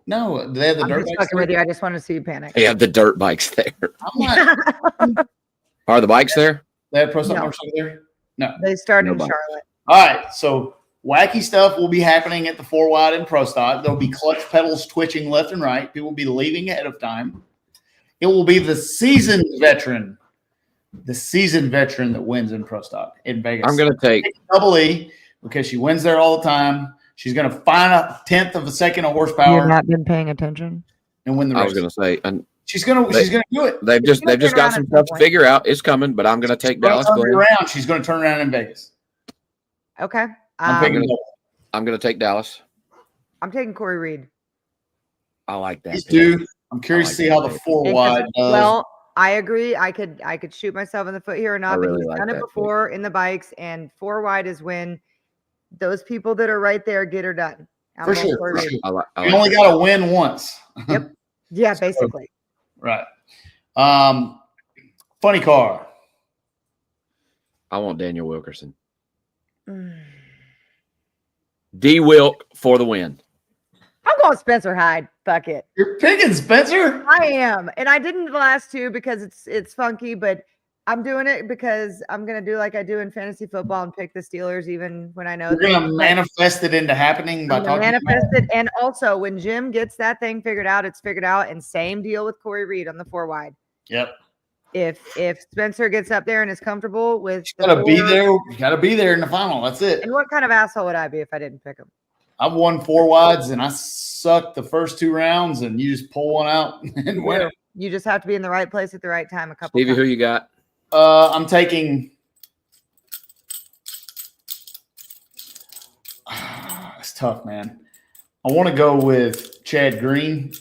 No, do they have the dirt bikes? With you. I just want to see you panic. They have the dirt bikes there. Are the bikes there? They have pro stock motorcycle there? No. They start in Charlotte. All right, so wacky stuff will be happening at the 4 wide and pro stock. There'll be clutch pedals twitching left and right. People will be leaving ahead of time. It will be the seasoned veteran that wins in pro stock in Vegas. I'm going to take Double E because she wins there all the time. She's going to find a 1/10 of a second of horsepower. You've not been paying attention. And win the race. I was going to say, and she's going to do it. They've just got some stuff to figure out. It's coming, but I'm going to take Dallas. She's going to turn around in Vegas. Okay. I'm going to take Dallas. I'm taking Corey Reed. I like that. Dude, I'm curious to see how the 4 wide does. Well, I agree. I could shoot myself in the foot here or not, but he's done it before in the bikes, and 4 wide is when those people that are right there get her done. For sure. You only got to win once. Yep. Yeah, basically. Right. Funny car. I want Daniel Wilkerson. D. Wilk for the win. I'm going Spencer Hyde. Fuck it. You're picking Spencer? I am. And I didn't the last two because it's funky, but I'm doing it because I'm going to do like I do in fantasy football and pick the Steelers even when I know. You're going to manifest it into happening by talking manifest it. And also when Jim gets that thing figured out, it's figured out. And same deal with Corey Reed on the 4 wide. Yep. If Spencer gets up there and is comfortable with you gotta be there. You gotta be there in the final. That's it. And what kind of asshole would I be if I didn't pick him? I've won 4 wides and I sucked the first 2 rounds and you just pull one out and win it. You just have to be in the right place at the right time a couple Stevie, times. who you got? I'm taking it's tough, man. I want to go with Chad Green,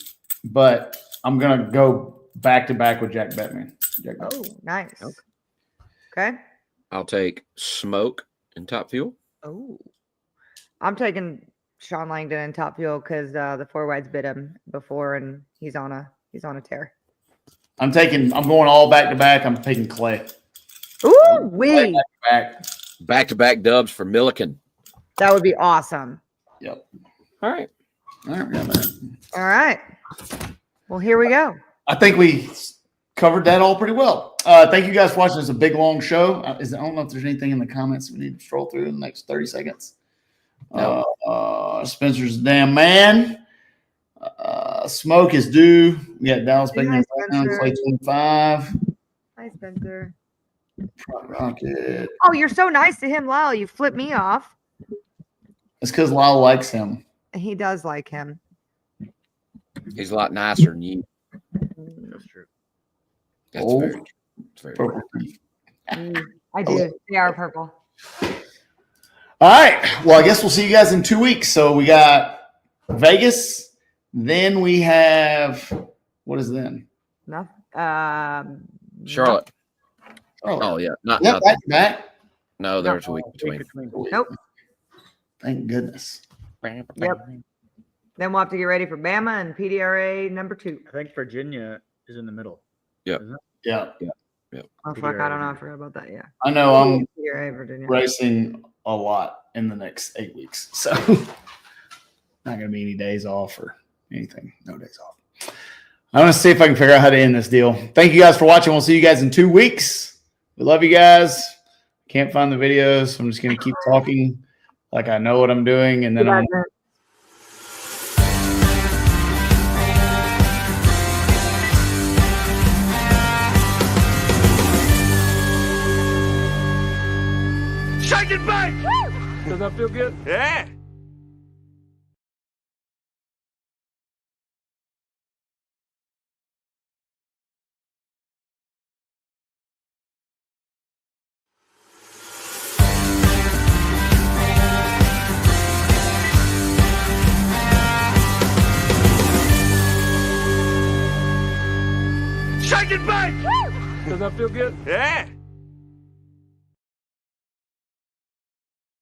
but I'm gonna go back to back with Jack Bettman. Oh, nice. Okay. I'll take Smoke and Top Fuel. Oh, I'm taking Sean Langdon and Top Fuel because the 4 wides bit him before, and he's on a tear. I'm going all back to back. I'm taking Clay. Ooh, back to back dubs for Milliken. That would be awesome. Yep. All right. All right. Well, here we go. I think we covered that all pretty well. Thank you guys for watching. It's a big, long show. I don't know if there's anything in the comments we need to stroll through in the next 30 seconds. No. Spencer's a damn man. Smoke is due. We got Dallas Hey, Bacon hi, down, Spencer. play 25. Hi, Spencer. Front Rocket. Oh, you're so nice to him, Lyle. You flipped me off. It's because Lyle likes him. He does like him. He's a lot nicer than you. That's true. That's Oh. very true. It's very true. Purple. I do. They are purple. All right. Well, I guess we'll see you guys in 2 weeks. So we got Vegas. Then we have, what is then? No. Charlotte. Oh, Oh yeah, not yep, back to back. no. There's a week between. Nope. Thank goodness. Yep. Then we'll have to get ready for Bama and PDRA number 2. I think Virginia is in the middle. Yeah. Oh, fuck. I don't know. I forgot about that. Yeah. I know I'm PDRA, Virginia. racing a lot in the next 8 weeks. So not going to be any days off or anything. No days off. I'm going to see if I can figure out how to end this deal. Thank you guys for watching. We'll see you guys in 2 weeks. We love you guys. Can't find the videos. So I'm just going to keep talking like I know what I'm doing. And then I'm Shake it back! Does that feel good? Yeah! Shake it back! Does that feel good? Yeah!